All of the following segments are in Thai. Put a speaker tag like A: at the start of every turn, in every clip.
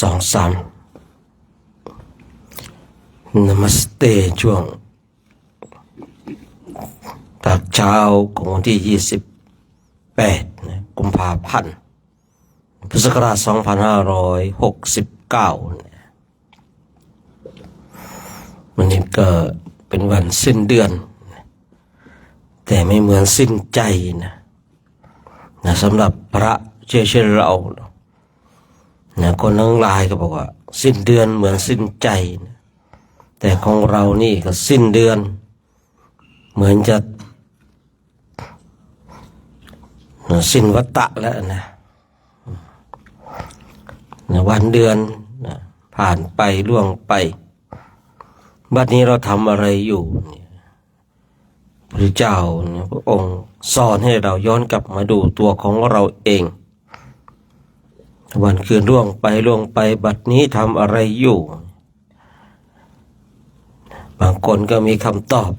A: 2-3นามัสเตช่วงตอนเช้าของวันที่28กุมภาพันธ์พุทธศักราช2569วันนี้ก็เป็นวันสิ้นเดือนแต่ไม่เหมือนสิ้นใจนะสำหรับพระเชื่อเราคนทั้งหลายก็บอกว่าสิ้นเดือนเหมือนสิ้นใจนะแต่ของเรานี่ก็สิ้นเดือนเหมือนจะสิ้นวัฏฏะแล้วนะวันเดือนผ่านไปล่วงไปบัดนี้เราทำอะไรอยู่พระเจ้าพระองค์สอนให้เราย้อนกลับมาดูตัวของเราเองวันคืนล่วงไปบัดนี้ทำอะไรอยู่บางคนก็มีคำตอบ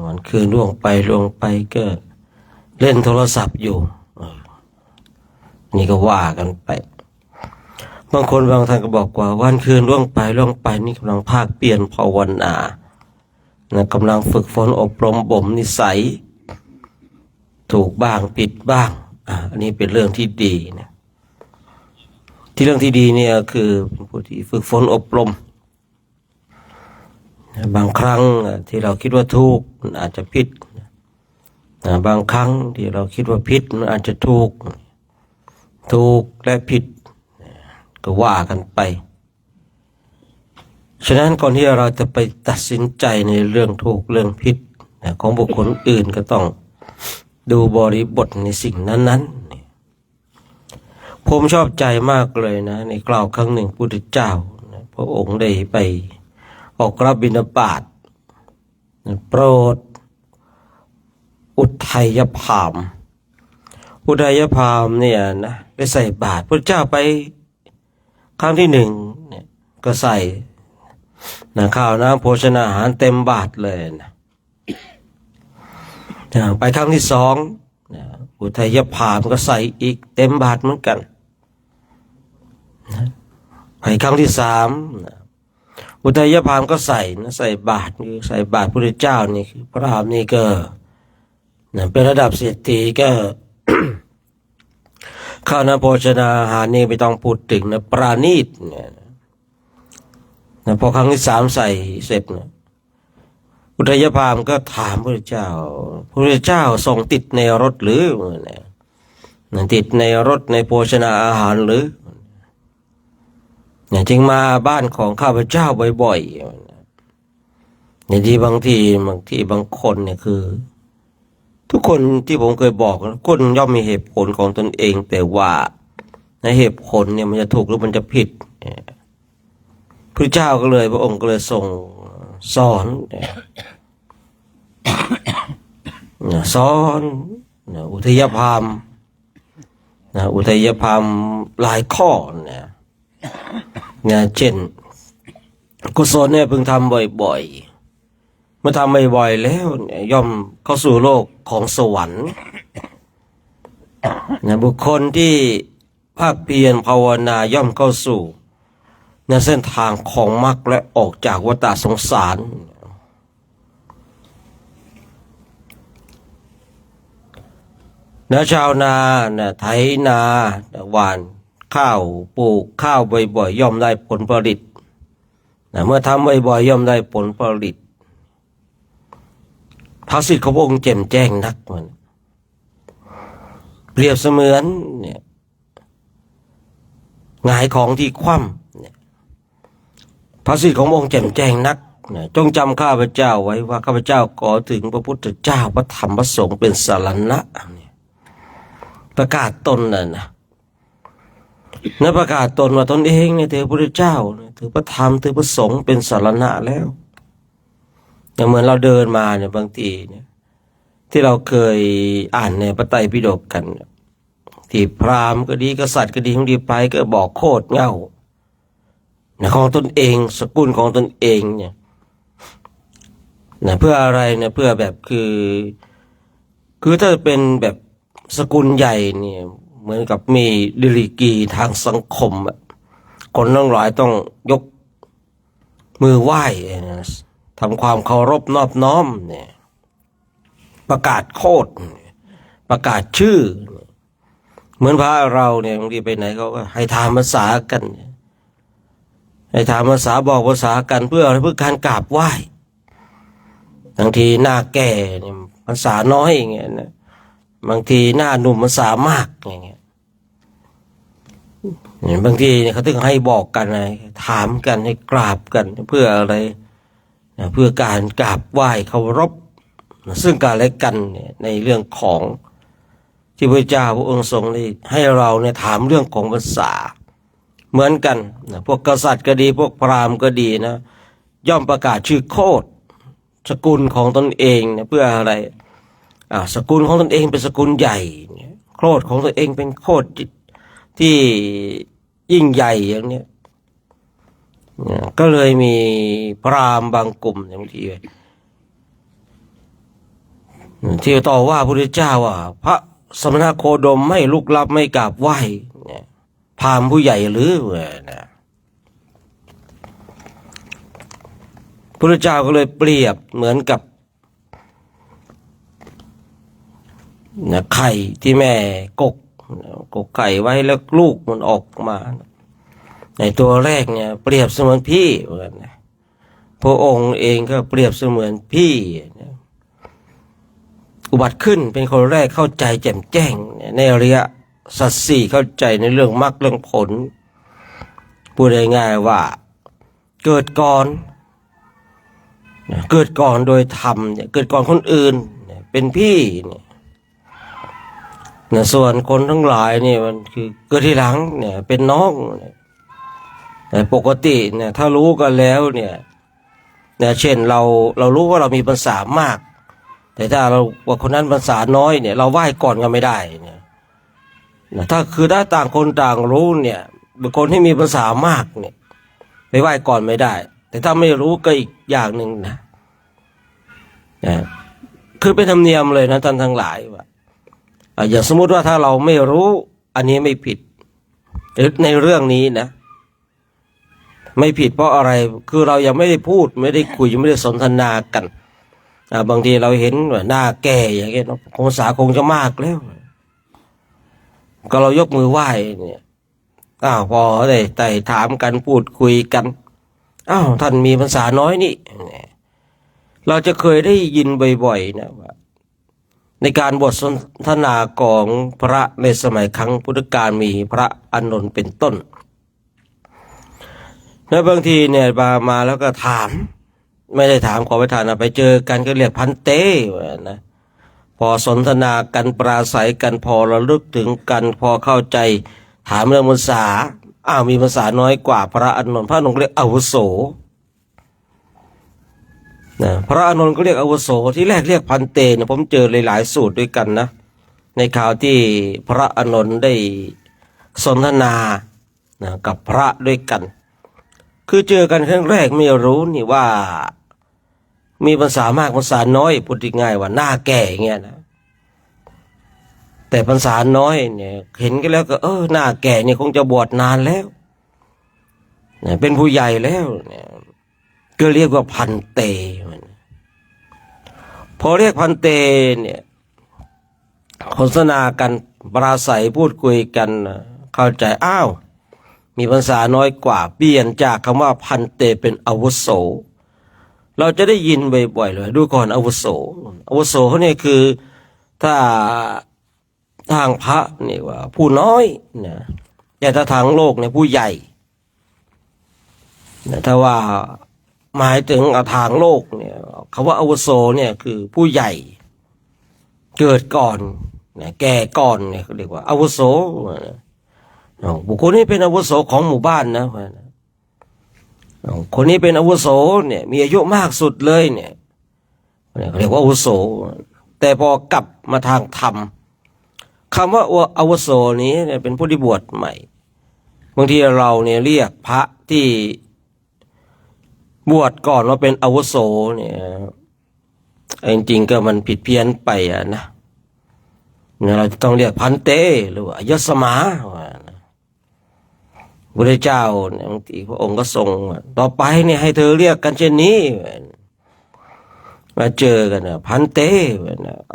A: วันคืนล่วงไปก็เล่นโทรศัพท์อยู่นี่ก็ว่ากันไปบางคนบางท่านก็บอกว่าวันคืนล่วงไปนี่กำลังภาคเปลี่ยนภาวนากำลังฝึกฝนอบรมบ่มนิสัยถูกบ้างผิดบ้างอันนี้เป็นเรื่องที่ดีนะที่เรื่องที่ดีเนี่ยคือผู้ที่ฝึกฝนอบรมบางครั้งที่เราคิดว่าถูกมันอาจจะผิดบางครั้งที่เราคิดว่าผิดมันอาจจะถูกและผิดก็ว่ากันไปฉะนั้นก่อนที่เราจะไปตัดสินใจในเรื่องถูกเรื่องผิดของบุคคลอื่นก็ต้องดูบริบทในสิ่งนั้นๆผมชอบใจมากเลยนะในกล่าวครั้งหนึ่งพุทธเจ้าพระองค์ได้ไปออกรับบิณฑบาตโปรดอุทัยภามเนี่ยนะได้ใส่บาตรพระเจ้าไปครั้งที่1เนี่ยก็ใส่ข้าวน้ำโภชนาอาหารเต็มบาตรเลยนะไปครั้งที่2อุทัยภามก็ใส่อีกเต็มบาตรเหมือนกันไปครั้งที่3อุทัยภามก็ใส่บาตรคือใส่บาตรพระเจ้านี่คือพระรามนี่ก็เป็นระดับเศรษฐีก็ ข้าวน้ำโภชนาอาหารนี่ไม่ต้องพูดถึงนะปราณีตพอครั้งที่3ใส่เสร็จอุทัยภามก็ถามพระเจ้าทรงติดในรถหรือติดในรถในโภชนาอาหารหรือจึงมาบ้านของข้าพเจ้าบ่อยๆในที่บางคนเนี่ยคือทุกคนที่ผมเคยบอกคนย่อมมีเหตุผลของตนเองแต่ว่าในเหตุผลเนี่ยมันจะถูกหรือมันจะผิดพระเจ้าก็เลยพระองค์ก็เลยส่งสอนอุทัยภามหลายข้อเช่นกุศลเนี่ยพึงทำบ่อยๆเมื่อทำบ่อยๆแล้วย่อมเข้าสู่โลกของสวรรค์บุคคลที่ภาคเพียรภาวนาย่อมเข้าสู่ในเส้นทางของมรรคและออกจากวัฏสงสารชาวนาไถนาหว่านข้าวปลูกข้าวบ่อยๆย่อมได้ผลผลิตเมื่อทำบ่อยๆย่อมได้ผลผลิตภาษิตของพระองค์แจ่มแจ้งนักมันเปรียบเสมือนหงายของที่คว่ำภาษิตของพระองค์แจ่มแจ้งนักจงจำข้าพเจ้าไว้ว่าข้าพเจ้าขอถึงพระพุทธเจ้าพระธรรมพระสงฆ์เป็นสรณะประกาศตนประกาศตนว่าตนเองเนี่ยถือพระพุทธเจ้าถือพระธรรมถือพระสงฆ์เป็นสรณะแล้วอย่างเหมือนเราเดินมาเนี่ยบางทีเนี่ยที่เราเคยอ่านในพระไตรปิฎกกันที่พราหมณ์ก็ดีกษัตริย์ก็ดีของดีไปก็บอกโคตรเง่าของตนเองสกุลของตนเองเนี่ยเพื่ออะไรเพื่อแบบคือถ้าเป็นแบบสกุลใหญ่เนี่ยเหมือนกับมีดิลิกีทางสังคม คนทั้งหลายต้องยกมือไหว้ทำความเคารพนอบน้อมเนี่ยประกาศโคดประกาศชื่อเหมือนพระเราเนี่ยบางทีไปไหนเขาก็ให้ทานภาษากันให้ทานภาษาบอกภาษากันเพื่อการกราบไหว้บางทีหน้าแก่เนี่ยภาษาน้อยอย่างเงี้ยนะบางทีหน้าหนุ่มภาษามากอย่างเงี้ยบางทีเขาถึงให้บอกกันไงถามกันให้กราบกันเพื่ออะไรเพื่อการกราบไหว้เคารพซึ่งกันและกันเนี่ยในเรื่องของที่พระเจ้าพระองค์ทรงได้ให้เราเนี่ยถามเรื่องของภาษาเหมือนกันพวกกษัตริย์ก็ดีพวกพราหมณ์ก็ดีนะย่อมประกาศชื่อโคดสกุลของตนเองเนี่ยเพื่ออะไรสกุลของตนเองเป็นสกุลใหญ่โคดของตนเองเป็นโคดที่ยิ่งใหญ่อย่างเนี้ยก็เลยมีพราหมณ์บางกลุ่มบางทีที่ต่อว่าพระพุทธเจ้าว่าพระสมณโคดมไม่ลุกลับไม่กราบไหว้พราหมณ์ผู้ใหญ่หรือนะพระพุทธเจ้าก็เลยเปรียบเหมือนกับไข่ที่แม่กกไข่ไว้แล้วลูกมันออกมาในตัวแรกเนี่ยเปรียบเสมือนพี่พระองค์เองก็เปรียบเสมือนพี่อุบัติขึ้นเป็นคนแรกเข้าใจแจ่มแจ้งในอริยสัจสี่เข้าใจในเรื่องมรรคเรื่องผลพูดง่ายๆว่าเกิดก่อนโดยธรรมเกิดก่อนคนอื่นเป็นพี่ส่วนคนทั้งหลายนี่มันคือเกิดทีหลังเนี่ยเป็นน้องแต่ปกติเนี่ยถ้ารู้กันแล้วเนี่ยเช่นเรารู้ว่าเรามีภาษามากแต่ถ้าเราว่าคนนั้นภาษาน้อยเนี่ยเราไหว้ก่อนก็ไม่ได้เนี่ยถ้าต่างคนต่างรู้เนี่ยบุคคลที่มีภาษามากเนี่ยไปไหว้ก่อนไม่ได้แต่ถ้าไม่รู้ก็อีกอย่างหนึ่งนะคือเป็นธรรมเนียมเลยนะท่านทั้งหลายว่าอย่างสมมุติว่าถ้าเราไม่รู้อันนี้ไม่ผิดในเรื่องนี้นะไม่ผิดเพราะอะไรคือเรายังไม่ได้พูดไม่ได้คุยยังไม่ได้สนทนากันบางทีเราเห็นว่าหน้าแก่อย่างเงี้ยภาษาคงจะมากแล้วก็เรายกมือไหว้เนี่ยพอได้ถามกันพูดคุยกันท่านมีภาษาน้อยนี่เราจะเคยได้ยินบ่อยๆนะว่าในการบทสนทนาของพระในสมัยครั้งพุทธกาลมีพระอานนท์เป็นต้นแล้วบางทีเนี่ยมาแล้วก็ถามไม่ได้ถามขอประทานไปเจอกันก็เรียกพันเต้นะพอสนทนากันปราศัยกันพอระลึกถึงกันพอเข้าใจถามเรื่องภาษามีภาษาน้อยกว่าพระอานนท์พระอานนท์เรียกอาวุโสพระอานนท์ก็เรียกอาวุโสที่แรกเรียกพันเตเนี่ยผมเจอหลายๆสูตรด้วยกันนะในข่าวที่พระอานนท์ได้สนทนากับพระด้วยกันคือเจอกันครั้งแรกไม่รู้นี่ว่ามีภาษามากภาษาน้อยพูดง่ายว่าหน้าแก่เงี้ยนะแต่ภาษาน้อยเนี่ยเห็นกันแล้วก็หน้าแก่เนี่ยคงจะบวชนานแล้วเป็นผู้ใหญ่แล้วเนี่ยก็เรียกว่าพันเตพอเรียกพันเตเนี่ยสนทนากันปราศัยพูดคุยกันเข้าใจมีภาษาน้อยกว่าเปลี่ยนจากคำว่าพันเตเป็นอาวุโสเราจะได้ยินบ่อยๆเลยดูก่อนอาวุโสเขาเนี่ยคือถ้าทางพระนี่ว่าผู้น้อยนะแต่ถ้าทางโลกเนี่ยผู้ใหญ่ถ้าว่าหมายถึงทางโลกเนี่ยคำว่าอาวุโสเนี่ยคือผู้ใหญ่เกิดก่อนแก่ก่อนเนี่ยเขาเรียกว่าอาวุโสบุคคลนี้เป็นอาวุโสของหมู่บ้านนะคนนี้เป็นอาวุโสเนี่ยมีอายุมากสุดเลยเนี่ยเขาเรียกว่าอาวุโสแต่พอกลับมาทางธรรมคำว่าอาวุโสนี้เนี่ยเป็นผู้ที่บวชใหม่บางทีเราเนี่ยเรียกพระที่บวชก่อนว่าเป็นอาวุโสเนี่ยจริงๆก็มันผิดเพี้ยนไปนะเราจะต้องเรียกพันเตหรือว่ายศมา พระเจ้าเนี่ยบางทีพระองค์ก็ทรงต่อไปเนี่ยให้เธอเรียกกันเช่นนี้มาเจอกันนะพันเต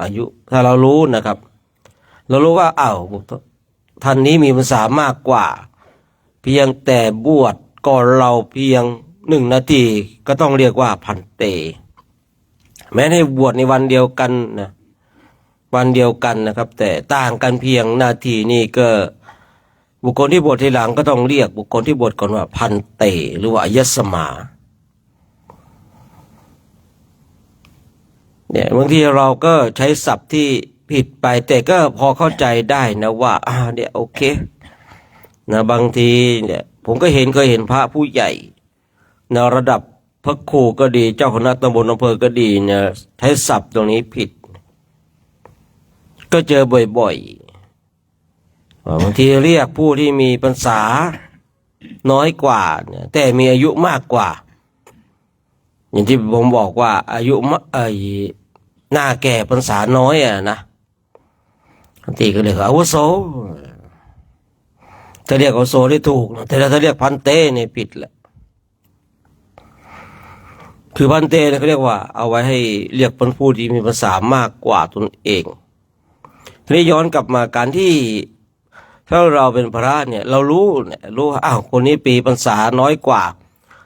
A: อายุถ้าเรารู้นะครับ เรารู้ว่าอ้าวท่านนี้มีภาษามากกว่า เพียงแต่บวชก่อนเราเพียง1 นาทีก็ต้องเรียกว่าพันเต แม้ให้บวชในวันเดียวกันนะวันเดียวกันนะครับ แต่ต่างกันเพียงนาทีนี่ก็บุคคลที่บวชทีหลังก็ต้องเรียกบุคคลที่บวชก่อนว่าพันเตหรือว่ายสมาเนี่ยบางทีเราก็ใช้ศัพท์ที่ผิดไปแต่ก็พอเข้าใจได้นะว่าเนี่ยโอเคนะบางทีเนี่ยผมก็เคยเห็นพระผู้ใหญ่ในระดับพระครูก็ดีเจ้าคณะตำบลอำเภอก็ดีเนี่ยใช้ศัพท์ตรงนี้ผิดก็เจอบ่อยๆบางทีเรียกผู้ที่มีพรรษาน้อยกว่าเนี่ยแต่มีอายุมากกว่าอย่างที่ผมบอกว่าอายุหน้าแก่พรรษาน้อยนะบางทีก็เรียกอาวุโสถ้าเรียกอาวุโสได้ถูกแต่ถ้าเรียกพันเตเนี่ยผิดแหละคือพันเตเนี่ยเขาเรียกว่าเอาไว้ให้เรียกผู้ที่มีภาษามากกว่าตนเองทีนี้ย้อนกลับมาการที่ถ้าเราเป็นพระเนี่ยเรารู้ว่าคนนี้ปีพรรษาน้อยกว่า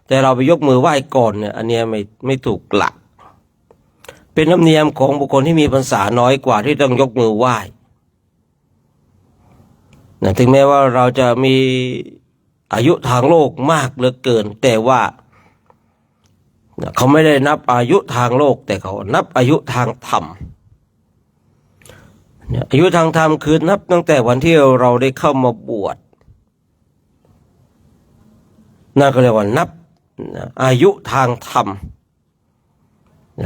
A: แต่เราไปยกมือไหว้ก่อนเนี่ยอันนี้ไม่ถูกหลักเป็นธรรมเนียมของบุคคลที่มีพรรษาน้อยกว่าที่ต้องยกมือไหว้นะถึงแม้ว่าเราจะมีอายุทางโลกมากเหลือเกินแต่ว่าเขาไม่ได้นับอายุทางโลกแต่เขานับอายุทางธรรมอายุทางธรรมคือนับตั้งแต่วันที่เราได้เข้ามาบวชนั่นก็เรียกว่านับอายุทางธรรม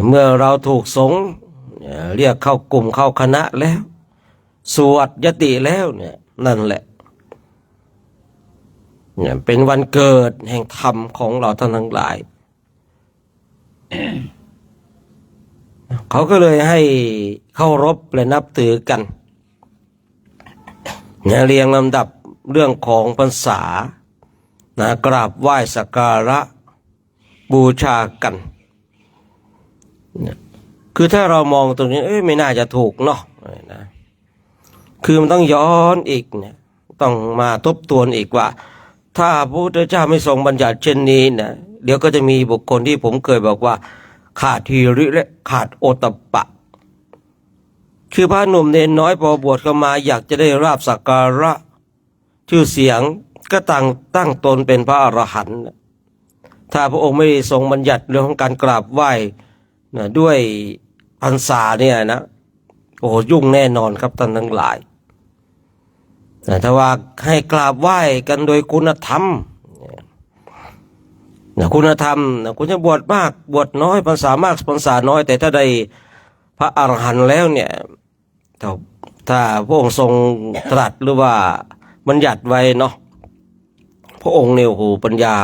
A: เมื่อเราถูกสงฆ์เรียกเข้ากลุ่มเข้าคณะแล้วสวดยติแล้วเนี่ยนั่นแหละเป็นวันเกิดแห่งธรรมของเราท่านทั้งหลายเขาก็เลยให้เคารพและนับถือกันเรียงลำดับเรื่องของพรรษากราบไหว้สักการะบูชากันคือถ้าเรามองตรงนี้ไม่น่าจะถูกเนาะนะคือมันต้องย้อนอีกเนี่ยต้องมาทบทวนอีกว่าถ้าพระพุทธเจ้าไม่ทรงบัญญัติเช่นนี้นะเดี๋ยวก็จะมีบุคคลที่ผมเคยบอกว่าขาดทีริและขาดโอตตัปปะคือพระหนุ่มเนนน้อยพอบวชเข้ามาอยากจะได้ราบสักการะชื่อเสียงก็ตั้งตนเป็นพระอรหันต์ถ้าพระองค์ไม่ทรงบัญญัติเรื่องของการกราบไหว้นะด้วยพรรษาเนี่ยนะโอ้ยุ่งแน่นอนครับท่านทั้งหลายแต่ถ้าว่าให้กราบไหว้กันโดยคุณธรรมคุณธรรมคุณจะบวชมากบวชน้อยพรรษามากพรรษาน้อยแต่ถ้าได้พระอรหันต์แล้วเนี่ยถ้าพระองค์ทรงตรัสหรือว่าบัญญัติไว้เนาะพระองค์เนี่ยโอ้โหปัญญา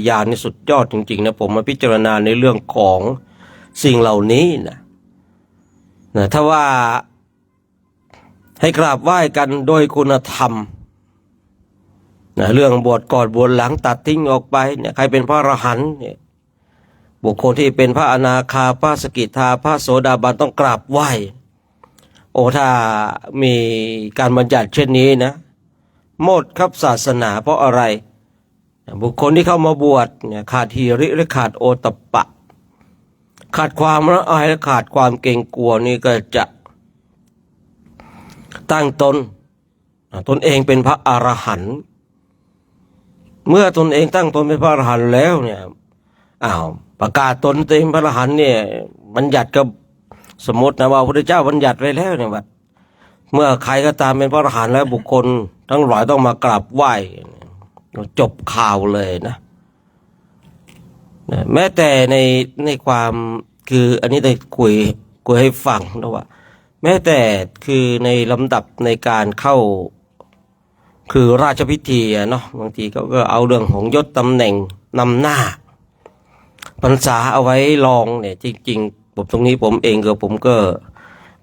A: ญาณนี่สุดยอดจริงๆนะผมมาพิจารณาในเรื่องของสิ่งเหล่านี้นะถ้าว่าให้กราบไหว้กันโดยคุณธรรมเรื่องบวชก่อนบวชหลังตัดทิ้งออกไปเนี่ยใครเป็นพระอรหันต์เนี่ยบุคคลที่เป็นพระอนาคาพระสกิทาพระโสดาบันต้องกราบไหว้ถ้ามีการบัญญัติเช่นนี้นะหมดครับศาสนาเพราะอะไรบุคคลที่เข้ามาบวชเนี่ยขาดหีริและขาดโอตตัปปะขาดความละอายและขาดความเกรงกลัวนี่ก็จะตั้งตนเองเป็นพระอรหันต์เมื่อตนเองตั้งตนเป็นพระอรหันต์แล้วเนี่ยประกาศตนเป็นพระอรหันต์เนี่ยบัญญัติก็สมมตินะว่าพระพุทธเจ้าบัญญัติไว้แล้วเนี่ยว่าเมื่อใครก็ตามเป็นพระอรหันต์แล้วบุคคลทั้งหลายต้องมากราบไหว้จบข่าวเลยนะแม้แต่ในความคืออันนี้ได้คุยให้ฟังนะว่าแม้แต่คือในลำดับในการเข้าคือราชพิธีเนาะบางทีเขาก็เอาเรื่องของยศตำแหน่งนำหน้าพรรษาเอาไว้รองเนี่ยจริงๆผมตรงนี้ผมเองผมก็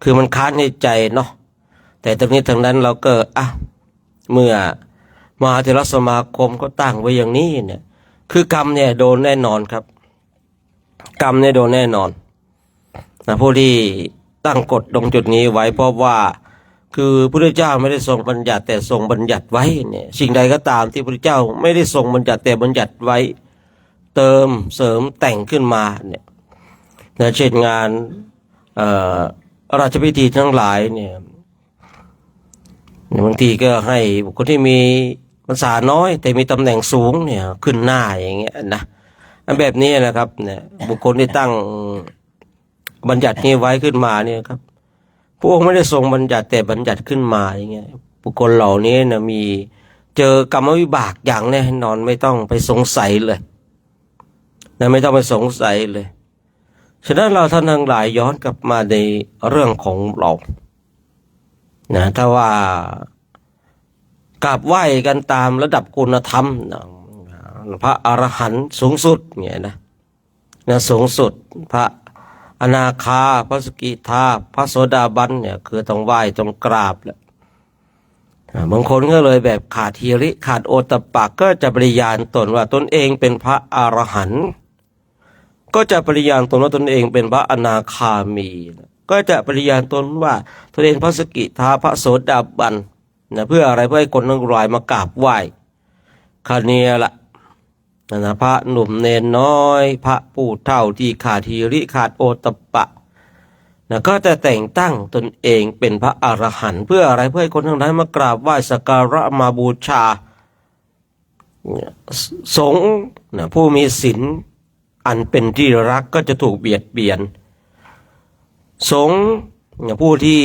A: คือมันค้านในใจเนาะแต่ตรงนี้ทางนั้นเราก็เมื่อ มหาเถรสมาคมก็ตั้งไว้อย่างนี้เนี่ยคือกรรมเนี่ยโดนแน่นอนครับกรรมเนี่ยโดนแน่นอนนะผู้ที่ตั้งกฎตรงจุดนี้ไว้เพราะว่าคือพระพุทธเจ้าไม่ได้ทรงบัญญัติแต่ทรงบัญญัติไว้เนี่ยสิ่งใดก็ตามที่พระพุทธเจ้าไม่ได้ทรงบัญญัติแต่บัญญัติไว้เติมเสริมแต่งขึ้นมาเนี่ยนะเช่นงานราชพิธีทั้งหลายเนี่ยบางทีก็ให้บุคคลที่มีพรรษาน้อยแต่มีตำแหน่งสูงเนี่ยขึ้นหน้าอย่างเงี้ยนะแบบนี้นะครับเนี่ยบุคคลที่ตั้งบัญญัตินี้ไว้ขึ้นมาเนี่ยครับพระองค์ไม่ได้ทรงบัญญัติแต่บัญญัติขึ้นมาอย่างเงี้ยบุคคลเหล่านี้นะมีเจอกรรมวิบากอย่างแน่นอนไม่ต้องไปสงสัยเลยนะไม่ต้องไปสงสัยเลยฉะนั้นเราท่านทั้งหลายย้อนกลับมาในเรื่องของเรานะถ้าว่ากราบไหว้กันตามระดับคุณธรรมนะพระอรหันต์สูงสุดเนี่ยนะสูงสุดพระอนาคาพระสกิทาพระโสดาบันเนี่ยคือต้องไหว้ต้องกราบแหละบางคนก็เลยแบบขาดฮีริขาดโอตตัปปะก็จะปริญาณตนว่าตนเองเป็นพระอรหันต์ก็จะปริญาณตนว่าตนเองเป็นพระอนาคามีก็จะปริญาณตนว่าตนเองพระสกิทาพระโสดาบันนะเพื่ออะไรเพื่อให้คนทั้งหลายมากราบไหว้คาเนียละนะพระหนุ่มเนนน้อยพระผู้เฒ่าที่ขาดฮีริขาดโอตตัปปะนะก็จะแต่งตั้งตนเองเป็นพระอรหันต์เพื่ออะไรเพื่อให้คนทั้งหลายมากราบไหว้สักการะมาบูชาสงฆ์นะผู้มีศีลอันเป็นที่รักก็จะถูกเบียดเบียนสงฆ์ผู้ที่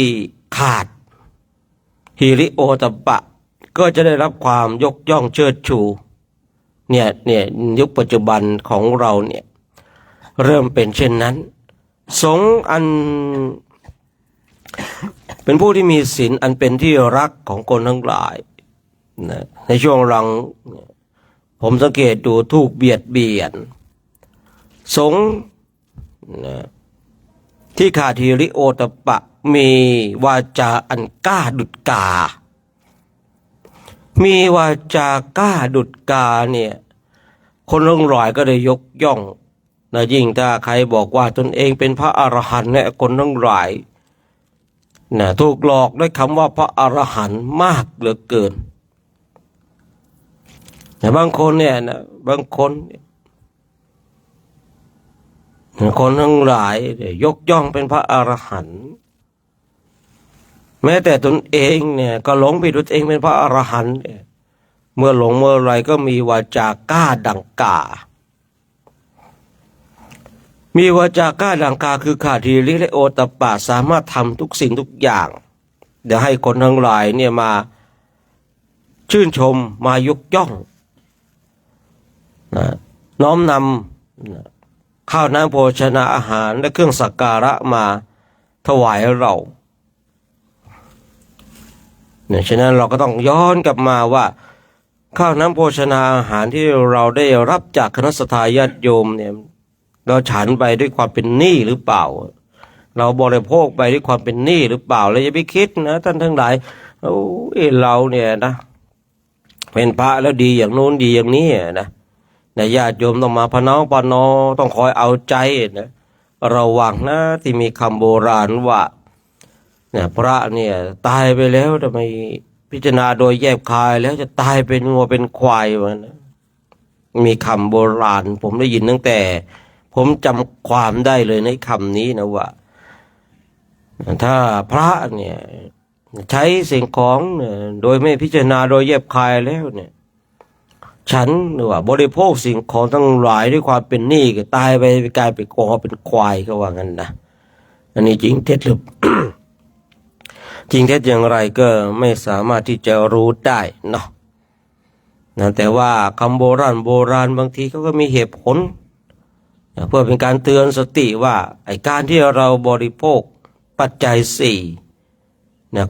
A: ขาดฮิริโอตตัปปะก็จะได้รับความยกย่องเชิดชูเนี่ยยุคปัจจุบันของเราเนี่ยเริ่มเป็นเช่นนั้นสงฆ์อันเป็นผู้ที่มีศีลอันเป็นที่รักของคนทั้งหลายนะในช่วงหลังผมสังเกตดูถูกเบียดเบียนสงฆ์นะที่ขาดฮิริโอตตัปปะมีวาจาอันกล้าดุจกามีวาจากล้าดุจกาเนี่ยคนทั้งหลายก็ได้ยกย่องนะยิ่งถ้าใครบอกว่าตนเองเป็นพระอรหันต์เนี่ยคนทั้งหลายนะถูกหลอกด้วยคำว่าพระอรหันต์มากเหลือเกินแต่บางคนเนี่ยนะบางคนคนทั้งหลายยกย่องเป็นพระอรหันต์แม้แต่ตนเองเนี่ยก็หลงผิดว่าตัวเองเป็นพระอรหันต์เมื่อหลงเมื่อไรก็มีวาจากล้าดังกามีวาจากล้าดังกาคือขาดฮีริและโอตตัปปะสามารถทำทุกสิ่งทุกอย่างเดี๋ยวให้คนทั้งหลายเนี่ยมาชื่นชมมายกย่องนะน้อมนำข้าวน้ำโภชนาอาหารและเครื่องสักการะมาถวายเราฉะนั้นเราก็ต้องย้อนกลับมาว่าข้าวน้ำโภชนาอาหารที่เราได้รับจากคณะสัตยาญาติโยมเนี่ยเราฉันไปด้วยความเป็นหนี้หรือเปล่าเราบริโภคไปด้วยความเป็นหนี้หรือเปล่าเราอย่าไปคิดนะท่านทั้งหลายเราเนี่ยนะเป็นพระแล้วดีอย่างโน้นดีอย่างนี้นะญาติโยมต้องมาพน้องปนอต้องคอยเอาใจนะระวังนะที่มีคำโบราณว่าเนี่ยพระเนี่ยตายไปแล้วทำไมพิจารณาโดยแยบคายแล้วจะตายเป็นงัวเป็นควายมันนะมีคำโบราณผมได้ยินตั้งแต่ผมจำความได้เลยในคำนี้นะว่าถ้าพระเนี่ยใช้สิ่งของเนี่ยโดยไม่พิจารณาโดยแยบคายแล้วเนี่ยฉันหรือว่าบริโภคสิ่งของทั้งหลายด้วยความเป็นหนี้ก็ตายไปกลายเป็นกอเป็นควายก็ว่างั้นนะอันนี้จริงเท็จหรือ จริงเท็จอย่างไรก็ไม่สามารถที่จะรู้ได้เนาะแต่ว่าคำโบราณบางทีเขาก็มีเหตุผลเพื่อเป็นการเตือนสติว่าไอ้การที่เราบริโภคปัจจัยสี่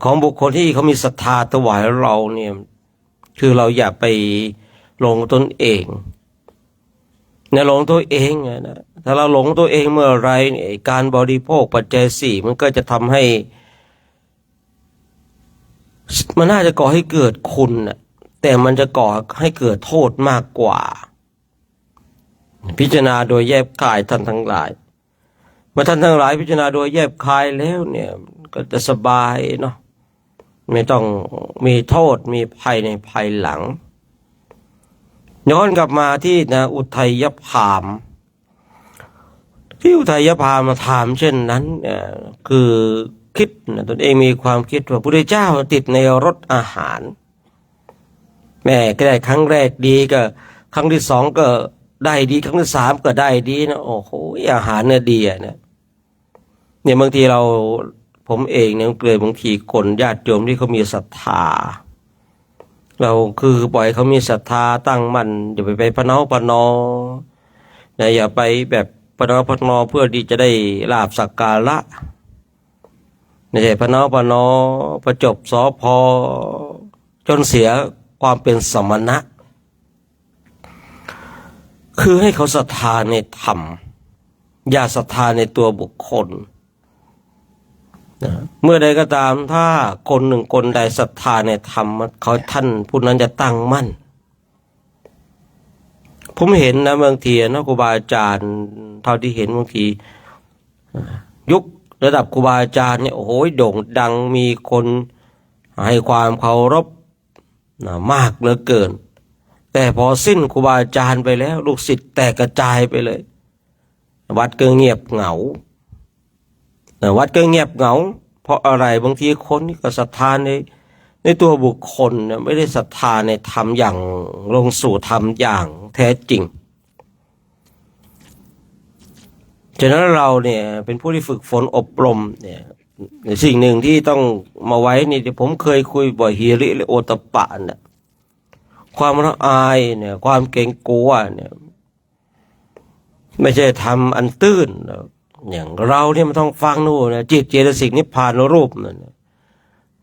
A: ของบุคคลที่เขามีศรัทธาถวายเราเนี่ยคือเราอย่าไปหลงตนเองหลงตัวเองนะถ้าเราหลงตัวเองเมื่อไรเนี่ยการบริโภคปัจจัยสี่มันก็จะทำให้มันน่าจะก่อให้เกิดคุณ แต่มันจะก่อให้เกิดโทษมากกว่าพิจารณาโดยแยบคายท่านทั้งหลายเมื่อท่านทั้งหลายพิจารณาโดยแยบคายแล้วเนี่ยก็จะสบายเนาะไม่ต้องมีโทษมีภัยในภายหลังย้อนกลับมาที่นะอุทัยภามที่อุทัยภามมาถามเช่นนั้นคือคิดนะตนเองมีความคิดว่าพระพุทธเจ้าติดในรสอาหารแม่ก็ได้ครั้งแรกดีก็ครั้งที่สองก็ได้ดีครั้งที่สามก็ได้ดีนะโอ้โหอาหารเนี่ยดีเนี่ยบางทีผมเองเนี่ยเกลียดบางทีคนญาติโยมที่เขามีศรัทธาเราคือปล่อยเขามีศรัทธาตั้งมั่นอย่าไปพะเนาพะนอนะอย่าไปแบบพะเนาพะนอเพื่อที่จะได้ลาภสักการะไม่ใช่พะเนาพะนอประจบสอพอจนเสียความเป็นสมณะคือให้เขาศรัทธาในธรรมอย่าศรัทธาในตัวบุคคลเมื่อใดก็ตามถ้าคนหนึ่งคนใดศรัทธาในธรรมเขาท่านผู้นั้นจะตั้งมั่นผมเห็นนะบางทีนะครูบาอาจารย์เท่าที่เห็นบางทียุคระดับครูบาอาจารย์เนี่ยโอ้โหโด่งดังมีคนให้ความเคารพมากเหลือเกินแต่พอสิ้นครูบาอาจารย์ไปแล้วลูกศิษย์แตกกระจายไปเลยวัดก็เงียบเหงาวัดก็เงียบเหงาเพราะอะไรบางทีคนนี่ก็ศรัทธาในตัวบุคคลไม่ได้ศรัทธาในธรรมอย่างลงสู่ธรรมอย่างแท้จริงฉะนั้นเราเนี่ยเป็นผู้ที่ฝึกฝนอบรมเนี่ยสิ่งหนึ่งที่ต้องมาไว้นี่ที่ผมเคยคุยบ่อยฮีริและโอตปะเนี่ยความละอายเนี่ยความเกรงกลัวเนี่ยไม่ใช่ทำอันตื้นอย่างเราเนี่ยมันต้องฟังนู่นนะจิตเจตสิกนิพพานรูปนั่น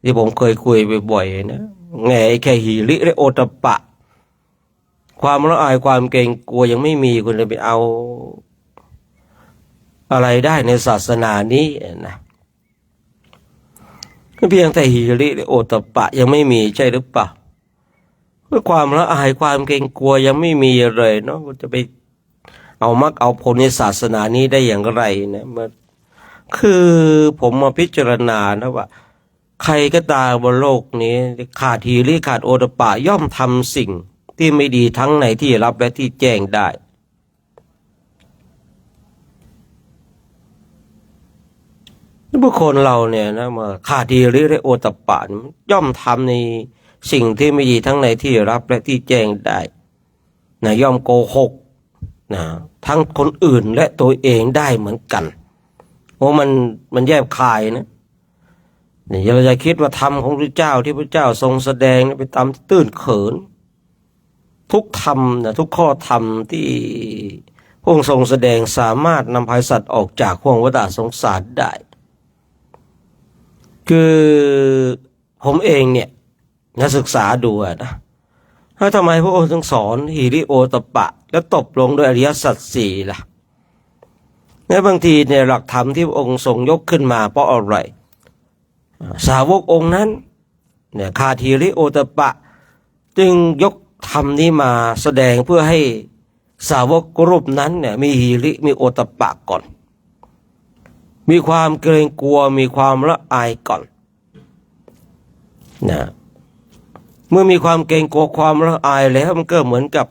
A: ที่ผมเคยคุยบ่อยๆนะแง่แค่หิริและโอตปะความละอายความเกรงกลัวยังไม่มีคุณจะไปเอาอะไรได้ในศาสนานี้นะเพียงแต่หิริและโอตปะยังไม่มีใช่หรือเปล่าเมื่อความละอายความเกรงกลัวยังไม่มีเลยเนาะจะไปเอามรรคเอาผลในศาสนานี้ได้อย่างไรนะมันคือผมมาพิจารณานะว่าใครก็ตามบนโลกนี้ขาดหิริขาดโอตปะย่อมทำสิ่งที่ไม่ดีทั้งในที่รับและที่แจ้งได้บุคคลเราเนี่ยนะมาขาดหิริและโอตปะย่อมทำในสิ่งที่ไม่ดีทั้งในที่รับและที่แจ้งได้นะย่อมโกหกนะทั้งคนอื่นและตัวเองได้เหมือนกันเพราะมันแยบคายนะนี่เราจะคิดว่าธรรมของพระเจ้าที่พระเจ้าทรงแสดงไปตามตื้นเขินทุกธรรมนะทุกข้อธรรมที่พระองค์ทรงแสดงสามารถนำพาสัตว์ออกจากห่วงวัฏสงสารได้คือผมเองเนี่ยนักศึกษาดูนะทำไมพระองค์ถึงสอนหิริโอตปะแล้วตบลงด้วยอริยสัจสี่ล่ะและบางทีเนี่ยหลักธรรมที่พระองค์ทรงยกขึ้นมาเพราะอะไรสาวกองค์นั้นเนี่ยขาดหิริโอตปะจึงยกธรรมนี้มาแสดงเพื่อให้สาวกรูปนั้นเนี่ยมีหิริมีโอตปะก่อนมีความเกรงกลัวมีความละอายก่อนนะเมื่อมีความเกรงกลัวความละอายแล้วมันก็เหมือนกับ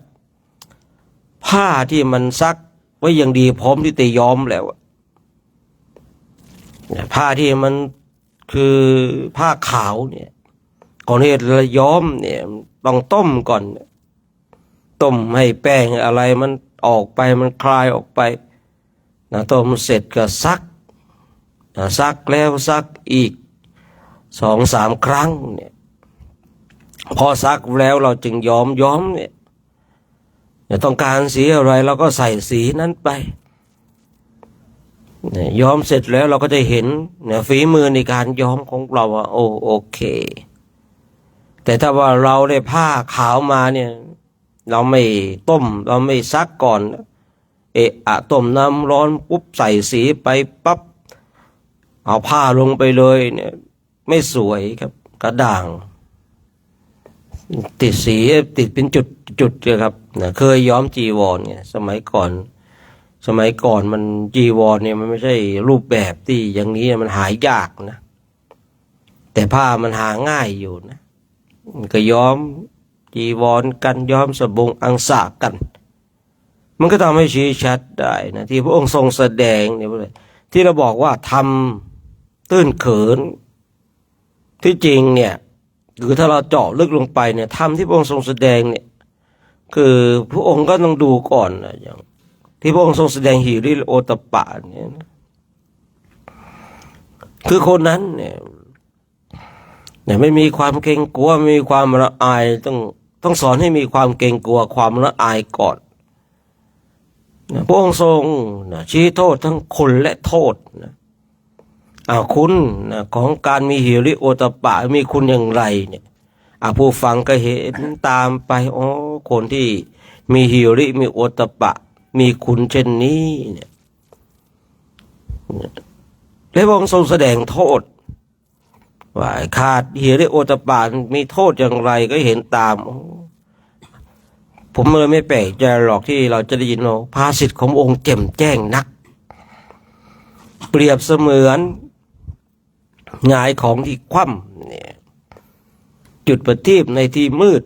A: ผ้าที่มันซักไว้อย่างดีพร้อมที่จะย้อมแล้วผ้าที่มันคือผ้าขาวเนี่ยก่อนที่จะย้อมเนี่ยต้องต้มก่อนต้มให้แป้งอะไรมันออกไปมันคลายออกไปนะต้มเสร็จก็ซักซักแล้วซักอีก 2-3 ครั้งเนี่ยพอซักแล้วเราจึงย้อมเนี่ยต้องการสีอะไรเราก็ใส่สีนั้นไปย้อมเสร็จแล้วเราก็จะเห็นฝีมือในการย้อมของเราว่าโอเคแต่ถ้าว่าเราได้ผ้าขาวมาเนี่ยเราไม่ต้มเราไม่ซักก่อนต้มน้ำร้อนปุ๊บใส่สีไปปั๊บเอาผ้าลงไปเลยเนี่ยไม่สวยครับกระด่าง ติดสีติดเป็นจุดเลยครับนะเคยย้อมจีวรเนี่ยสมัยก่อนมันจีวรเนี่ยมันไม่ใช่รูปแบบที่อย่างนี้มันหายากนะแต่ผ้ามันหาง่ายอยู่นะก็ย้อมจีวรกันย้อมสบงอังสะกันมันก็ทำให้ชี้ชัดได้นะที่พระองค์ทรงแสดงเนี่ยที่เราบอกว่าทำตื้นเขินที่จริงเนี่ยคือถ้าเราเจาะลึกลงไปเนี่ยทำที่พระองค์ทรงแสดงเนี่ยคือพระองค์ก็ต้องดูก่อนนะอย่างที่พระองค์ทรงแสดงหิริโอตปปะเนี่ยคือคนนั้นเนี่ยไม่มีความเกรงกลัวไม่มีความละอายต้องสอนให้มีความเกรงกลัวความละอายก่อนพระองค์ทรงชี้โทษทั้งคุณและโทษนะคุณของการมีหิริโอตปปะมีคุณอย่างไรเนี่ยผู้ฟังก็เห็นตามไปคนที่มีหิริมีโอตปปะมีคุณเช่นนี้เนี่ยและพระองค์ทรงแสดงโทษว่าขาดหิริโอตปปะมีโทษอย่างไรก็เห็นตามผมเลยไม่แปลกใจหรอกที่เราจะได้ยินว่าภาษิตขององค์แจ่มแจ้งนักเปรียบเสมือนหงายของที่คว่ำเนี่ยจุดประทีปในที่มืด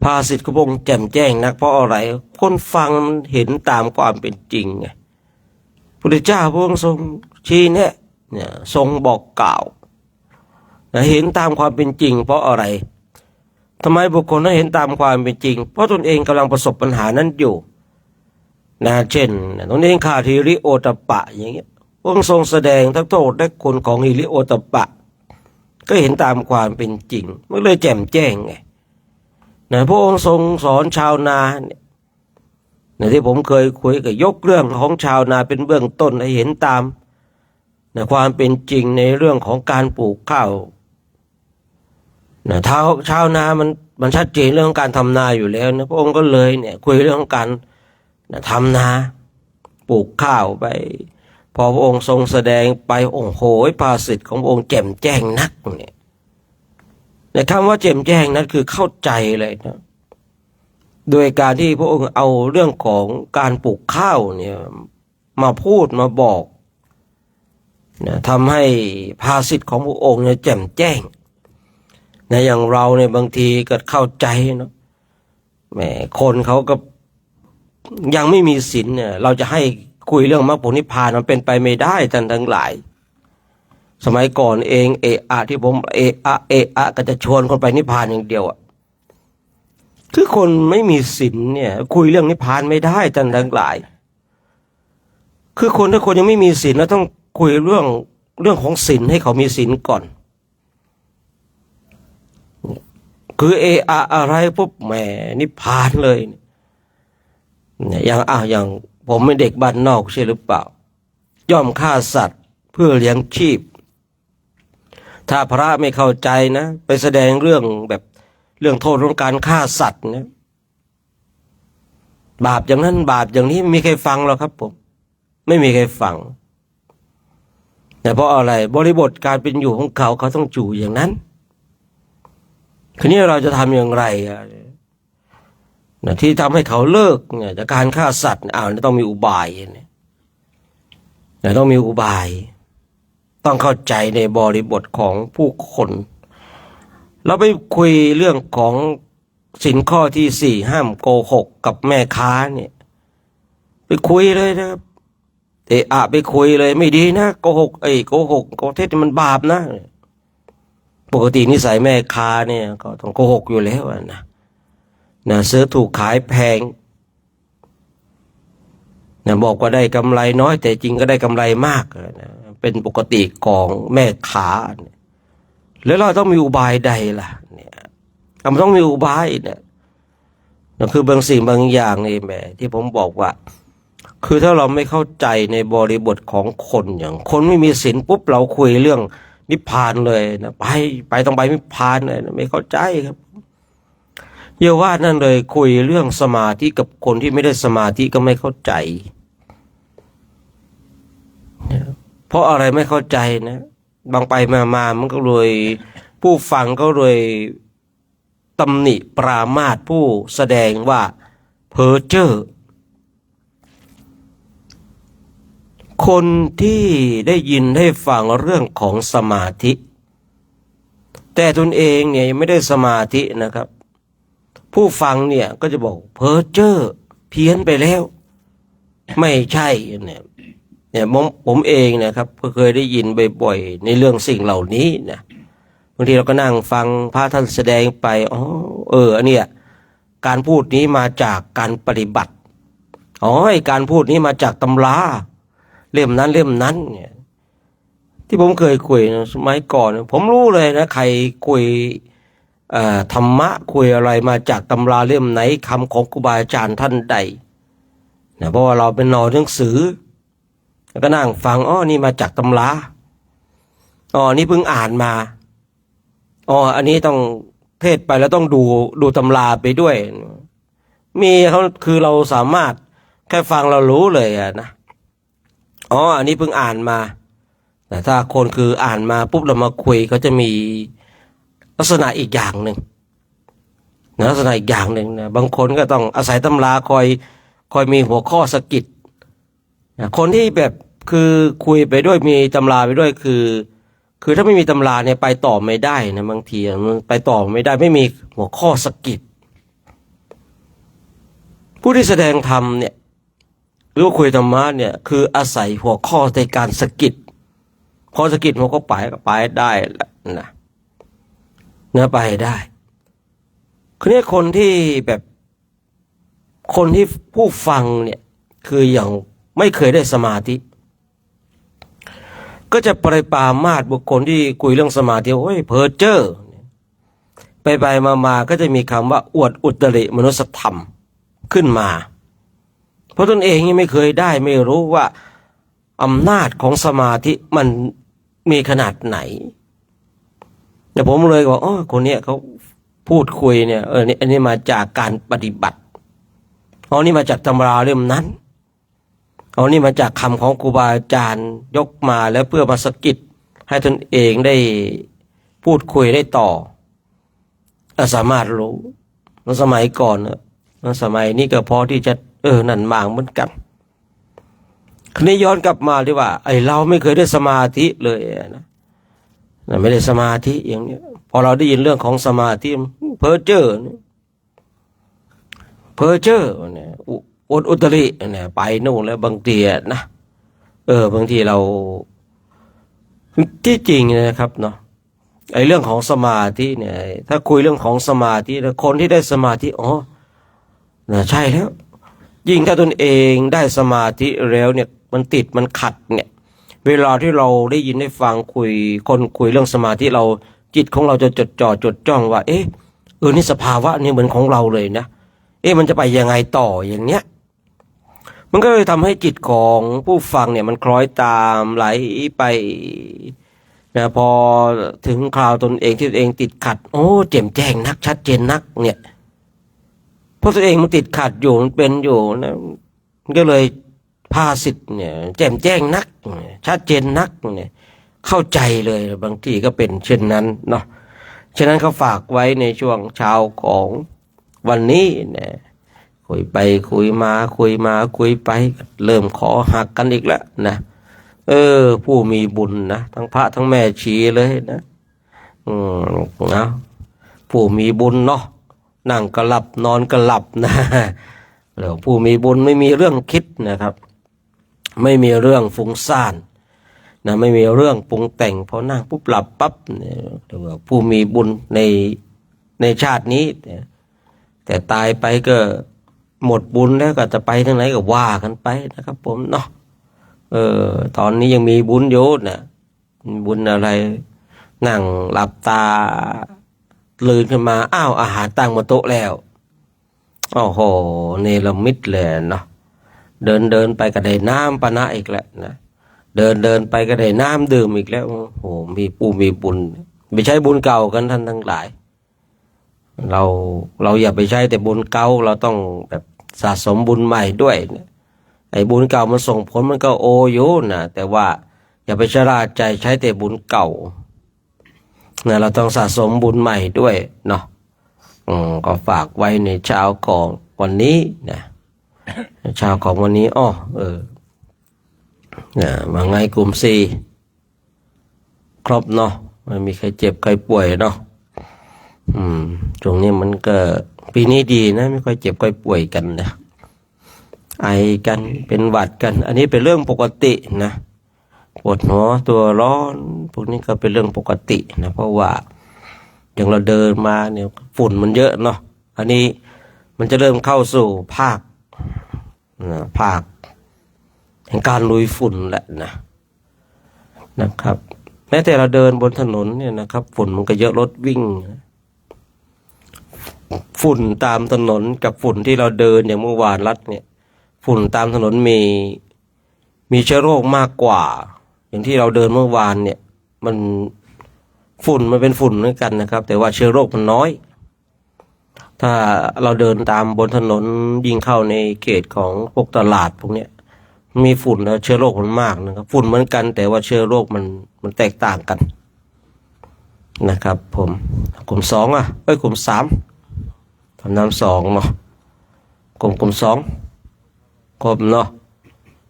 A: ภาษิตขององค์แจ่มแจ้งนักเพราะอะไรคนฟังมันเห็นตามความเป็นจริงไงพระพุทธเจ้าพระองค์ทรงชี้แนะเนี่ยทรงบอกกล่าวเห็นตามความเป็นจริงเพราะอะไรทำไมบุคคลนั้นเห็นตามความเป็นจริงเพราะตนเองกำลังประสบปัญหานั้นอยู่เช่นตนเองขาดหิริโอตปปะอย่างเงี้ยพระองค์ทรงแสดงทั้งโทษและคุณของหิริโอตปปะก็เห็นตามความเป็นจริงมันเลยแจ่มแจ้งไงพระองค์ทรงสอนชาวนาเนี่ยที่ผมเคยคุยกับยกเรื่องของชาวนาเป็นเบื้องต้นให้เห็นตามความเป็นจริงในเรื่องของการปลูกข้าวชาวนามันชัดเจนเรื่องการทำนาอยู่แล้วนะพระองค์ก็เลยเนี่ยคุยเรื่องการทำนาปลูกข้าวไปพอพระองค์ทรงแสดงไปโอ้โหภาษิตของพระองค์แจ่มแจ้งนักเนี่ยในคำว่าแจ่มแจ้งนั้นคือเข้าใจเลยนะโดยการที่พระองค์เอาเรื่องของการปลูกข้าวเนี่ยมาพูดมาบอกทำให้ภาษิตของพระองค์เนี่ยแจ่มแจ้งอย่างเราเนี่ยบางทีก็เข้าใจเนาะแหมคนเขาก็ยังไม่มีศีลเนี่ยเราจะให้คุยเรื่องมรรคผลนิพพานมันเป็นไปไม่ได้ท่านทั้งหลายสมัยก่อนเองที่ผมก็จะชวนคนไปนิพพานอย่างเดียวคือคนไม่มีศีลเนี่ยคุยเรื่องนิพพานไม่ได้ท่านทั้งหลายคือถ้าคนยังไม่มีศีลแล้วต้องคุยเรื่องของศีลให้เขามีศีลก่อนคืออะไรปุ๊บแหมนิพพานเลยเนี่ยอย่างผมเป็นเด็กบ้านนอกใช่หรือเปล่าย่อมฆ่าสัตว์เพื่อเลี้ยงชีพถ้าพระไม่เข้าใจนะไปแสดงเรื่องแบบเรื่องโทษของการฆ่าสัตว์นะบาปอย่างนั้นบาปอย่างนี้ไม่มีใครฟังหรอกครับผมไม่มีใครฟังแต่เพราะอะไรบริบทการเป็นอยู่ของเขาต้องอยู่อย่างนั้นทีนี้เราจะทำอย่างไรที่ทำให้เขาเลิกจากการฆ่าสัตว์ต้องมีอุบายต้องมีอุบายต้องเข้าใจในบริบทของผู้คนเราไปคุยเรื่องของศีลข้อที่4ห้ามโกหกกับแม่ค้าเนี่ยไปคุยเลยนะครับไปคุยเลยไม่ดีนะโกหกโกหกเท็จมันบาปนะปกตินิสัยแม่ค้าเนี่ยก็ต้องโกหกอยู่แล้วนะซื้อถูกขายแพงบอกว่าได้กำไรน้อยแต่จริงก็ได้กำไรมากเป็นปกติของแม่ค้าแล้วเราต้องมีอุบายใดล่ะเนี่ยมันต้องมีอุบายเนี่ยนั่นคือบางสิ่งบางอย่างนี่แหมที่ผมบอกว่าคือถ้าเราไม่เข้าใจในบริบทของคนอย่างคนไม่มีศีลปุ๊บเราคุยเรื่องนิพพานเลยนะไปต้องไปนิพพานเลยนะไม่เข้าใจครับเยาว่านั่นเลยคุยเรื่องสมาธิกับคนที่ไม่ได้สมาธิก็ไม่เข้าใจเพราะอะไรไม่เข้าใจนะบางไปมามันก็เลยผู้ฟังก็เลย ตำหนิปรามาสผู้แสดงว่าเพ้อเจ้อคนที่ได้ยินได้ฟังเรื่องของสมาธิแต่ตนเองเนี่ยยังไม่ได้สมาธินะครับผู้ฟังเนี่ยก็จะบอกเพ้อเจ้อเพี้ยนไปแล้วไม่ใช่เนี่ยผมเองนะครับก็เคยได้ยินบ่อยๆในเรื่องสิ่งเหล่านี้นะบางทีเราก็นั่งฟังพระท่านแสดงไปอันเนี้ยการพูดนี้มาจากการปฏิบัติการพูดนี้มาจากตำราเล่มนั้นเล่มนั้นเนี่ยที่ผมเคยคุยสมัยก่อนผมรู้เลยนะใครคุยธรรมะคุยอะไรมาจากตำราเล่มไหนคำของครูบาอาจารย์ท่านใดนะเพราะว่าเราเป็นนอหนังสือแล้วก็นั่งฟังนี่มาจากตำรานี่เพิ่งอ่านมาอันนี้ต้องเทศไปแล้วต้องดูตำราไปด้วยมีเขาคือเราสามารถแค่ฟังเรารู้เลยนะอันนี้เพิ่งอ่านมาแต่ถ้าคนคืออ่านมาปุ๊บเรามาคุยเขาจะมีลักษณะอีกอย่างหนึ่งนะลักษณะอีกอย่างหนึ่งนะบางคนก็ต้องอาศัยตำราคอยมีหัวข้อสะกิดนะคนที่แบบคือคุยไปด้วยมีตำราไปด้วยคือถ้าไม่มีตำราเนี่ยไปต่อไม่ได้นะบางทีมันไปต่อไม่ได้ไม่มีหัวข้อสะกิดผู้ที่แสดงธรรมเนี่ยหรือคุยธรรมะเนี่ยคืออาศัยหัวข้อในการสะกิดพอสะกิดมันก็ไปได้แล้วนะไปได้คือเนี่ยคนที่ผู้ฟังเนี่ยคืออย่างไม่เคยได้สมาธิก็จะปรามาสบุคคลที่คุยเรื่องสมาธิเพ้อเจ้อไปมาก็จะมีคำว่าอวดอุตริมนุสธรรมขึ้นมาเพราะตนเองยังไม่เคยได้ไม่รู้ว่าอำนาจของสมาธิมันมีขนาดไหนแต่ผมเลยบอกคนนี้เขาพูดคุยเนี่ยอันนี้มาจากการปฏิบัตินี่มาจากตำราเล่มนั้นนี่มาจากคำของครูบาอาจารย์ยกมาแล้วเพื่อมาสะกิดให้ตนเองได้พูดคุยได้ต่อสามารถรู้สมัยก่อนสมัยนี้ก็พอที่จะนั่นมากเหมือนกันคืนนี้ย้อนกลับมาดีว่าเราไม่เคยได้สมาธิเลยนะไม่ได้สมาธิอย่างนี้พอเราได้ยินเรื่องของสมาธิเพ้อเจ้อเนี่ยอุตริเนี่ยไปนู่นแล้วบางทีนะบางทีเราที่จริงนะครับเนาะเรื่องของสมาธิเนี่ยถ้าคุยเรื่องของสมาธิแล้วคนที่ได้สมาธิใช่แล้วยิ่งถ้าตนเองได้สมาธิแล้วเนี่ยมันติดมันขัดเนี่ยเวลาที่เราได้ยินได้ฟังคนคุยเรื่องสมาธิเราจิตของเราจะจดจ้องว่านี่สภาวะนี่เหมือนของเราเลยนะมันจะไปยังไงต่ออย่างเนี้ยมันก็เลยทำให้จิตของผู้ฟังเนี่ยมันคล้อยตามไหลไปนะพอถึงคราวตนเองที่ตนเองติดขัดแจ่มแจ้งนักชัดเจนนักเนี่ยเพราะตัวเองมันติดขัดอยู่มันเป็นอยู่นะมันก็เลยภาสิทธิ์เนี่ยแจ่มแจ้งนักชัดเจนนักเนี่ยเข้าใจเลยบางทีก็เป็นเช่นนั้นเนาะฉะนั้นเขาฝากไว้ในช่วงเช้าของวันนี้เนี่ยคุยไปคุยมาคุยไปเริ่มขอหักกันอีกแล้วนะผู้มีบุญนะทั้งพระทั้งแม่ชีเลยนะนะผู้มีบุญเนาะนั่งก็หลับนอนก็หลับนะแล้วผู้มีบุญไม่มีเรื่องคิดนะครับไม่มีเรื่องฟุ้งซ่านนะไม่มีเรื่องปรุงแต่งพอนั่งปุ๊บหลับปั๊บเนี่ยเรียกว่าผู้มีบุญในชาตินี้แต่ตายไปก็หมดบุญแล้วก็จะไปทางไหนก็ว่ากันไปนะครับผมเนาะตอนนี้ยังมีบุญอยู่นะบุญอะไรนั่งหลับตาลืนขึ้นมาอาหารตั้งบนโต๊ะแล้วเนรมิตเลยเนาะเดินไปก็ได้น้ำปานะอีกแล้วนะเดินไปก็ได้น้ำดื่มอีกแล้วมีผู้มีบุญไปใช้บุญเก่ากันท่านทั้งหลายเราอย่าไปใช้แต่บุญเก่าเราต้องแบบสะสมบุญใหม่ด้วยบุญเก่ามันส่งผลมันก็อยู่นะแต่ว่าอย่าไปชราใจใช้แต่บุญเก่านะเราต้องสะสมบุญใหม่ด้วยเนาะ ก็ฝากไว้ในเช้าของวันนี้นะเช้าของวันนี้มาไงกลุ่มสี่ครบเนาะไม่มีใครเจ็บใครป่วยเนาะช่วงนี้มันก็ปีนี้ดีนะไม่ค่อยเจ็บค่อยป่วยกันนะไอกันเป็นหวัดกันอันนี้เป็นเรื่องปกตินะปวดหัวตัวร้อนพวกนี้ก็เป็นเรื่องปกตินะเพราะว่าอย่างเราเดินมาเนี่ยฝุ่นมันเยอะเนาะอันนี้มันจะเริ่มเข้าสู่ภาคแห่งการลุยฝุ่นแหละนะครับแม้แต่เราเดินบนถนนเนี่ยนะครับฝุ่นมันก็เยอะรถวิ่งฝุ่นตามถนนกับฝุ่นที่เราเดินอย่างเมื่อวานรัดเนี่ยฝุ่นตามถนนมีเชื้อโรคมากกว่าอย่างที่เราเดินเมื่อวานเนี่ยมันฝุ่นมันเป็นฝุ่นเหมือนกันนะครับแต่ว่าเชื้อโรคมันน้อยถ้าเราเดินตามบนถนนยิ่งเข้าในเขตของพวกตลาดพวกเนี้ยมีฝุ่นแล้วเชื้อโรคมันมากนะครับฝุ่นเหมือนกันแต่ว่าเชื้อโรคมันแตกต่างกันนะครับผมกลุ่มสองกลุ่มสามทำน้ำสองเนาะกลุ่มสองครบเนาะ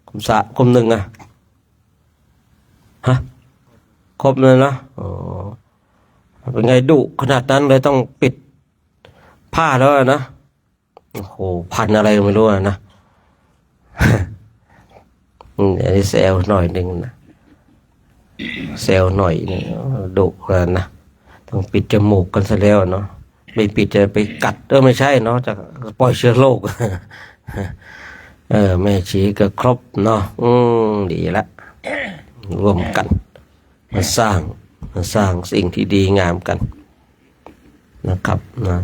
A: กลุ่มหนึ่งครบเลยนะเป็นไงดุขนาดนั้นเลยต้องปิดผ้าแล้วนะโอ้โหพันอะไรไม่รู้นะอันนี้เซลหน่อยหนึ่งนะเซลหน่อยนี่ดุนะต้องปิดจมูกกันซะแล้วเนาะไม่ปิดจะไปกัดไม่ใช่เนาะจะปล่อยเชื้อโรคแม่ชีก็ครบเนาะดีละรวมกันมาสร้างสิ่งที่ดีงามกันนะครับนะ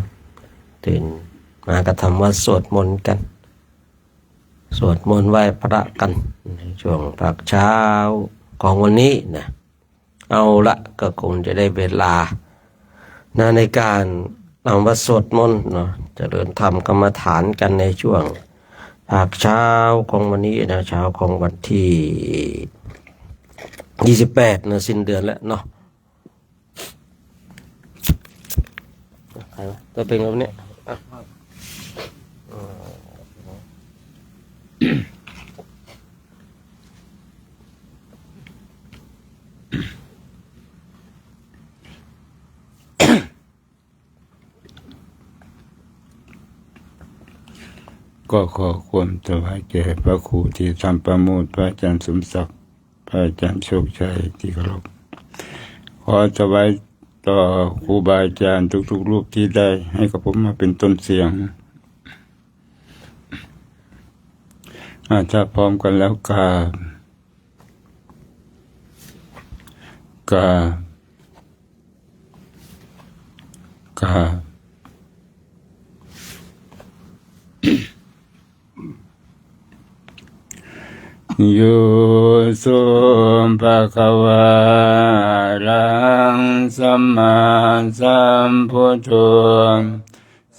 A: ตื่นมากระทำวัดสวดมนต์กันสวดมนต์ไหว้พระกันในช่วงภาคเช้าของวันนี้นะเอาละก็คงจะได้เวลาในการนำวัดสวดมนต์เนาะเจริญธรรมกรรมฐานกันในช่วงภาคเช้าของวันนี้นะเช้าของวันที่28นะสิ้นเดือนแล้วเนาะใครวะตัวเป็นแบบนี้
B: ก็ขอความถวายแก่พระครูที่ทำประโมทพระอาจารย์สมศักดิ์พระอาจารย์โชคชัยที่เคารพขอถวายต่อครูบาอาจารย์ทุกๆรูปที่ได้ให้กับผมมาเป็นต้นเสียงถ้าพร้อมกันแล้วกราบโยโสภะคะวะอะระหังสัมมาสัมพุทโธ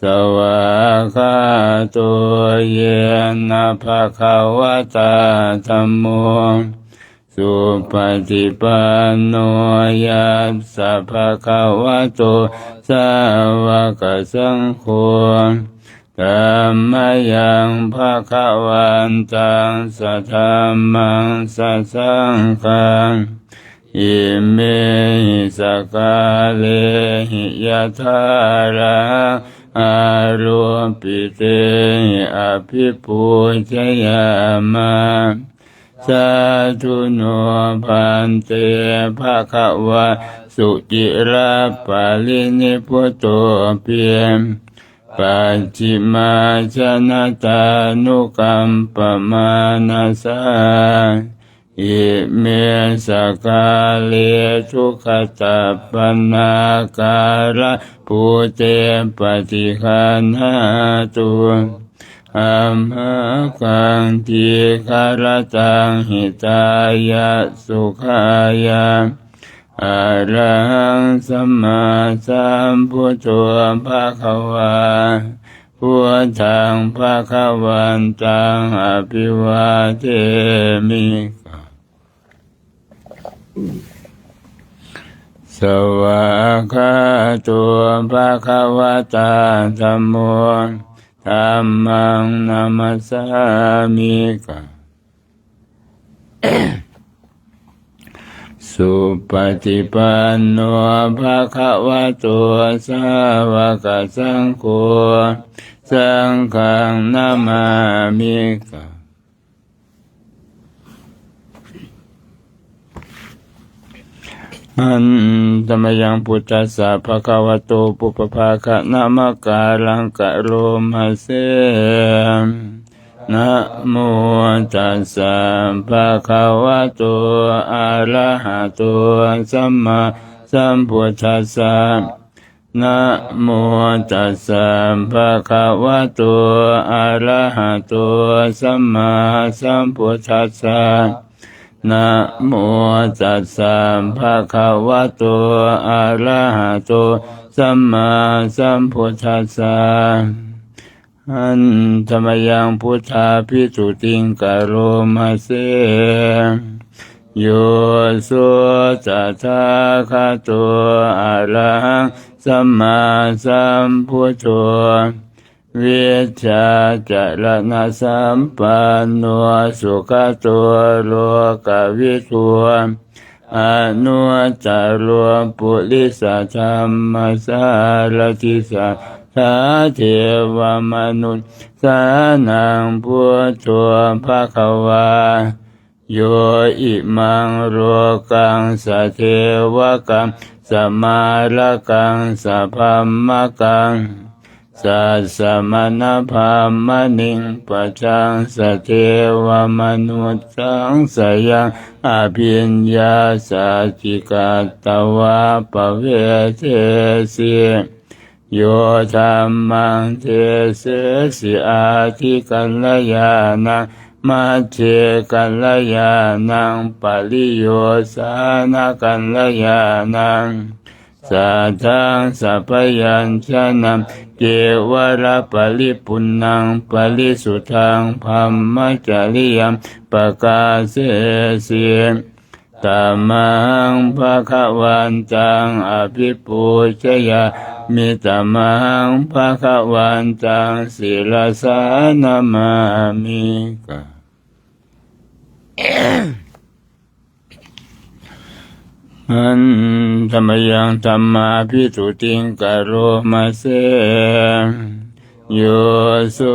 B: สวากขาโตเยนะภะคะวะตาธัมโมสุปฏิปันโนยัสสะภะคะวะโตสาวกสังโฆธัมมายังภะคะวันตังสัทธัมมังสัสสังฆังอิเมหิสกาเลหิยะถารังอารุปิเตหิอภิปูชยามะสาธุโนพันเตภะคะวะสุจิราปาลินิพุตโตเปียมปัจฉิมาชนะตานุกัมปมานาสาอิเมสกาเลทุขตาปนาการะปุเตปฏิคันหาตุอัมหะกังทีคารตังหิตายะสุขายะอะระหังสัมมาสัมพุทโธภะคะวาพุทธังภะคะวันตังอภิวาเทมิสวา คาโตภะคะวะตาธัมโมธัมมังนามัสสามิสุปฏิปันโนภะคะวะโตสาวกสังโฆสังฆังนามามิอันธรรมยังพุทธัสสะภะคะวะโตปุปภาคะนะมะกาลังกะโรมาเสนะโมตัสสะภะคะวะโตอะระหะโตสัมมาสัมพุทธัสสะนะโมตัสสะภะคะวะโตอะระหะโตสัมมาสัมพุทธัสสะนะโมตัสสะภะคะวะโตอะระหะโตสัมมาสัมพุทธัสสะอันธรรมยังพุทธาภิกษุติงกะโรมาเสโยสุตถาคโตอะระหังสัมมาสัมพุทโธวิชชาจรณะสัมปันโนสุขโตโลกวิทูอนุตตรปุริสธรรมสารติสัทธาเทวมนุษย์สานังพุทโธภควาโยอิมังโลกังสเทวกังสมาลกังสัพพมกังสัสสะมณพามณิงปัจจังสเทวมนุษย์สังสยังอภิญญาสัจจิกาตวะปะเวเทสิโยธัมมังเทเสสิอาทิกัลยานังมัจเจกัลยานังปริโยสานกัลยานังสัทธังสัพยัญชนะเกวระปริปุณังปริสุทธังพัมมจริยัมปะกาเสสิตัมมังภะคะวันตังอภิปูชยามิตัมมังภะคะวันตังศิลสานามามิอันธรรมยังธรรมาภิกษุติงกะโรมาเสโยสุ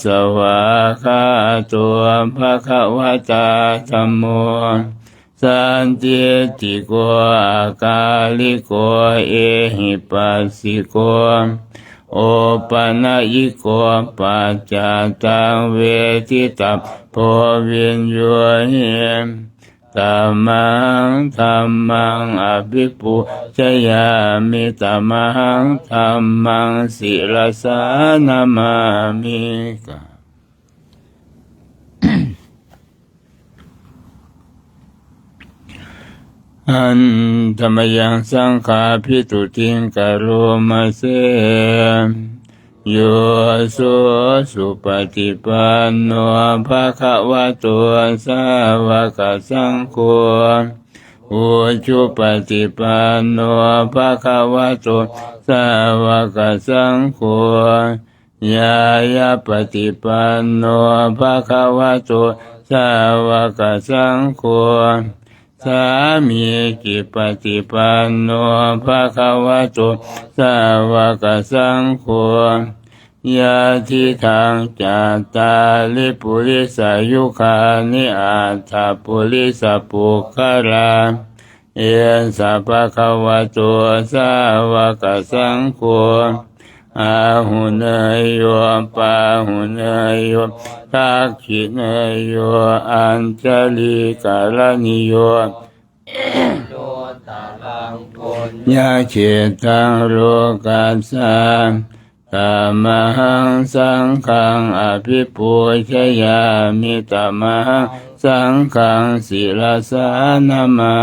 B: สวาคาตัวภะคะวะตาธัมโมสันติติโกอาคาลิโกเอหิปัสสิโกโอปัญญิโกปัจจตังเวทิตัพโพวิญโยหิธัมมังธัมมังอภิปุชยามิธัมมังธัมมังศิรสานามามิอันธรรมยังสังฆาภิกษุติงกะโรมาเสโยสุสุปฏิปันโนภะคะวะโตสาวกสังโฆอุชุปฏิปันโนภะคะวะโตสาวกสังโฆญาญาปฏิปันโนภะคะวะโตสาวกสังโฆสามีจิปฏิปันโนภะคะวะโตสาวกสังโฆยะทิทังจัตตาลิปุริสายุคานิอัตถปุริสปุคคลาเอสัพพะคะวะโตสาวกสังโฆอาหุเนยโยปาหุเนยโยทักขิเนยโยอัญชลีกาลนิโยยะเขตังโลกัสสะธัมมังสังฆังอภิปูชยามิธัมมังสังฆังศิลสานามา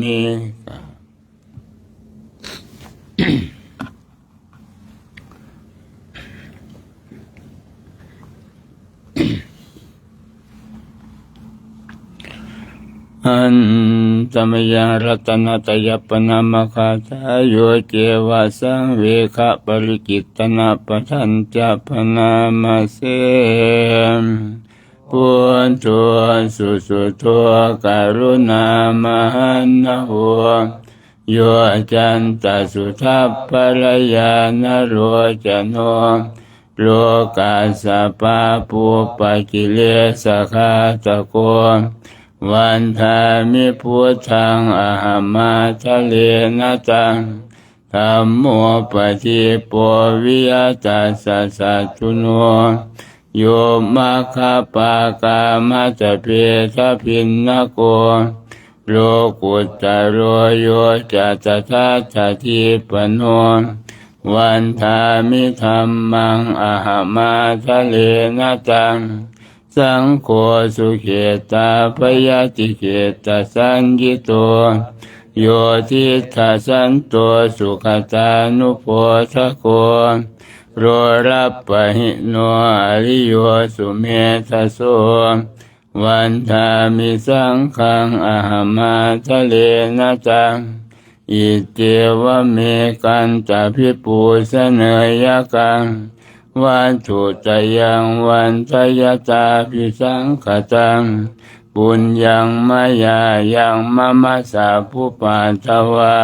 B: มิ หันตมยังรัตนตยปนามคาทายโยเจวะสังเวขะปริกิตนาปทัญจะปนามาเสปุญตุสุสุโการุณามหันนะโหโยจันตสุทัพพลยานโรจโนโลกาสปะปุปกิเลสขาตะโกวันทามิพุทธังอหัมมาทะเลนะตังธัมโมปฏิปวิยตัสสะสัจจุโนโยมัคคปากามัจเปทะพินนโกโลกุตตะโรโยจัตถาทัตถิปโนวันทามิธัมมังอหัมมาทะเลนะตังสังโฆสุเขตาปยติเขตาสัญญิโตโยทิฏฐสันโตสุขตานุโพธโกโรรัปปหิโนอริโยสุเมธโสวันทามิสังฆังอหัมมาทะเลนะตังอิเจวะเมกันตาภิปูสเนยกังวันถุตยังวันทยตาภิสังขตังปุญญังมายายังมะมะสาภุปาทวา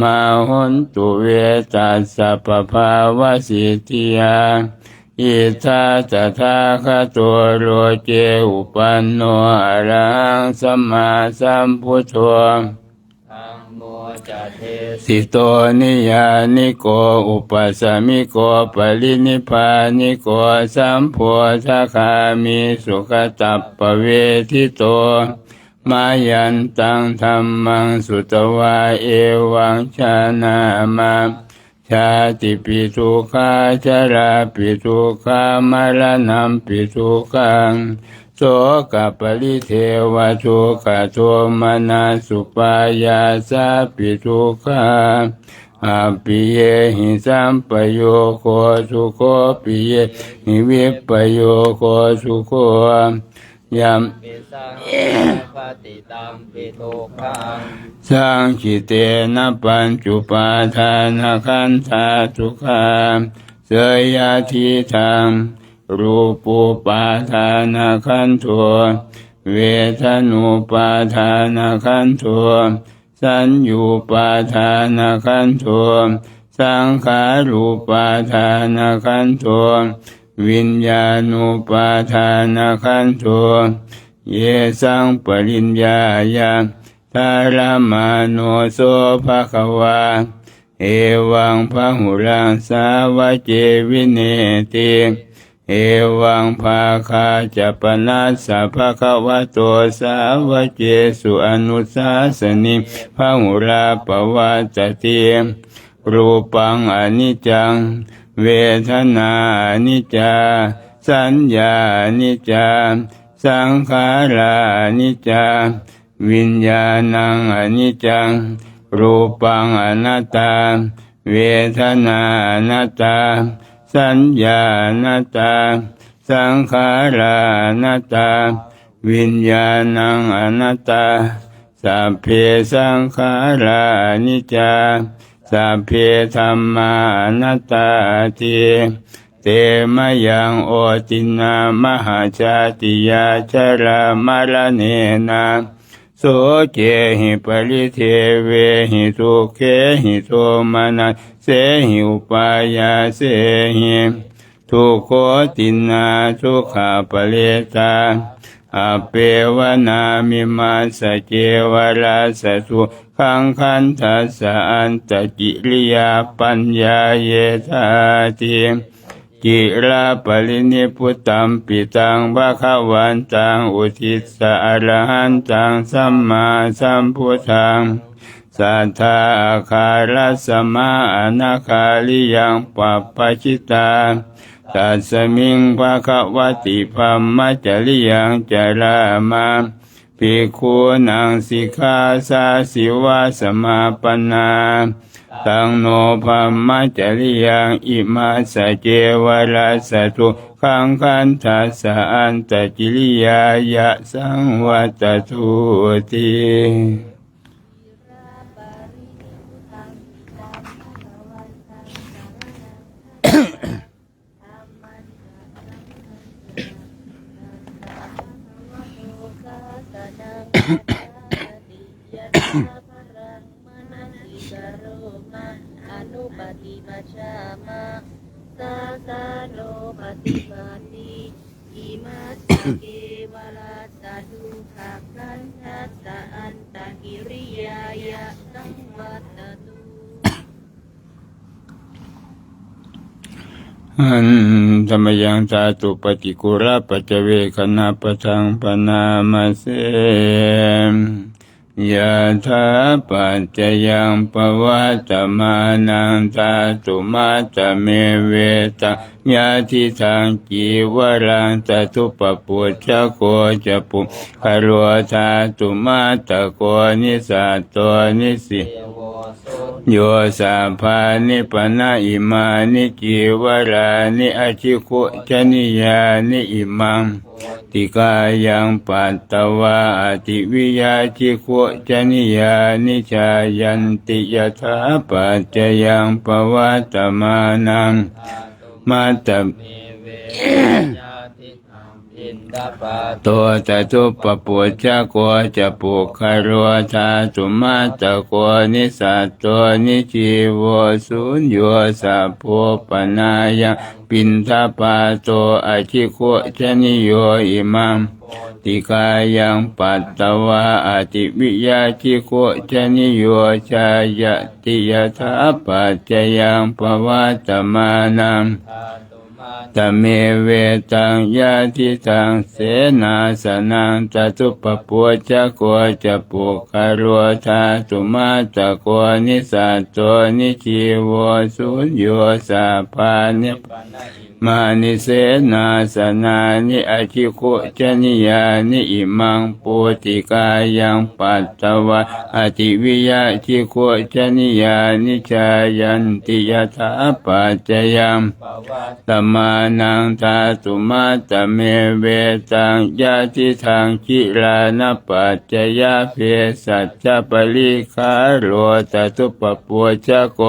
B: มาหุนตุเวตัสสะปะภาวะสิทธิยาอิทัตถาคโตโลเจอุปันโนอะระหังสัมมาสัมพุทโธสิโตนิยานิโกอุปสมิโกปรินิพพานิโกสัมโพธคามิสุขตัปปเวทิโตมายันตังธัมมังสุตวาเอวังชานามาชาติปิทุกขาชราปิทุกขามรณะปิทุกขังโสกปริเทวทุกขโทมนัสสุปายาสาปิทุกขาอาปิเยหิสัมปโยโคสุโคปิเยหิวิปโยโคสุโคยัมปิสังปฏิตัมปิทุกขังสังคิเตนะปัญจุปาทานะขันธาทุกขาเสยยทิทังรูปุปาทานะขันโธเวทนุปาทานะขันโธสัญญูปาทานะขันโธสังขารูปาทานะขันโธวิญญาณุปาทานะขันโธเยสังปริญญาญาทารมาโนโสภควาเอวังพหุรังสาวเจวิเนติเอวังภาคาจะปนัสสะภะคะวะโตสาวกเจสุอนุสาสนิพหุราปวัตติรูปังอนิจจังเวทนาอนิจจาสัญญาอนิจจาสังขาราอนิจจาวิญญาณังอนิจจังรูปังอนัตตาเวทนาอนัตตาสัญญาอนัตตาสังขาราอนัตตาวิญญาณังอนัตตาสัพเพสังขารานิจจาสัพเพธัมมาอนัตตาติเตมะยังโอตินามหาชาติยาชรามรณเนนะโสเกหิปริเทเวหิทุกเขหิโทมานะเสหิอุปายาเสหิทุกโขตินาทุกขาปเลตาอเปวนามิมาสเจวราสสุขังคันทัสสะอันตกิริยาปัญญาเยธาติกิราปรินิพุตตัมปิตังภะคะวันตังอุทิสสะอรหันตังสัมมาสัมพุทธังสัทธาคารัสมาอนาคาลิยังปัปปชิตาตัสมิงภะคะวะติภัมมัจจริยังจารามา ภิกขุนังสิกขาสาสิวาสมาปนาตังโนภัมมจริยังอิมาสเจวราสตุขังคันทัสสะอันตกิริยายะสังวัตตุติ
C: อนุปฏิปัชฌามาสาสาโนปฏิบัติอิมัสสะเกวราสะดุขักขันทัสสะอันตกิริยายะสังวัตตุ
B: อันธรรมยังจาตุปฏิกุระปัจเจเวคณะปะทังปนามาเสยะถาปัจจยังปวัตตมานังจาตุมาตเมเวตังยะทิทังจีวรังจตุปปุจจโกจะปุคารวธาตุมาตะโกนิสัตโตนิสิโยสัพพานิปนะอิมานิจิวรานิอชิคุจนิยานิอิมังติกายังปัตตวาอติวิยาชิคุจนิยานิชายันติยถาปัจจยังปวัตตมานังมาตโตจตุปปุจจโกจะปุคารวธาตุมาตะโกนิสัตโตนิจิโวสุญโยสัพโพปนายังปินทปาโตอชิโกชนิโยอิมังติกายังปัตตวาอติวิยาชิโกชนิโยชายติยถาปัจจยังปวัตตมานังตเมเวตังยาทิตังเสนาสนังจตุปปุจจโกจะปุคารวธาตุมาตะโกนิสัตโตนิจิโวสุญโยสัพพานิมานิเสนาสนานิอชิคุจนิยานิอิมังปุติกายังปัตตวะอติวิยาชิคุจนิยานิชายันติยถาปัจจยังตมานังทาตุมาตเมเวตังยาทิทังกิลานปัจจยาเพสัจจปริคาโลตตุปปุจจโก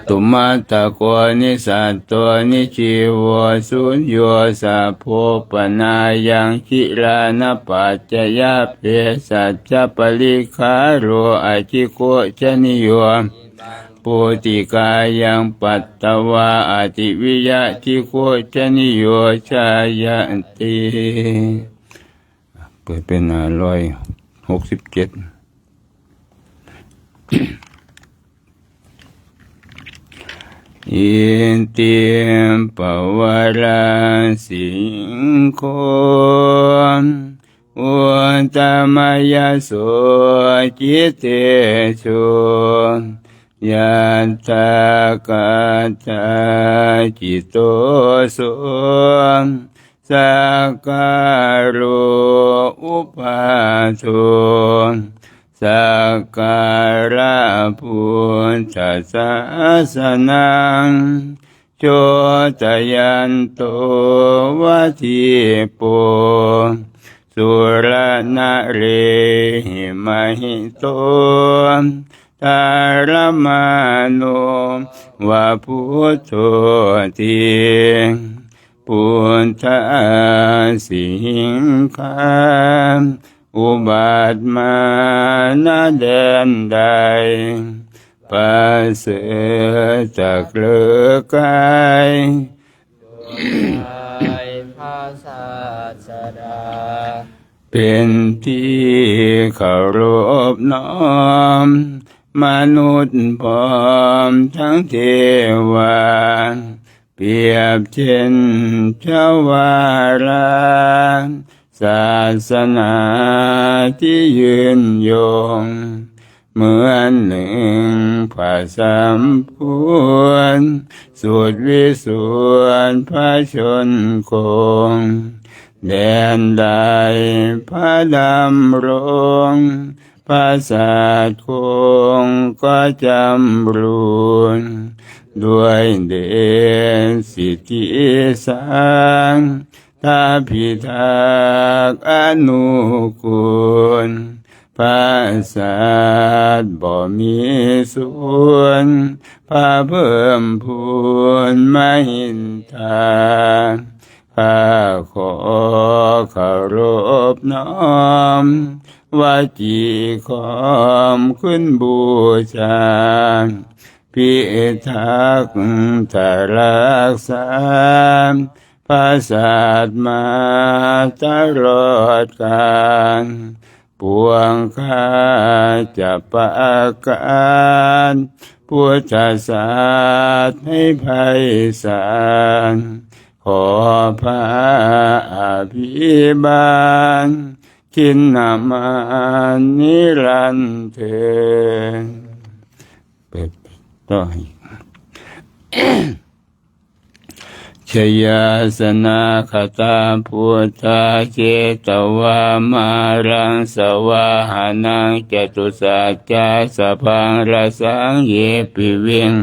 B: ตุมาตะโกนิสัตโตนิจิโวสุญโยสัพโพปนายังคิลานปัจจยาเพสัจจปริคาโรอชิโกชนิโยปุติกายังปัตตวาอติวิยาชิโกชนิโยชายติเปิดเป็น167อินติมปวาราสิงโฆอุตตมยโสจิตเตสุยัตถากาตาจิตโตสุสักการุอุปาโทสักการะพุทธศาสนังโชตยันโตวัทิโปสุรนะเรหิมหิโตตารมานุวะพุทโธติพุทธาสิงคามอุบัติมานาแดนใดประเสริฐจากเลือกาย
C: พระศาสดา
B: เป็นที่เคารพน้อมมนุษย์พร้อมทั้งเทวาเปรียบเช่นเจ้าวาราศาสนาที่ยืนยงเหมือนหนึ่งพระสัมพุทธสุดวิสุทธิพระชนคง แดนใดพระดำรงพระศาสตร์คงก็จำรูนด้วยเดชสิทธิสร้างถ้าพิทักษ์อนุกูลพระศาสตร์บ่มีส่วนพระเพิ่มพูนมหินทาข้าขอเคารพน้อมวาจีขอมขึ้นบูชาพิทักษ์ทารักษาพระศาสตร์มาตลอดกาลปวงข้าจะประกาศพุทธศาสตร์ให้ไพศาลขอพระอภิบาลชินนามานิรันดร์เถิดเปิดต่อชยาสนาคตาพุทธาเจตวามารังสวาหานังจตุสัจจะสะพังรสังเยปิวิง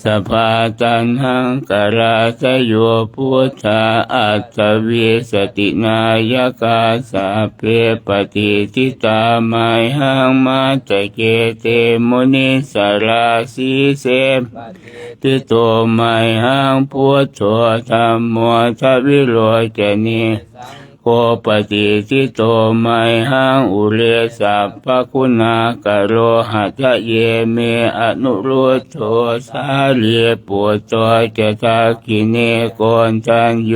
B: สภาตันหังกราสโยพุทธาอัตถวิสตินายกาสาเพปฏิทิตาไมหังมาตะเกเตมุนิสาราสีเสติโตไมหังพุทโธธัมโมทวิโรจนีโคปฏิทิโตไมหังอุเรสัพพคุณากโรหัตเยเมอนุรุตโธสาลีปุตโตเจตาคิเนโกนทันโย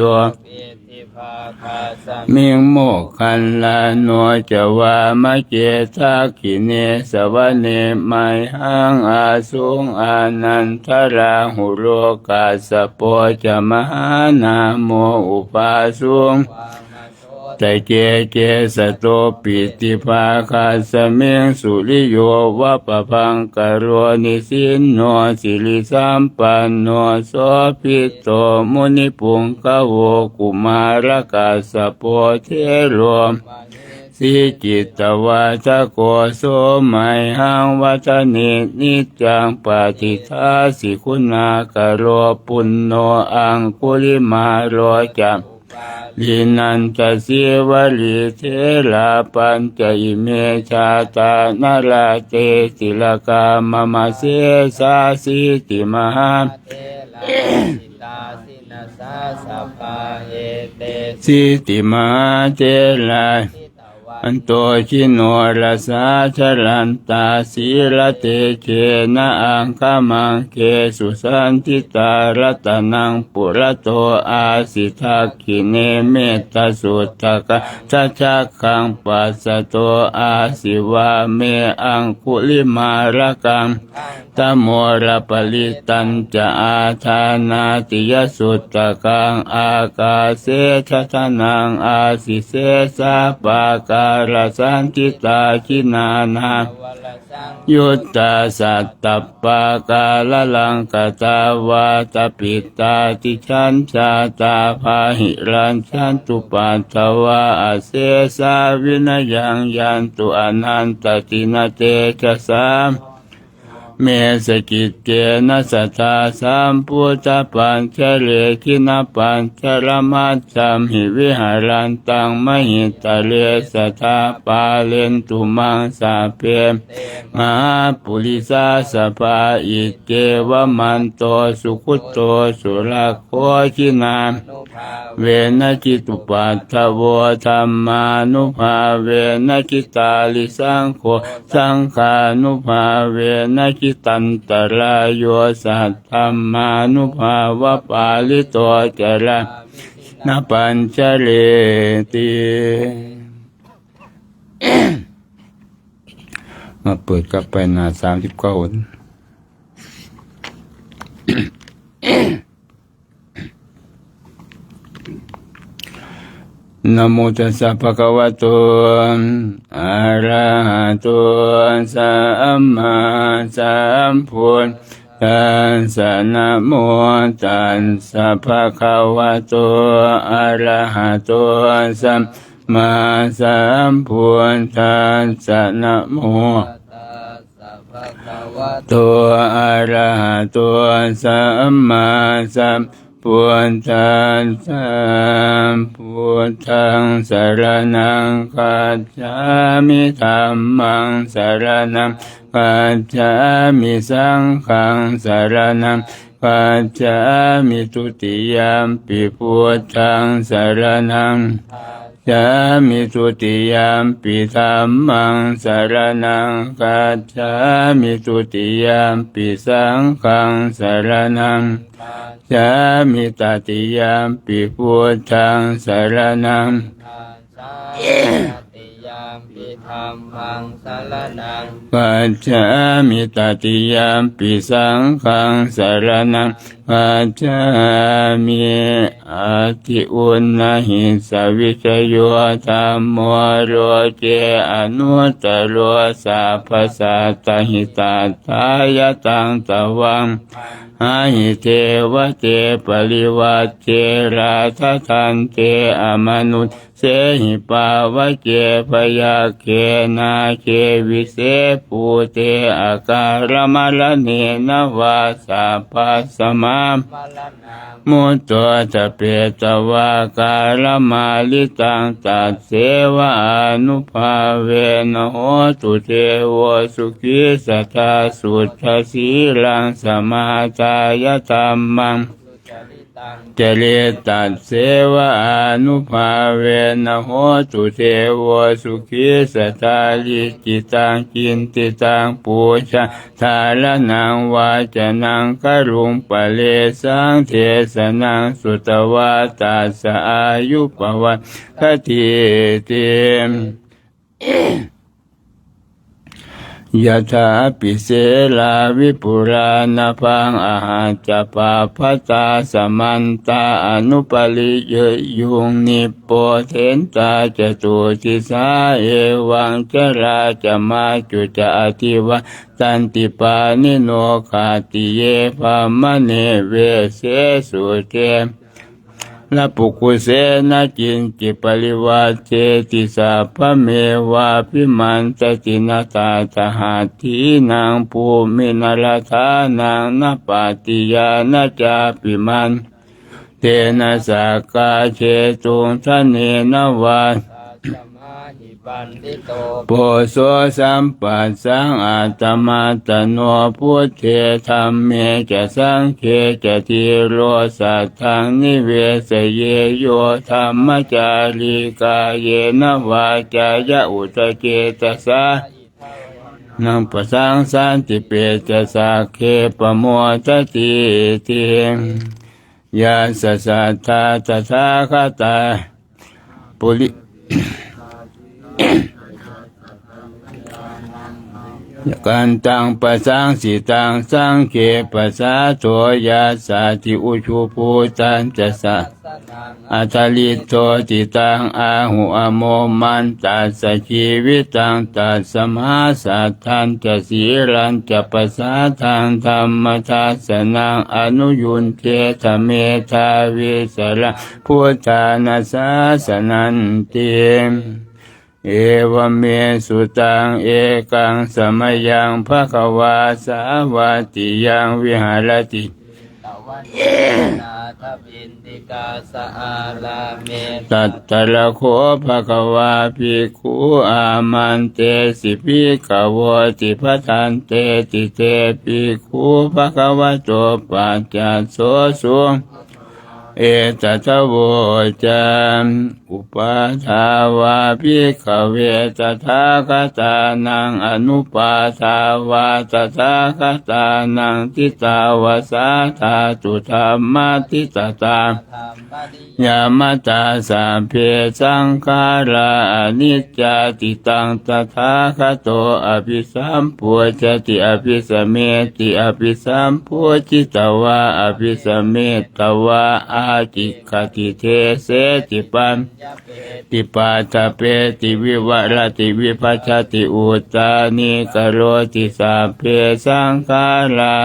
B: มิงโมคันลาโนจวามะเจตาคิเนสวะเนไมหังอาสุงอานันทราหุโรกาสโปจะมหานาโมอุปาสุงแต่เจเจสโตปิติภาคาสเมงสุริโยวะปะพังกโรนิสินโนสิริสัมปันโนโสภิโตมุนิปุงกะโวกุมารกาสโปเทโรสิจิตตวาทะโกโสไมหังวัฏนินิจังปฏิทาสิคุณากโรปุณโนอังคุลิมาโรจัมลินันตสิวลิเทลาปัญจอิเมชาตานาราเตติลกามมาเสสาสิติมหาสิติมหาเจลาอันโตชิโนรัสสาชลันตาสีละเตเจนะอังคามังเกสุสันติตารัตนังปุระโตอาสิทักขิเนเมตตาสุตตะกะทัจจักขังปัสสโตอาสิวาเมอังคุลิมาระกังตโมระปลิตันจะอาทานาติยสุตตะกังอากาเสชะทนังอาสิเสสะปาการสันติตาชินานายุตตาสัตตปากาลลังกตาวาตปิตาติชันชาตาภาหิรันชันตุปันทวาอเสสาวินยังยันตุอนันตตินาเตชะสามเมสกิจเจนะสัทธาสัมพุทธปัญชเลกินปัญชรมัจจามหิวิหารันตังมหิตาเลสัทธาปาเลนตุมังสาเพมหาปุริสาสภาอิเจวมันโตสุขุตโตสุรโคชินาเวนะจิตุปัฏฐโวธัมมานุภาเวนะจิตาลิสังโฆสังฆานุภาเวนะจิตันตรายโยสัทธัมมานุภาวะปาลิโตจระนะปัญจเลติมาเปิดกลับไปหน้า39นะโมตัสสะภะคะวะโตอะระหะโตสัมมาสัมพุทธ ตัสสะนะโมตัสสะภะคะวะโตอะระหะโตสัมมาสัมพุทธัสสะนะโมโตอะระหะโตสัมมาสัมพุทธัสสะพุทธังสรณังคัจฉามิธัมมังสรณังคัจฉามิสังฆังสรณังคัจฉามิทุติยมปิพุทธังสรณังคัจฉามิทุติยมปิธัมมังสรณังคัจฉามิทุติยมปิสังฆังสรณังคัจฉามิตติยมปิพุทธังสรณังธัมมังสรณังคัจฉามิตติยมปิสังฆังสรณังคัจฉามิอติอุณหหิสวิชโยธัมโมโรเจอนุตตโรสัพพสัตตหิตัตถายตังตวังอาหิเทวะเตปริวัตเจราทธันเตอมนุษเสหิปาวะเจพยาเกนาเกวิเสปูเตอาการมะละเนนวาสัพพสมามมุตโตตะเปตวาการมาลิตังตัสเสวะอนุภาเวนะโหตุเทวสุขิสัทธาสุทธสีลังสมาทายธัมมังเจริตัสเสวะอนุภาเวนะโหตุเทวสุขิสัทธาลิจิตังกินติตังปูชาทาลนังวาจนังกรุงปะเลสังเทศนังสุตวาตัสสะอายุปวัตคติเตยะถาปิเสลาวิปุรานะพังอาหาจปาภัตตาสมันตาอนุปลิเยยุงนิโปเทนตาจตุทิสาเอวังจราจะมาจุจะอธิวะตันติปานิโนคาติเยภามเนเวเสสุเตละปุกุเสนะจินจิปริวาเจติสาพะเมวาพิมันตตินาตาตหัตถีนางภูมินรธานางนปาติยานาจาปิมันเตนะสากาเชตุงทะเนนวาโพโสสัมปัสสังอาตมาตโนพุทเทธัมเมจะสังเคจะทิโรสัทธังนิเวสเยโยธัมมจาริกาเยนะวาจายะอุตเจตสานังปสังสันติเปจะสักเคปโมทติเตยาสัสสัทธาตถาคตาปุริกันตังปะสังสิตังสังเคปะสาโทยาสาติอุชุภูตันจะสะอัตลิโตติตังอาหุอโมมันตัสสะชีวิตังตัสสมาสัทธันจะสีรันจะปะสาทังธรรมทัสสนังอนุยุนเทธเมธาวิสระพุทธานาสาสนันติเอวเมสุตังเอกังสมยังภควาสาวัติยังวิหารติตัตตะละโคภควาภิกขุอามันเตสิภิกขโวติปทันเตติเตภิกขุภควะโตปัจจัสโสสุเอตตะโวจัมอุปาทาวาภิกขเวตถาคตานังอนุปาทาวาตถาคตานังทิตาวาสาธาตุธรรมทิตตายามตาสัมเพสังขาราอนิจจติตังตถาคโตอภิสัมพุชติอภิสเมติอภิสัมพุจิตวาอภิสเมตวาอาจิกติเทเสติปันติปาตเปติวิวรติวิภัชติอุตานิกโรติสัพเพสังขารา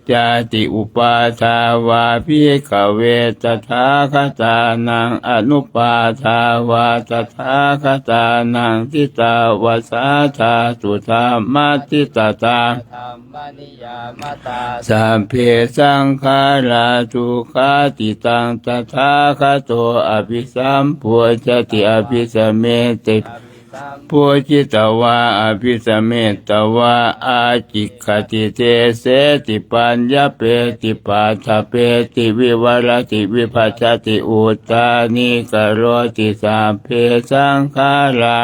B: เต จาติอุปาทาวาภิกขเวตถาคตานังอนุปาทาวาตถาคตานังทิตาวาสาธาสุธรรมทิตตาสัพเพสังขาราทุกขาติตังตถาคโตอภิสัมพุจติอภิสเมติพุจิตวาอภิสเมตวาอาจิกขติเตเสติปัญญเปติปัฏฐเปติวิวรติวิภัชชติอุตตานิกโรติสัพเพสังขารา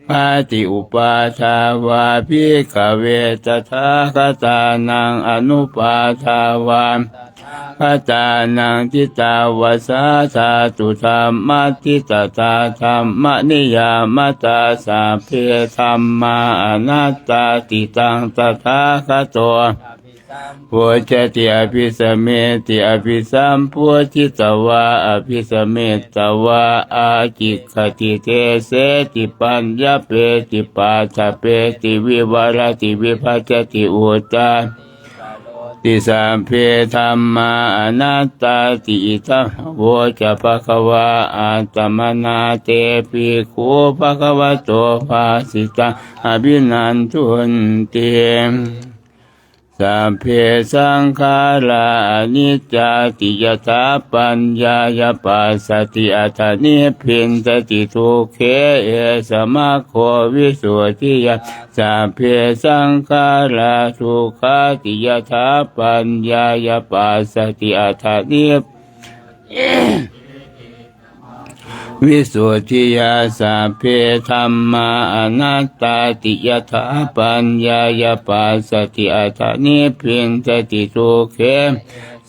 B: ภาติอุปาทาวาภิกขเวตถาคตานังอนุปาทาวาคตานังทิตาวาสาธาตุธรรมทิตตาธรรมนิยามตาสัพเพธัมมาอนัตตาติตังตถาคโตพุจติอภิสเมติอภิสัมพุจิตวาอภิสเมตวาอาจิกขติเตเสติปัญญเปติปัฏฐเปติวิวรติวิภัชชติอุตตาติสัมเพธัมมาอนัตตาติอิทัพโวจะภควาอัตตมนาเตปิโคภควโตภาสิตังอภินันทุนติสัพเพสังขาราอนิจจติยถาปัญญายปัสสติอัตถนิพพินสติทุกเขเอสมะโควิสุทธิยาสัพเพสังขาราทุกขติยถาปัญญายปัสสติอัตถนิพวิสุทธิยาสัพเพธัมมาอนัตตาติยถาปัญญายปัสสติอัตถนิพพินสติทุกเข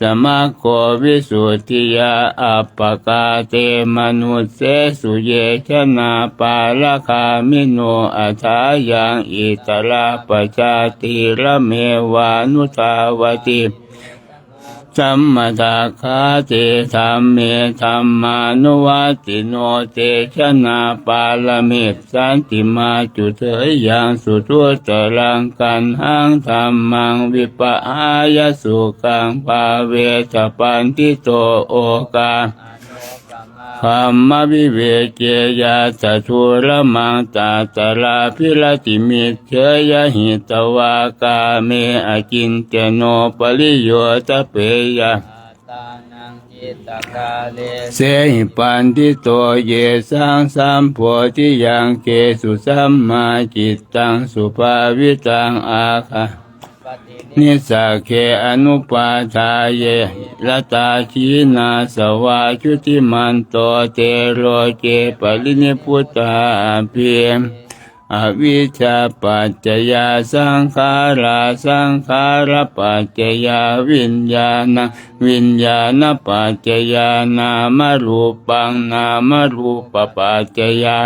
B: สมะโควิสุทธิยาอัปปกาเตมนุสเสสุเยชนะปาลคามิโนอัฏฐายังอิตระปัจจติระเมวานุทาวติสัมมาทาคาเตธัมเมธัมมานุวัตติโนเตชนะปาลเมตสันติมาจุเถยยังสุทุตรังกันหังธัมมังวิปะหายสุขังภาเวทปันติโตโอกาธัมมวิเวเจยาสทุระมังตาตราภิรติมิเชยหิตวากาเมอจินเจโนปริโยตเปยะเสหิปันติโตเยสังสัมโพธิยังเกสุสัมมาจิตตังสุภาวิตังอาคานิสักเขอนุปาทาเยลตาชีนาสวาชุติมันโตเตโรเจปรินิพุตตาเพียมอวิชชาปัจจยาสังขาราสังขารปัจจยาวิญญาณวิญญาณปัจจยานามรูปังนามรูปปัจจยา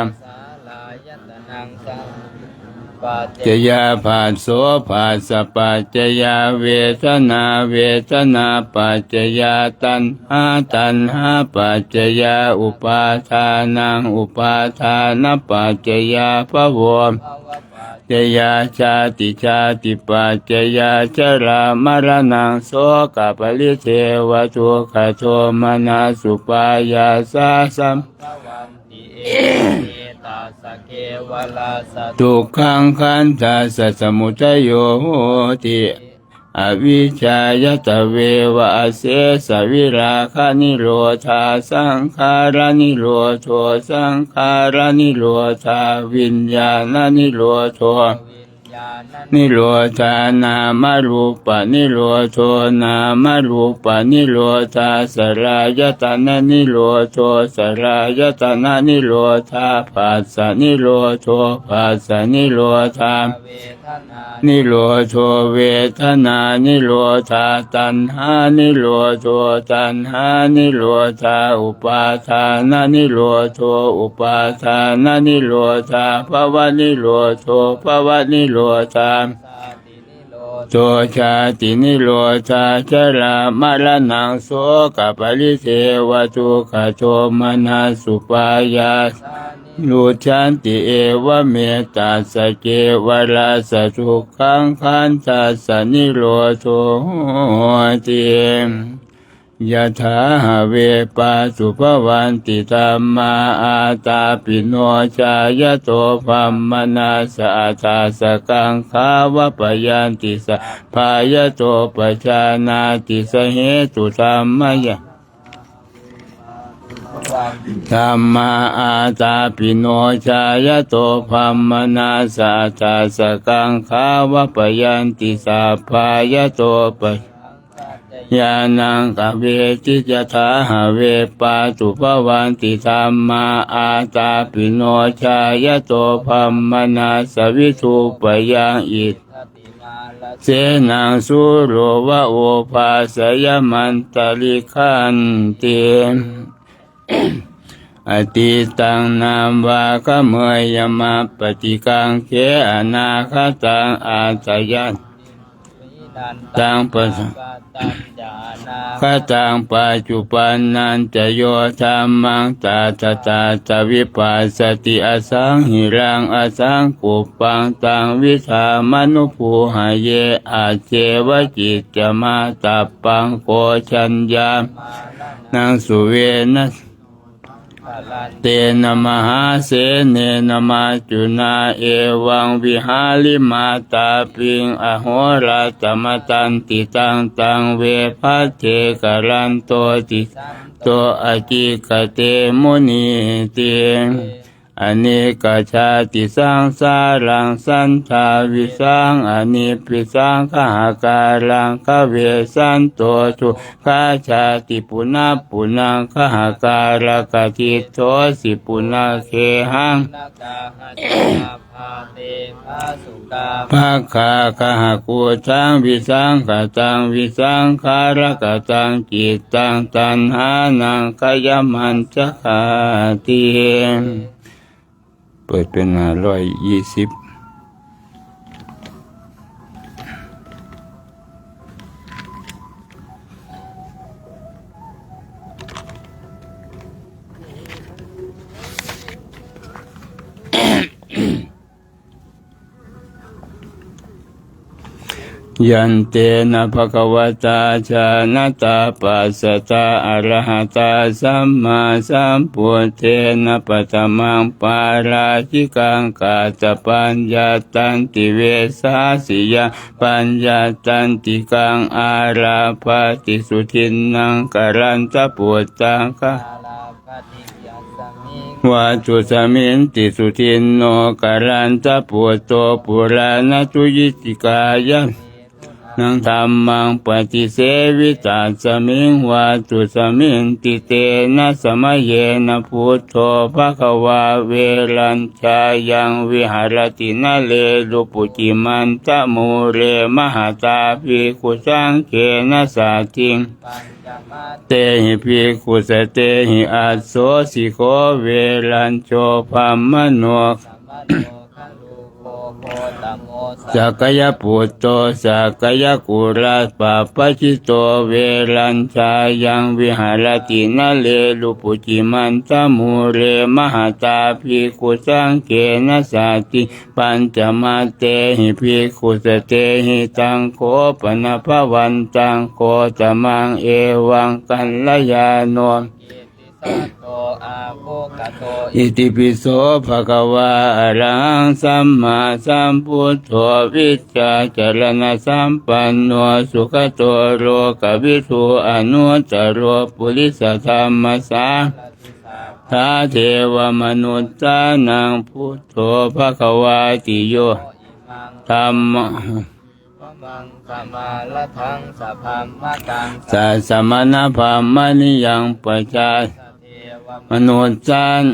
B: ปัจจยาภัสโสภัสสะปัจจยาเวทนาเวทนาปัจจยาตัณหาปัจจยาอุปาทานังอุปาทานปัจจยาภวจยาชาติปัจจยาชรามรณังโสกปริเทวทุกขโทมนัสสุปายาสาสัมทุกขังขันธัสสะสมุทัยโยโหติอวิชชายตเววะเสสวิราคะนิโรธาสังขารนิโรโธสังขารนิโรธาวิญญาณนิโรโธนิโรธานามรูปนิโรโธนามรูปนิโรธาสลายตนะนิโรโธสลายตนะนิโรธาปัสสะนิโรโธปัสสะนิโรธานิโรโธเวทนานิโรธาตัณหานิโรโธตัณหานิโรธาอุปาทานนิโรโธอุปาทานนิโรธาภวนิโรโธภวนิโรธาโตชาตินิโรธาชรามรณังโสกปริเทวทุกขโทมนัสสุปายาส ลุชันติเอวะเมตตาสเกวราสสุขังขันธัสสะนิโรโธติยะถาเวปัสสุภวันติธัมมาอาตาปิโนชายโตภัมมนาสะอาตาสกังขาวะปยันติสะพายโตปชานาติสเหตุธัมมยะธัมมาอาตาปิโนชายโตภัมมนาสะอาตาสกังขาวะปยันติสะพายโตปยานังกเวทิจถาหาเวปัสสุภวันติธัมมาอาตาปิโนชายโตภัมมนาสวิทูปยังอิตเสนังสุโรวะโอภาสยมันตลิขันติอติตังนามวาคเมยมาปฏิกังเขอนาคตังอาตยันตังปัสขตังปัจจุปันนันจะโยธรรมังตาตาวิปัสสติอสังหิรังอสังกุปปังตังวิธามนุภูหะเยอาเจวจิตจมาตัปปังโกชัญญานังสุเวนะเตนะมหาเสเนนะมาจุนาเอวังวิหาลิมาตาปิงอโหราตมตันติตังเวภัสเทกรันโตติโตอจิกเตมุนีติอเนกชาติสังสารังสันทาวิสังอนิปิสังขหาการังขเวสันโตสุขาชาติปุณังขหาการกติโตสิปุณเคหังภาคากหากูตังวิสังขตังวิสังขารกตังจิตตังตัณหานังขยมันจะขาติเปิดเป็น120ยันเตนะภะคะวะตาชานะตาปัสสะตาอะระหะตาสัมมาสัมพุทเทนะปัตตมังปาราชิกังกาตปัญญาตันติเวสาสิยาปัญญาตันติกังอาราภาติสุทินนังกรันตปุตตังคะวาจุสมินติสุทินโนกรันตปุตโตปุราณตุยิติกายะนังธรรมังปฏิเสวิตาสมิงวาตุสมิงติเตนะสมัยเยนะพุทโธภควาเวรัญชายังวิหารตินะเลลุปุจิมันตะมูเรมหาตาภิกขุสังเขนะสาทิงเตหิภิกขุสเตหิอัสโสสิโคเวรัญโชภัมมโนสักยปุตโตสักยกุรัสปะปะชิโตเวรัญชายังวิหารตินะเลลุปุจิมันตะมูเรมหาตาภิกขุสังเขนะสาติปัญจมาเตหิภิกขุสเตหิตังโคปนะภวันตังโคตมังเอวังกัลยาโนอิติปิโสภะคะวะอะระหังสัมมาสัมพุทโธวิชชาจรณะสัมปันโนสุขโตโลกวิทูอนุตตโรปุริสธรรมสาทาเทวมนุษย์สานังพุทโธภะคะวะติโยธัมมมังสมาลทังสัพพะมะตังสัสสมณพามานิยังปัจจามนุษย์สาน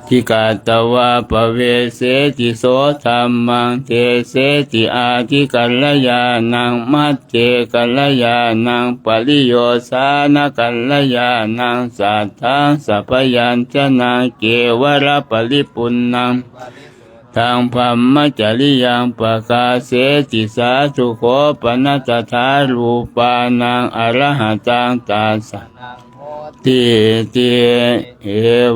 B: ทิกาตวะปะเวเสติโสธัมมังเทเสติอาทิกัลยานังมัจเจกัลยานังปริโยสานกัลยานังสัทธังสัพยัญชนะเกวระปริปุณนังทางพรหมจริยังปะกาเสติสาธุโคปนัสสะรูปานังอรหัตังตัสสะ ติติเอ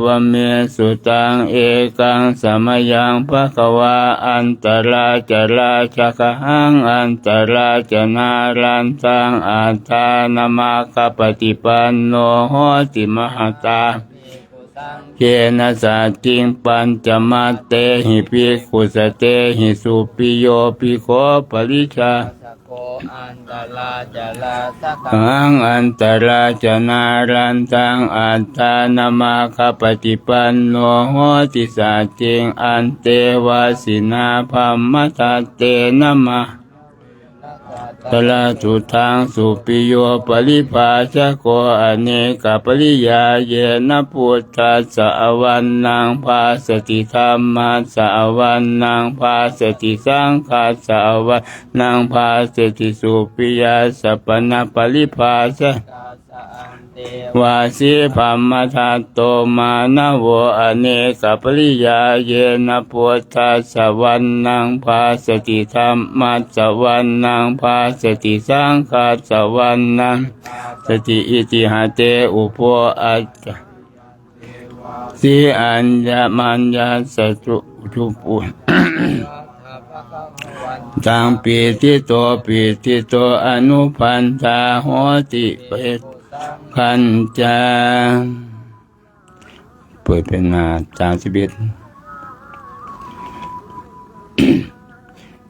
B: วเมสุตังเอกังสมยังภควาอันตราจราชกหังอันตราจนารันตังอัตตานามากปฏิปันโนโหติมหตาเจนะสัจจิงปัญจมาเตหิภิกขุสเตหิสุปิโยปิโคปริชา
D: อันตราจราสัก
B: ขังอันตราจนารันตังอัตตานามากปฏิปันโนโหติสัจจิงอันเตวาสินาภัมมทัตเตนะมะตละสุทังสุปิโยปริภาชโกอเนกปริยาเยนะพุทธัสสะวันนังภาสติธัมมัสสะวันนังภาสติสังฆัสสะวันนังภาสติสุปิยาสัพพนะปริภาชวาสีภัมมทัตโตมานะโวอเนกปริยาเยนะพุทธัสสะวันนังภาสติธัมมัสสะวันนังภาสติสังฆัสสะวันนังสติอิติหะเตอุโภอัจจสีอัญญมัญญาสตุจุปุตังปีติโตอนุพันธาโหติเปขันจาเปิดเป็นนา31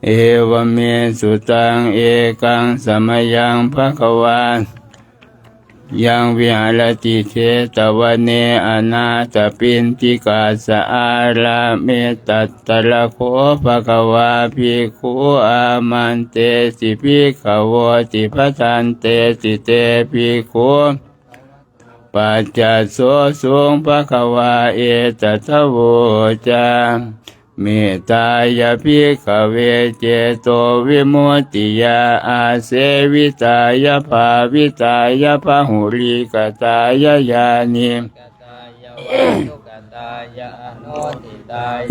B: เอวเมสุตังเอกังสมยังภควายังวิหารติเทตวันเนอนาตปินติกาสะอาราเมตัตตะละโคภควาภิกขุอามันเตสิภิกขโวติภัทันเตสิเตภิกขุปัจจัสโสสุงภควาเอตัทโวจาเมตตายาภิกขเวเจโตวิมุตติยาอาเสวิตายาภาวิตายาภาหุริกตายายานิ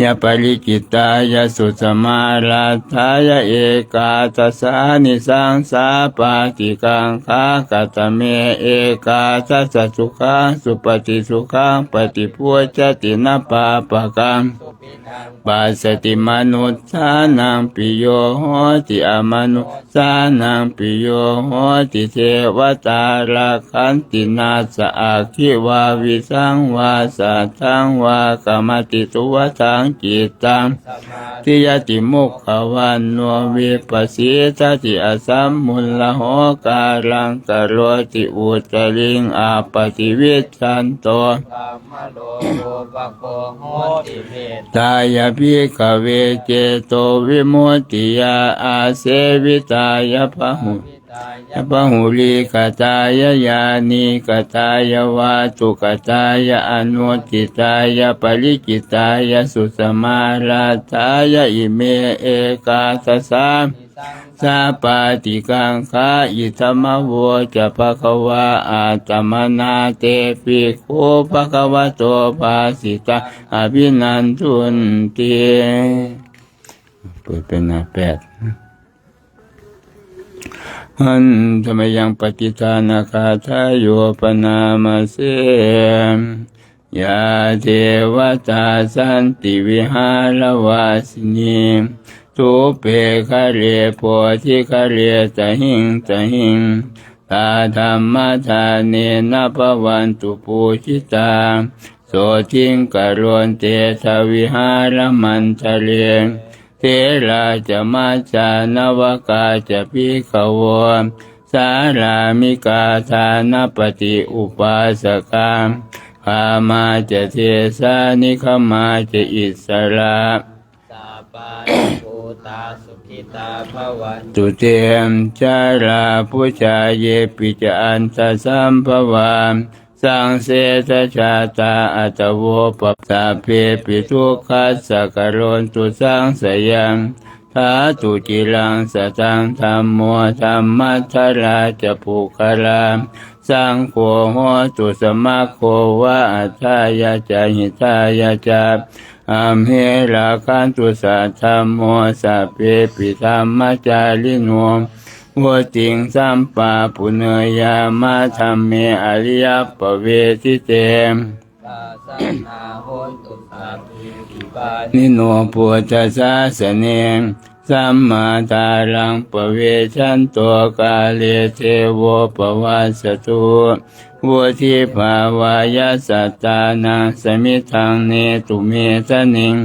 B: ยาปริกิตายาสุสมาราทายาเอกาทัสสานิสังสาปาติกังคากตเมเอกาทัสสะสุขังสุปฏิสุขังปฏิพุจจตินะปาปะกังปัสสติมนุษสานังปิโยโหติอมนุษสานังปิโยโหติเทวตาราคันตินาสะอาคิวาวิสังวาสัทธังวากามติตุวทังจิตตังทิยติมุขวันโนวิปัสสิทติอสัมมุลละโหกาลังกโรติอุตริงอาปฏิวิชันโตตายาภิกขเวเจโตวิมุตติยาอาเสวิตายาภหุลิกตายายานิกตายาวาตุกตายาอนุติตายาปริกิตายาสุสมาราตายาอิเมเอกาทัสสะสาปาติกังคาอิธรรมโวจะภควาอาตมนาเตปิโคภควโตภาสิตาอภินันทุนติเปิดเป็นหน้า8หันธรรมยังปฏิทานาคาทายโยปนามาเสยาเทวตาสันติวิหารวาสินีทุเปคะเรโพธิคะเรตหิงตาธรรมทานเนนะภวันตุปูชิตาโสทิงกโรนเตทวิหารมันทะเลเทราจะมาจานวกาจะพิขโวสารามิกาทานปฏิอุปาสกาขามาจะเทสานิขมาจะอิสระตุเตมจาราพุชาเยปิจอันตสัมภวามสังเสทชาตาอัตโวปปสาเพปิทุกขัสสะกโรนตุสังสยังทาตุจิรังสตังธัมโมธัมมัทธราจะปุคลาสังโฆโหตุสมัคโควะอัฏฐายาจาหิตายาจาอัมเหราคันตุสัทธัมโมสัพเพปิธัมมจาริโน วติงสัมปาปุเนยามาธรรมเมอริยปเวทิเต
D: สาสนาโหนตุสัพพิวิปา
B: นิโนปุจจสาสเนสัมมาทารังปเวชันตัวกาเลเทโวปวัสสตุวุธิภาวายสัตตานังสมิทังเนตุเมสนิง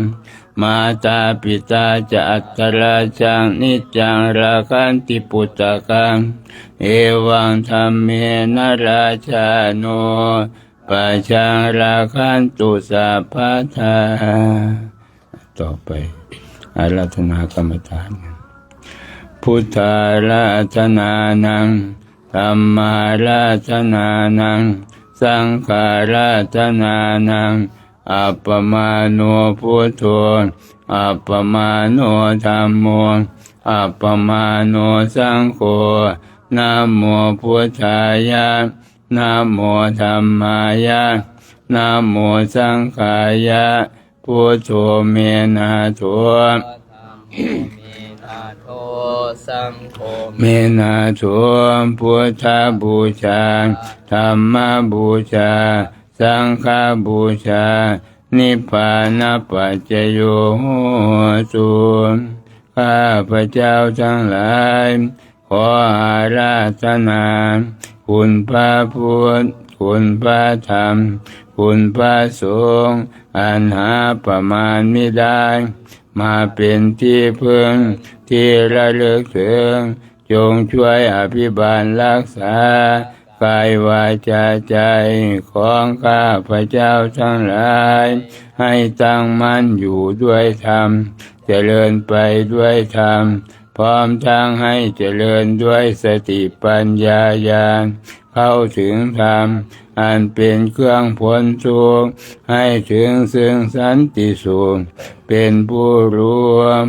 B: มาตาปิตาจะอัตตราจังนิจังราคันติปุตตะกังเอวังธรรมเมนราชาโนปัจจังราคันตุสัพพทาต่อไปอาราธนากรรมฐานพุทธาราธนานังธัมมาราธนานังสังฆาราธนานังอัปปมาโนพุทโธอัปปมาโนธัมโมอัปปมาโนสังโฆนะโมพุทธายะนะโมธัมมายะนะโมสังฆายะพุทโธเมนะโธ
D: เมนาโทสังโฆ
B: เมนะโธพุทธบูชาธัมมบูชาสังฆบูชานิพพานปัจจโยโหตุข้าพระเจ้าทั้งหลายขออาราธนาคุณพระพุทธคุณพระธรรมคุณพระสงฆ์อันหาประมาณไม่ได้มาเป็นที่พึ่งที่ระลึกถึงจงช่วยอภิบาลรักษากายวาจาใจของข้าพระเจ้าทั้งหลายให้ตั้งมั่นอยู่ด้วยธรรมเจริญไปด้วยธรรมพร้อมทั้งให้เจริญด้วยสติปัญญาญาณเข้าถึงธรรมอันเป็นเครื่องพ้นทุกข์ให้ถึงซึ่งสันติสุขเป็นผู้รู้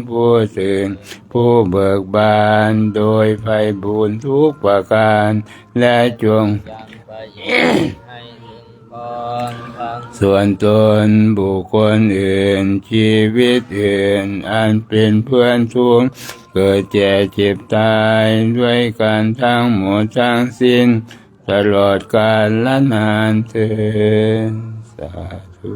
B: ผู้ตื่นผู้เบิกบานโดยไพบูลย์ทุกประการและจง
D: ยังประโยชน์ให้ถึงพรทั้ง
B: ส่วนตนบุคคลอื่นชีวิตอื่นอันเป็นเพื่อนทุกข์เกิดแก่เจ็บตายด้วยกันทั้งหมดทั้งสิ้นตลอดกาลและนานเถิดสาธุ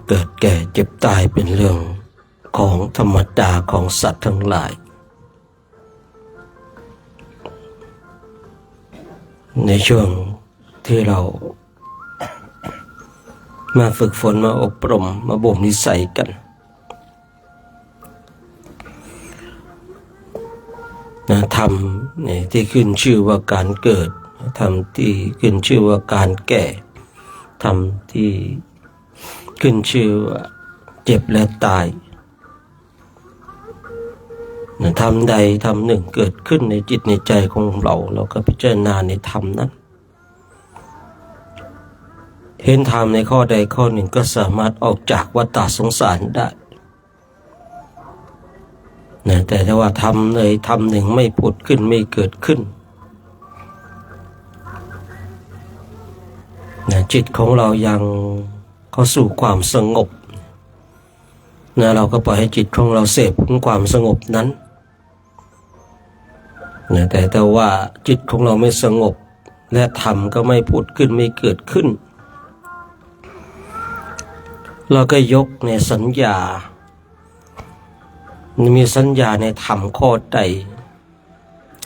A: เกิดแก่เจ็บตายเป็นเรื่องของธรรมดาของสัตว์ทั้งหลายในช่วงที่เรามาฝึกฝนมาอบรมมาบ่มนิสัยกันธรรมที่ขึ้นชื่อว่าการเกิดธรรมที่ขึ้นชื่อว่าการแก่ธรรมที่ขึ้นชื่อว่าเจ็บและตายธรรมใดธรรมหนึ่งเกิดขึ้นในจิตในใจของเราก็พิจารณาในธรรมนั้นเห็นธรรมในข้อใดข้อหนึ่งก็สามารถออกจากวัฏฏะสงสารได้แต่ถ้าว่าธรรมใดธรรมหนึ่งไม่ผุดขึ้นไม่เกิดขึ้นจิตของเรายังเข้าสู่ความสงบเราก็ปล่อยให้จิตของเราเสพความสงบนั้นแต่ว่าจิตของเราไม่สงบและธรรมก็ไม่ผุดขึ้นไม่เกิดขึ้นเราก็ยกในสัญญามีสัญญาในธรรมข้อใด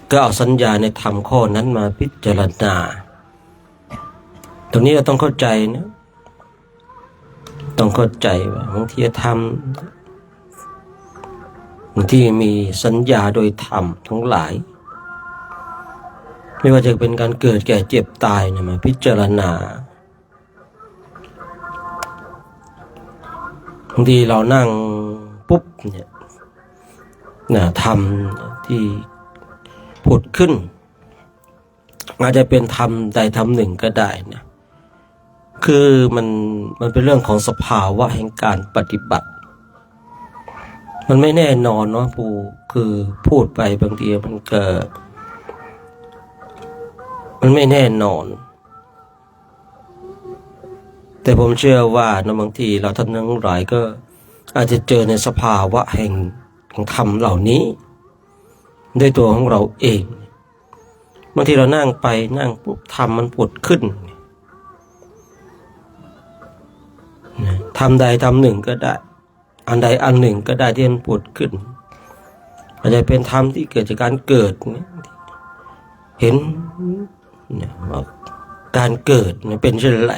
A: ก็เอาสัญญาในธรรมข้อนั้นมาพิจารณาตรงนี้เราต้องเข้าใจนะ ต้องเข้าใจว่าบางทีธรรมบางที่มีสัญญาโดยธรรมทั้งหลายไม่ว่าจะเป็นการเกิดแก่เจ็บตายเนี่ยมาพิจารณาบางทีเรานั่งปุ๊บเนี่ยธรรมที่ผุดขึ้นอาจจะเป็นธรรมใดธรรมหนึ่งก็ได้นะคือมันเป็นเรื่องของสภาวะแห่งการปฏิบัติมันไม่แน่นอนเนาะผู้คือพูดไปบางทีมันไม่แน่นอนแต่ผมเชื่อว่าบางทีเราท่านทั้งหลายก็อาจจะเจอในสภาวะแห่งธรรมเหล่านี้ด้วยตัวของเราเองบางทีเรานั่งไปนั่งปุ๊บธรรมมันผุดขึ้นธรรมใดธรรมหนึ่งก็ได้อันใดอันหนึ่งก็ได้ที่มันผุดขึ้นอาจจะเป็นธรรมที่เกิดจากการเกิดเห็นว่าการเกิดเป็นเช่นไร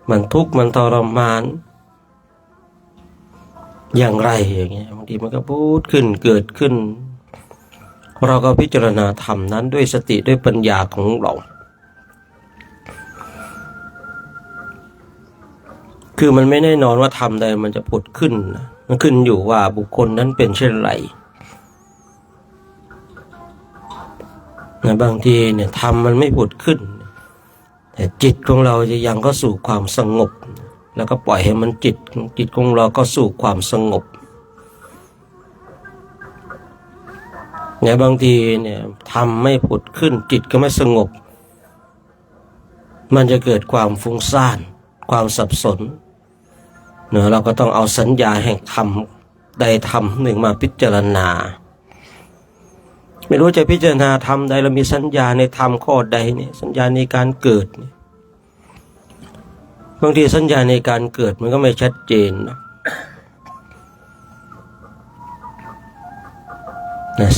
A: มันทุกข์มันทรมานอย่างไรอย่างเงี้ยบางทีมันก็พูดขึ้นเกิดขึ้นเราก็พิจารณาธรรมนั้นด้วยสติด้วยปัญญาของเราคือมันไม่แน่นอนว่าธรรมใดมันจะผุดขึ้นมันขึ้นอยู่ว่าบุคคลนั้นเป็นเช่นไรบางทีเนี่ยธรรมมันไม่ผุดขึ้นแต่จิตของเราจะยังก็สู่ความสงบแล้วก็ปล่อยให้มันจิตของเราก็สู่ความสงบเนี่ยบางทีเนี่ยธรรมไม่ผุดขึ้นจิตก็ไม่สงบมันจะเกิดความฟุ้งซ่านความสับสนเราก็ต้องเอาสัญญาแห่งธรรมใดธรรมหนึ่งมาพิจารณาไม่รู้จะพิจารณาธรรมใดเรามีสัญญาในธรรมข้อใดเนี่ยสัญญาในการเกิดเนี่ยบางทีสัญญาในการเกิดมันก็ไม่ชัดเจนนะ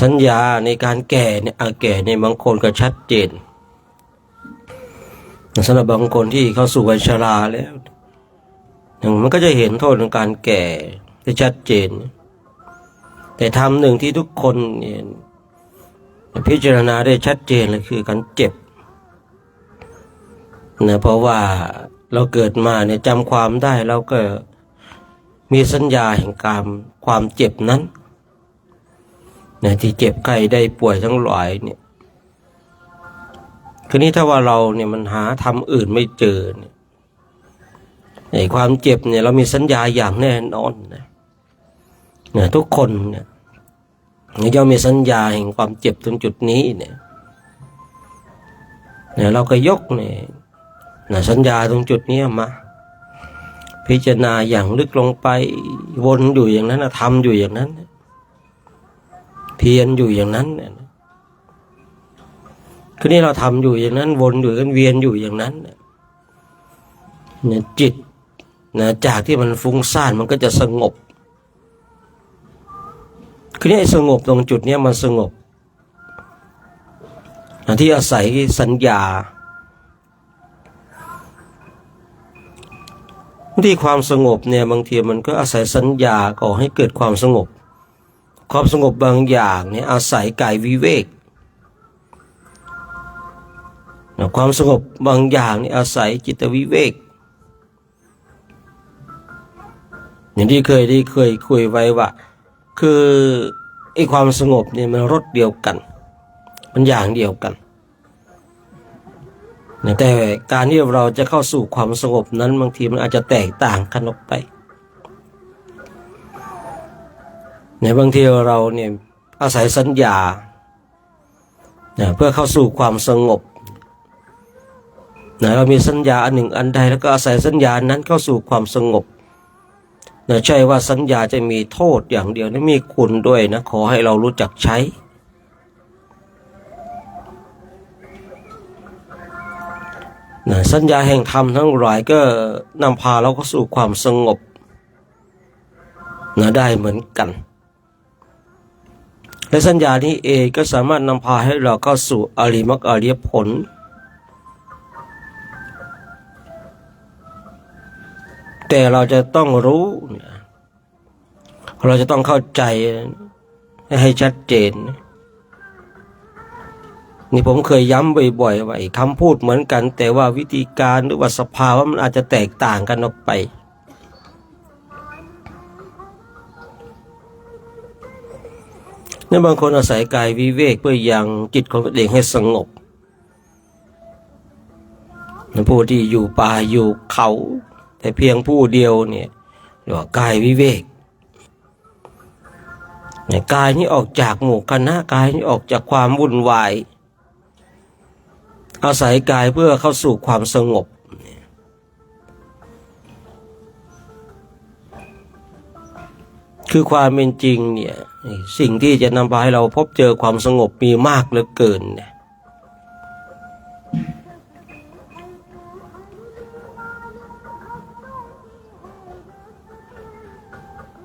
A: สัญญาในการแก่เนี่ยแก่ในบางคนก็ชัดเจนสำหรับบางคนที่เข้าสู่วัยชราแล้วมันก็จะเห็นโทษของการแก่ได้ชัดเจนแต่ธรรมหนึ่งที่ทุกคนเนี่ยพิจารณาได้ชัดเจนเลยคือการเจ็บเพราะว่าเราเกิดมาเนี่ยจำความได้เราก็มีสัญญาแห่งความเจ็บนั้นที่เจ็บไข้ได้ป่วยทั้งหลายเนี่ยคือนี้ถ้าว่าเราเนี่ยมันหาธรรมอื่นไม่เจอเนี่ยความเจ็บเนี่ยเรามีสัญญาอย่างแน่นอนนะทุกคนเนี่ยย่อมมีสัญญาแห่งความเจ็บตรงจุดนี้เนี่ยเราก็ยกเนี่ยสัญญาตรงจุดนี้มาพิจารณาอย่างลึกลงไปวนอยู่อย่างนั้นทำอยู่อย่างนั้นเพียรอยู่อย่างนั้นคือนี่เราทำอยู่อย่างนั้นวนอยู่กันเวียนอยู่อย่างนั้นเนี่ยจิตจากที่มันฟุ้งซ่านมันก็จะสงบคือนี่สงบตรงจุดนี้มันสงบที่อาศัยสัญญาที่ความสงบเนี่ยบางทีมันก็อาศัยสัญญาก่อให้เกิดความสงบบางอย่างเนี่ยอาศัยกายวิเวกความสงบบางอย่างนี่อาศัยจิตวิเวกอย่างที่เคยคุยไว้ว่าคือไอ้ความสงบเนี่ยมันรสเดียวกันมันอย่างเดียวกันแต่การที่เราจะเข้าสู่ความสงบนั้นบางทีมันอาจจะแตกต่างกันออกไปบางทีเราเนี่ยอาศัยสัญญาเพื่อเข้าสู่ความสงบเรามีสัญญาอันหนึ่งอันใดแล้วก็อาศัยสัญญานั้นเข้าสู่ความสงบใช่ว่าสัญญาจะมีโทษอย่างเดียวไม่มีคุณด้วยนะขอให้เรารู้จักใช้สัญญาแห่งธรรมทั้งหลายก็นำพาเราเข้าสู่ความสงบได้เหมือนกันและสัญญานี้เองก็สามารถนำพาให้เราเข้าสู่อริยมรรคอริยผล แต่เราจะต้องรู้เราจะต้องเข้าใจให้ชัดเจนนี่ผมเคยย้ำบ่อยๆว่าคำพูดเหมือนกันแต่ว่าวิธีการหรือว่าสภาวะมันอาจจะแตกต่างกันออกไปเนี่ยบางคนอาศัยกายวิเวกเพื่อยังจิตของตัวเองให้สงบผู้ที่อยู่ป่าอยู่เขาแต่เพียงผู้เดียวเนี่ยเรียกว่ากายวิเวกเนี่ยกายนี้ออกจากหมู่คณะกายนี้ออกจากความวุ่นวายอาศัยกายเพื่อเข้าสู่ความสงบคือความเป็นจริงเนี่ยสิ่งที่จะนำพาให้เราพบเจอความสงบมีมากเหลือเกินเนี่ย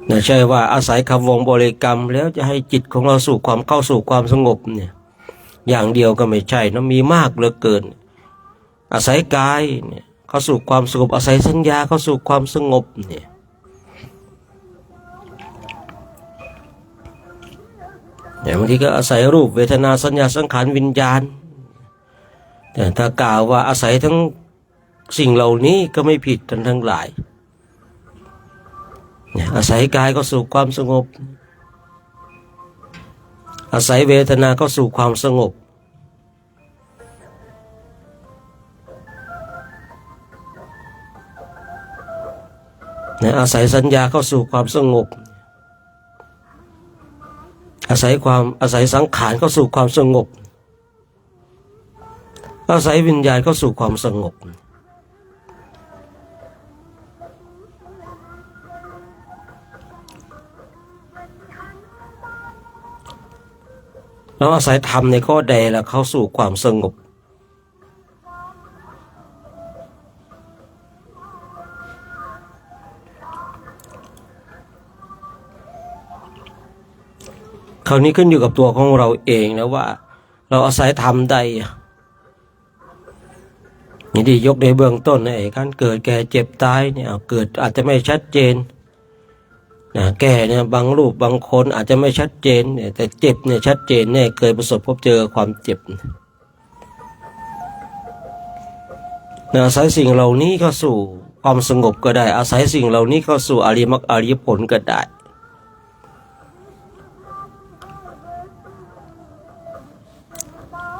A: ไม่ใช่ว่าอาศัยคำวงบริกรรมแล้วจะให้จิตของเราสู่ความเข้าสู่ความสงบเนี่ยอย่างเดียวก็ไม่ใช่นะมีมากเหลือเกินอาศัยกายเนี่ยเข้าสู่ความสงบอาศัยสัญญาเข้าสู่ความสงบเนี่ยบางทีก็อาศัยรูปเวทนาสัญญาสังขารวิญญาณแต่ถ้ากล่าวว่าอาศัยทั้งสิ่งเหล่านี้ก็ไม่ผิดกันทั้งหลายอาศัยกายก็สู่ความสงบอาศัยเวทนาก็สู่ความสงบอาศัยสัญญาเข้าสู่ความสงบอาศัยสังขารเข้าสู่ความสงบอาศัยวิญญาณเข้าสู่ความสงบแล้วอาศัยธรรมในข้อใดแล้วเข้าสู่ความสงบคราวนี้ขึ้นอยู่กับตัวของเราเองนะว่าเราอาศัยธรรมใดนี่ที่ยกในเบื้องต้นไอ้การเกิดแก่เจ็บตายเนี่ยเกิดอาจจะไม่ชัดเจนนะแก่เนี่ยบางรูปบางคนอาจจะไม่ชัดเจนเนี่ยแต่เจ็บเนี่ยชัดเจนแน่เคยประสบพบเจอความเจ็บนะอาศัยสิ่งเหล่านี้เข้าสู่ความสงบก็ได้อาศัยสิ่งเหล่านี้เข้าสู่อริยมรรคอริยผลก็ได้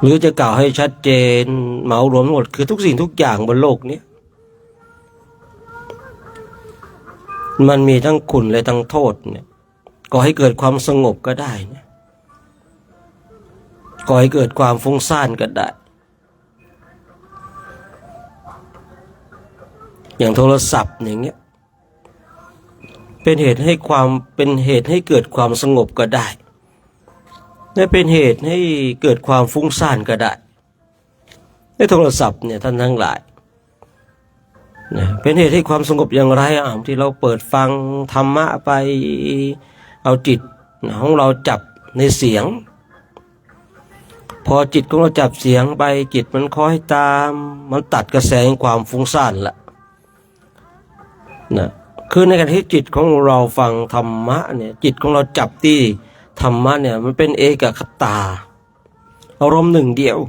A: หรือจะกล่าวให้ชัดเจนเหมารวมหมดคือทุกสิ่งทุกอย่างบนโลกนี้มันมีทั้งคุณและทั้งโทษเนี่ยก่อให้เกิดความสงบก็ได้เนี่ยก่อให้เกิดความฟุ้งซ่านก็ได้อย่างโทรศัพท์อย่างเงี้ยเป็นเหตุให้เกิดความสงบก็ได้และเป็นเหตุให้เกิดความฟุ้งซ่านก็ได้ในโทรศัพท์เนี่ยท่านทั้งหลายเป็นเหตุให้ความสงบอย่างไรที่เราเปิดฟังธรรมะไปเอาจิตของเราจับในเสียงพอจิตของเราจับเสียงไปจิตมันคอยตามมันตัดกระแสความฟุ้งซ่านละนะคือในการที่จิตของเราฟังธรรมะเนี่ยจิตของเราจับที่ธรรมะเนี่ยมันเป็นเอกคตาอารมณ์หนึ่งเดียว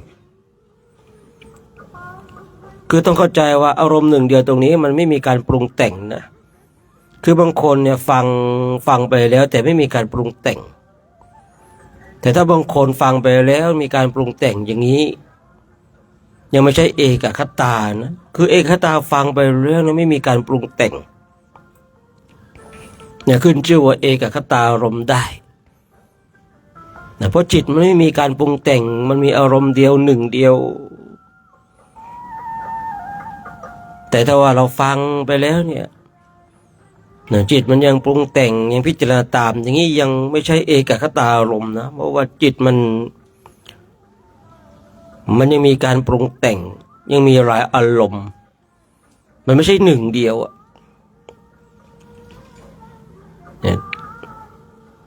A: คือต้องเข้าใจว่าอารมณ์หนึ่งเดียวตรงนี้มันไม่มีการปรุงแต่งนะคือบางคนเนี่ยฟังไปแล้วแต่ไม่มีการปรุงแต่งแต่ถ้าบางคนฟังไปแล้วมีการปรุงแต่งอย่างนี้ยังไม่ใช่เอกคตานะคือเอกคตาฟังไปเรื่องนั้นไม่มีการปรุงแต่งเนี่ยขึ้นชื่อว่าเอกคตารมณ์ได้เพราะจิตมันไม่มีการปรุงแต่งมันมีอารมณ์เดียวหนึ่งเดียวแต่ถ้าว่าเราฟังไปแล้วเนี่ยจิตมันยังปรุงแต่งยังพิจารณาตามอย่างนี้ยังไม่ใช่เอกคตารมณ์นะเพราะว่าจิตมันยังมีการปรุงแต่งยังมีหลายอารมณ์มันไม่ใช่หนึ่งเดียวเนี่ย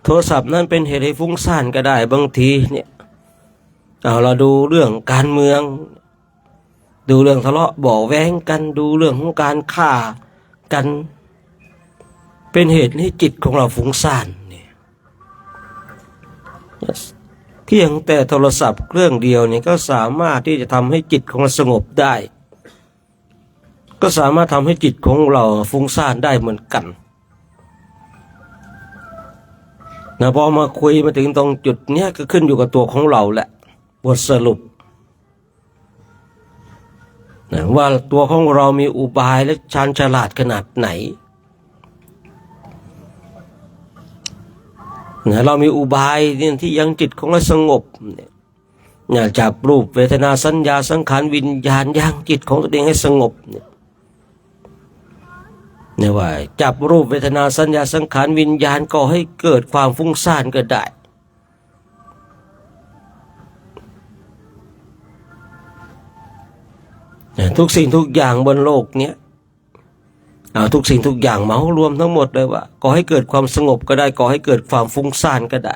A: โทรศัพท์นั้นเป็นเหตุให้ฟุ้งซ่านก็ได้บางทีเนี่ยเราดูเรื่องการเมืองดูเรื่องทะเลาะเบาะแว้งกันดูเรื่องของการฆ่ากัน เป็นเหตุให้จิตของเราฟุ้งซ่านเนี่ยเพียงแต่โทรศัพท์เครื่องเดียวเนี่ยก็สามารถที่จะทำให้จิตของเราสงบได้ ก็สามารถทำให้จิตของเราฟุ้งซ่านได้เหมือนกันนะพอมาคุยมาถึงตรงจุดเนี้ยก็ขึ้นอยู่กับตัวของเราแหละบทสรุปนะว่าตัวของเรามีอุบายและชาญฉลาดขนาดไหนนะเรามีอุบายที่ยังจิตของเราสงบเนี่ยจับรูปเวทนาสัญญาสังขารวิญญาณยังจิตของตัวเองให้สงบเนี่ยว่าจับรูปเวทนาสัญญาสังขารวิญญาณก็ให้เกิดความฟุ้งซ่านก็ได้ทุกสิ่งทุกอย่างบนโลกเนี้ยทุกสิ่งทุกอย่างเหมารวมทั้งหมดเลยว่าก่อให้เกิดความสงบก็ได้ก่อให้เกิดความฟุ้งซ่านก็ได้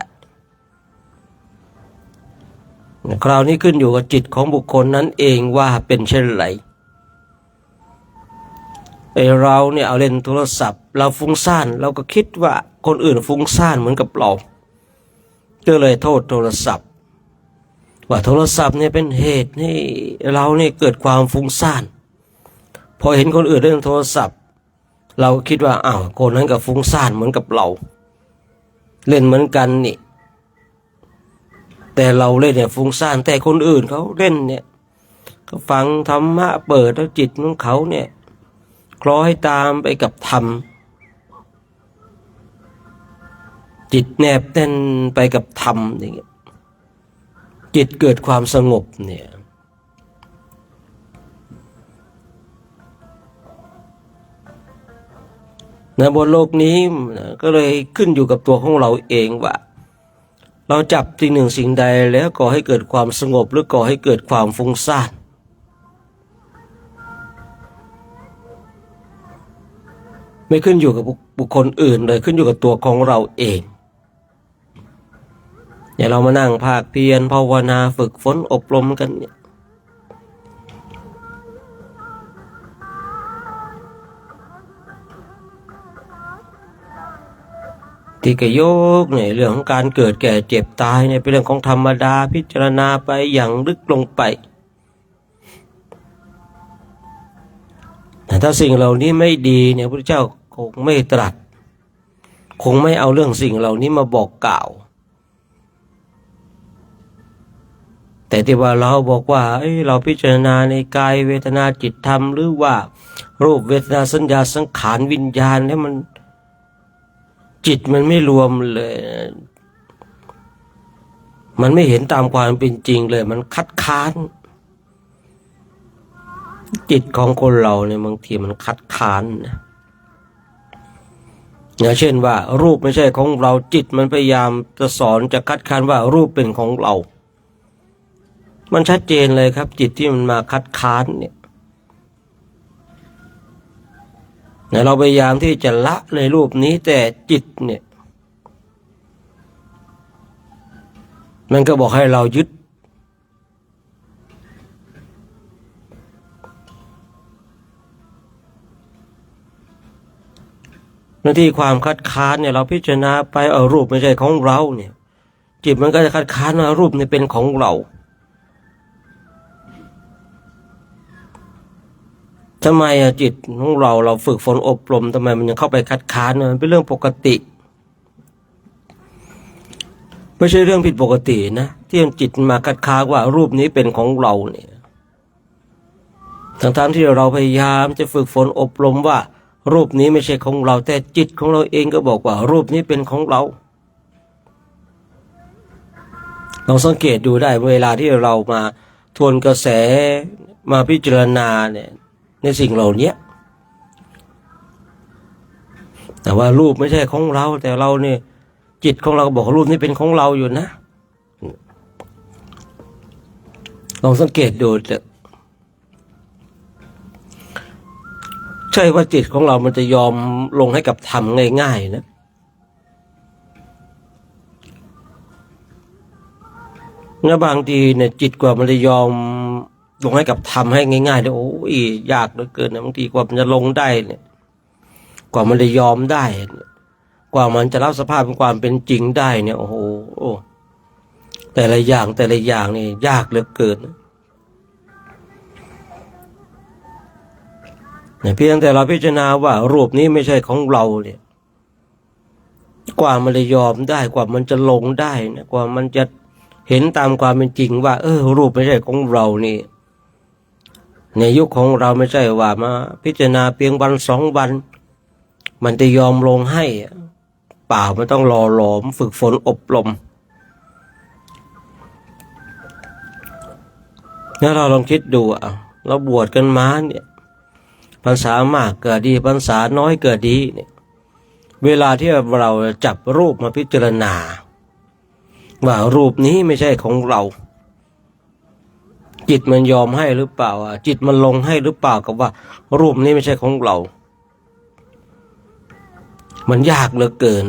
A: คราวนี้ขึ้นอยู่กับจิตของบุคคลนั้นเองว่าเป็นเช่นไรเราเนี่ยเอาเล่นโทรศัพท์เราฟุ้งซ่านเราก็คิดว่าคนอื่นฟุ้งซ่านเหมือนกับเราก็เลยโทษโทรศัพท์ว่าโทรศัพท์เนี่ยเป็นเหตุให้เราเนี่ยเกิดความฟุ้งซ่านพอเห็นคนอื่นเล่นโทรศัพท์เราคิดว่าคนนั้นก็ฟุ้งซ่านเหมือนกับเราเล่นเหมือนกันนี่แต่เราเล่นเนี่ยฟุ้งซ่านแต่คนอื่นเขาเล่นเนี่ยก็ฟังธรรมะเปิดแล้วจิตของเขาเนี่ยคล้อยตามไปกับธรรมจิตแนบแน่นไปกับธรรมอย่างเงี้ยจิตเกิดความสงบเนี่ยบนโลกนี้ก็เลยขึ้นอยู่กับตัวของเราเองว่าเราจับสิ่งหนึ่งสิ่งใดแล้วก่อให้เกิดความสงบหรือก่อให้เกิดความฟุ้งซ่านไม่ขึ้นอยู่กับบุคคลอื่นเลยขึ้นอยู่กับตัวของเราเองอย่าเรามานั่งภาคเพียรภาวนาฝึกฝนอบรมกันเนี่ยที่กระโยกเนี่ยเรื่องของการเกิดแก่เจ็บตายเนี่ยเป็นเรื่องของธรรมดาพิจารณาไปอย่างลึกลงไปแต่ถ้าสิ่งเหล่านี้ไม่ดีเนี่ยพระพุทธเจ้าคงไม่ตรัสคงไม่เอาเรื่องสิ่งเหล่านี้มาบอกกล่าวแต่ที่ว่าเราบอกว่าเราพิจารณาในกายเวทนาจิตธรรมหรือว่ารูปเวทนาสัญญาสังขารวิญญาณเนี่ยมันจิตมันไม่รวมเลยมันไม่เห็นตามความเป็นจริงเลยมันคัดค้านจิตของคนเราเนี่ยบางทีมันคัดค้านนะอย่างเช่นว่ารูปไม่ใช่ของเราจิตมันพยายามจะสอนจะคัดค้านว่ารูปเป็นของเรามันชัดเจนเลยครับจิตที่มันมาคัดค้านเนี่ยเราพยายามที่จะละในรูปนี้แต่จิตเนี่ยมันก็บอกให้เรายึดหน้าที่ความคัดค้านเนี่ยเราพิจารณาไปรูปไม่ใช่ของเราเนี่ยจิตมันก็จะคัดค้านว่ารูปนี่เป็นของเราทำไมจิตของเราฝึกฝนอบรมทำไมมันยังเข้าไปคัดค้านมันเป็นเรื่องปกติไม่ใช่เรื่องผิดปกตินะที่จิตมาคัดค้านว่ารูปนี้เป็นของเราเนี่ยทั้งที่เราพยายามจะฝึกฝนอบรมว่ารูปนี้ไม่ใช่ของเราแต่จิตของเราเองก็บอกว่ารูปนี้เป็นของเราลองสังเกตดูได้เวลาที่เรามาทวนกระแสมาพิจารณาเนี่ยในสิ่งเหล่านี้แต่ว่ารูปไม่ใช่ของเราแต่เราเนี่ยจิตของเราบอกรูปนี้เป็นของเราอยู่นะลองสังเกตดูเถอะใช่ว่าจิตของเรามันจะยอมลงให้กับธรรมง่ายๆนะแล้วบางทีเนี่ยจิตกว่ามันจะยอมลงให้กับธรรมให้ง่ายๆเนี่ยโอ้ยยากเหลือเกินนะบางทีกว่ามันจะลงได้เนี่ย กว่ามันจะยอมได้ กว่ามันจะรับสภาพเป็นความเป็นจริงได้เนี่ยโอ้โหแต่ละอย่างนี่ยากเหลือเกินเนี่ยเพียงแต่เราพิจารณาว่ารูปนี้ไม่ใช่ของเราเนี่ยกว่ามันจะยอมได้กว่ามันจะลงได้นะกว่ามันจะเห็นตามความเป็นจริงว่ารูปไม่ใช่ของเรานี่ในยุคของเราไม่ใช่ว่ามาพิจารณาเพียงวัน2 วันมันจะยอมลงให้เปล่ามันต้องรอหลอมฝึกฝนอบรมถ้าเราลองคิดดูเราบวชกันมาเนี่ยพรรษามากเกิดดีพรรษาน้อยเกิดดีเนี่ยเวลาที่เราจับรูปมาพิจารณาว่ารูปนี้ไม่ใช่ของเราจิตมันยอมให้หรือเปล่าจิตมันลงให้หรือเปล่ากับว่ารูปนี้ไม่ใช่ของเรามันยากเหลือเกิน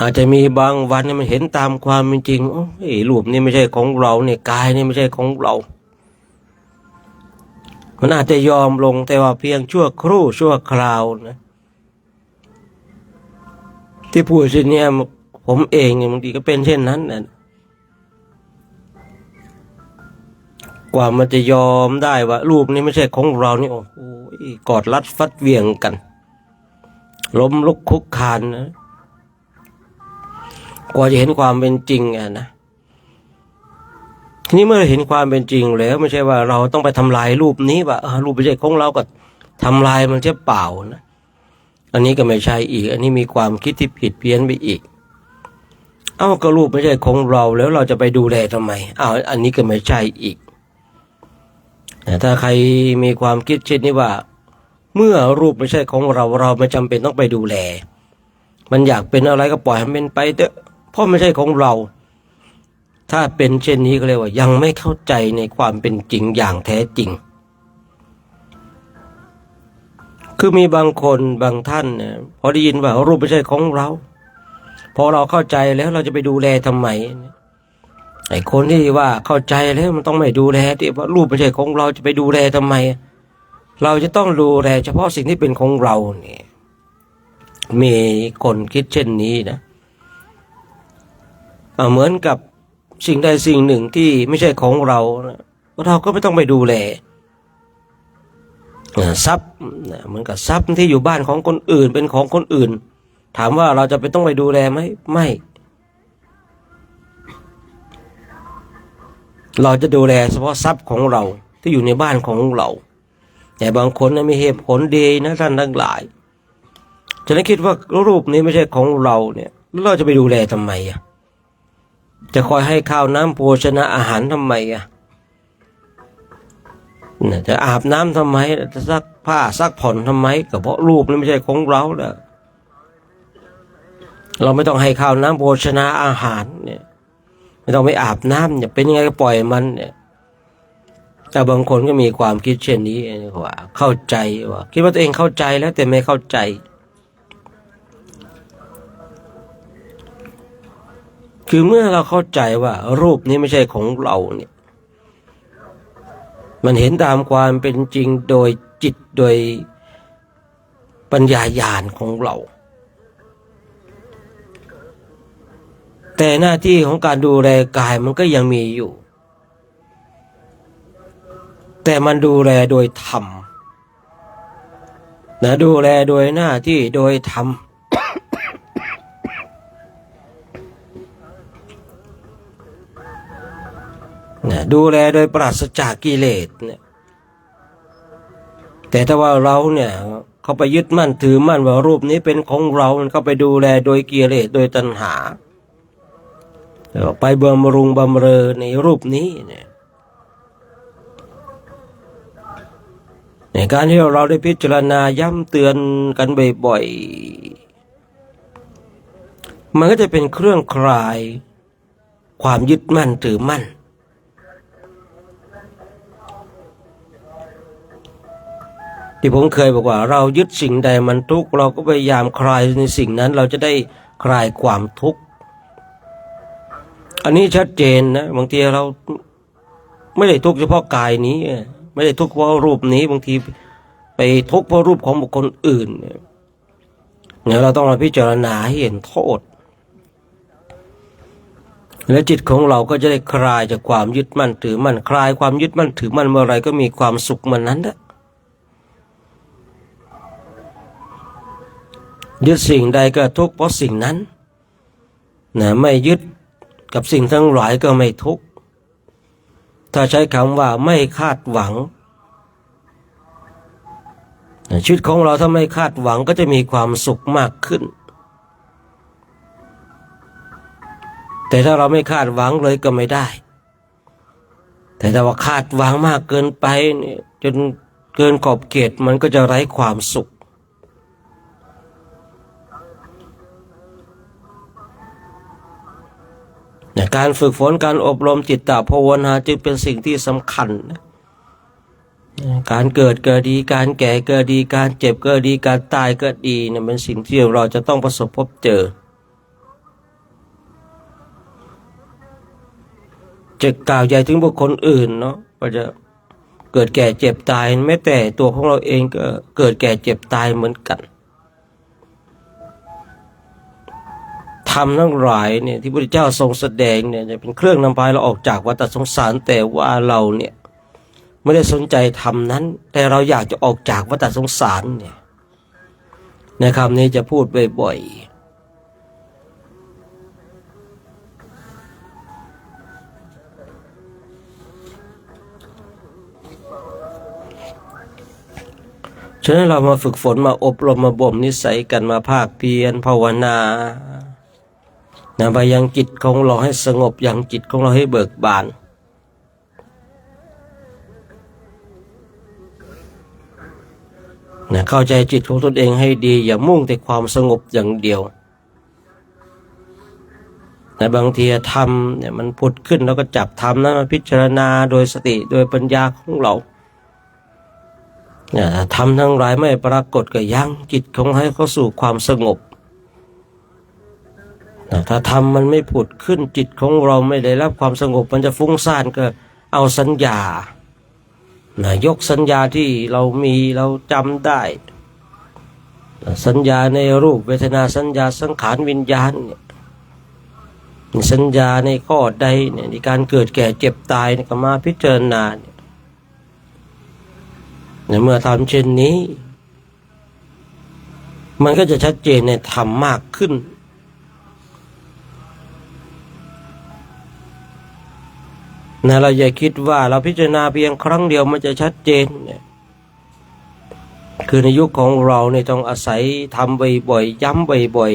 A: อาจจะมีบางวันมันเห็นตามความเป็นจริงรูปนี้ไม่ใช่ของเราเนี่ยกายนี่ไม่ใช่ของเรามันอาจจะยอมลงแต่ว่าเพียงชั่วครู่ชั่วคราวนะที่พูดเช่นนี้ผมเองบางทีก็เป็นเช่นนั้นนะกว่ามันจะยอมได้ว่ารูปนี้ไม่ใช่ของเรานี่โอ้โหกอดรัดฟัดเหวี่ยงกันล้มลุกคุกคานนะกว่าจะเห็นความเป็นจริงนะทีนี้เมื่อเห็นความเป็นจริงแล้วไม่ใช่ว่าเราต้องไปทำลายรูปนี้ว่ารูปไม่ใช่ของเราก็ทำลายมันจะเปล่านะอันนี้ก็ไม่ใช่อีกอันนี้มีความคิดที่ผิดเพี้ยนไปอีกก็รูปไม่ใช่ของเราแล้วเราจะไปดูแลทำไมอันนี้ก็ไม่ใช่อีกถ้าใครมีความคิดเช่นนี้ว่าเมื่อรูปไม่ใช่ของเราเราไม่จำเป็นต้องไปดูแลมันอยากเป็นอะไรก็ปล่อยให้มันไปเถอะเพราะไม่ใช่ของเราถ้าเป็นเช่นนี้ก็เรียกว่ายังไม่เข้าใจในความเป็นจริงอย่างแท้จริงคือมีบางคนบางท่านเนี่ยพอได้ยินว่ารูปไม่ใช่ของเราพอเราเข้าใจแล้วเราจะไปดูแลทำไมไอ้คนที่ว่าเข้าใจแล้วมันต้องไม่ดูแลที่ว่ารูปไม่ใช่ของเราจะไปดูแลทำไมเราจะต้องดูแลเฉพาะสิ่งที่เป็นของเราเนี่ยมีคนคิดเช่นนี้นะเหมือนกับสิ่งใดสิ่งหนึ่งที่ไม่ใช่ของเราเราก็ไม่ต้องไปดูแลทรัพย์เหมือนกับทรัพย์ที่อยู่บ้านของคนอื่นเป็นของคนอื่นถามว่าเราจะไปต้องไปดูแลไหมไม่เราจะดูแลเฉพาะทรัพย์ของเราที่อยู่ในบ้านของเราแต่บางคนมีเหตุผลดีนะท่านทั้งหลายจะได้คิดว่ารูปนี้ไม่ใช่ของเราเนี่ยเราจะไปดูแลทำไมจะคอยให้ข้าวน้ำโภชนะอาหารทำไมจะอาบน้ำทำไมจะซักผ้าซักผ่อนทำไมก็เพราะรูปนี้ไม่ใช่ของเราเราไม่ต้องให้ข้าวน้ำโภชนะอาหารเนี่ยไม่ต้องไปอาบน้ำเนี่ยเป็นยังไงก็ปล่อยมันเนี่ยแต่บางคนก็มีความคิดเช่นนี้ว่าเข้าใจว่าคิดว่าตัวเองเข้าใจแล้วแต่ไม่เข้าใจคือเมื่อเราเข้าใจว่ารูปนี้ไม่ใช่ของเราเนี่ยมันเห็นตามความเป็นจริงโดยจิตโดยปัญญาญาณของเราแต่หน้าที่ของการดูแลกายมันก็ยังมีอยู่แต่มันดูแลโดยธรรมดูแลโดยหน้าที่โดยธรรมดูแลโดยปราศจากกิเลสเนี่ยแต่ถ้าว่าเราเนี่ยเขาไปยึดมั่นถือมั่นว่ารูปนี้เป็นของเรามันเข้าไปดูแลโดยกิเลสโดยตัณหาไปบำรุงบำเรอในรูปนี้เนี่ยในการที่เราได้พิจารณาย้ำเตือนกันบ่อยๆมันก็จะเป็นเครื่องคลายความยึดมั่นถือมั่นที่ผมเคยบอกว่าเรายึดสิ่งใดมันทุกข์เราก็พยายามคลายในสิ่งนั้นเราจะได้คลายความทุกข์อันนี้ชัดเจนนะบางทีเราไม่ได้ทุกข์เฉพาะกายนี้ ไม่ได้ทุกข์เพราะรูปนี้บางทีไปทุกข์เพราะรูปของบุคคลอื่นเนี่ยเราต้องมาพิจารณาให้เห็นโทษและจิตของเราก็จะได้คลายจากความยึดมั่นถือมั่นคลายความยึดมั่นถือมั่นเมื่อไรก็มีความสุขเมื่อนนั้นนะยึดสิ่งใดก็ทุกข์เพราะสิ่งนั้นนะไม่ยึดกับสิ่งทั้งหลายก็ไม่ทุกข์ถ้าใช้คำว่าไม่คาดหวังชีวิตของเราถ้าไม่คาดหวังก็จะมีความสุขมากขึ้นแต่ถ้าเราไม่คาดหวังเลยก็ไม่ได้แต่ถ้าว่าคาดหวังมากเกินไปเนี่ยจนเกินขอบเขตมันก็จะไร้ความสุขการฝึกฝนการอบรมจิตตภาวนาจึงเป็นสิ่งที่สำคัญการเกิดก็ดีการแก่ก็ดีการเจ็บก็ดีการตายก็ดีเนี่ยเป็นสิ่งที่เราจะต้องประสบพบเจอจะกล่าวใหญ่ถึงบุคคลอื่นเนาะว่าจะเกิดแก่เจ็บตายแม้แต่ตัวของเราเองก็เกิดแก่เจ็บตายเหมือนกันธรรมทั้งหลายเนี่ยที่พระพุทธเจ้าทรงแสดงเนี่ยจะเป็นเครื่องนำพาเราออกจากวัฏสงสารแต่ว่าเราเนี่ยไม่ได้สนใจธรรมนั้นแต่เราอยากจะออกจากวัฏสงสารเนี่ยในคำนี้จะพูดบ่อยๆฉะนั้นเรามาฝึกฝนมาอบรมมาบ่มนิสัยกันมาภาคเพียรภาวนาไปยังจิตของเราให้สงบยังจิตของเราให้เบิกบานเข้าใจจิตของตนเองให้ดีอย่ามุ่งแต่ความสงบอย่างเดียวบางทีธรรมเนี่ยมันผุดขึ้นแล้วก็จับธรรมนั้นมาพิจารณาโดยสติโดยปัญญาของเราธรรมทั้งหลายไม่ปรากฏก็ยั้งจิตของให้เข้าสู่ความสงบถ้าธรรมมันไม่ผุดขึ้นจิตของเราไม่ได้รับความสงบมันจะฟุ้งซ่านก็เอาสัญญายกสัญญาที่เรามีเราจำได้สัญญาในรูปเวทนาสัญญาสังขารวิญญาณเนี่ยสัญญาในข้อใดเนี่ยในการเกิดแก่เจ็บตายเนี่ยก็มาพิจารณาเนี่ยเมื่อทำเช่นนี้มันก็จะชัดเจนในธรรมมากขึ้นเราอย่าคิดว่าเราพิจารณาเพียงครั้งเดียวมันจะชัดเจนเนี่ยคือในยุคของเราเนี่ยต้องอาศัยทำบ่อยๆย้ำบ่อย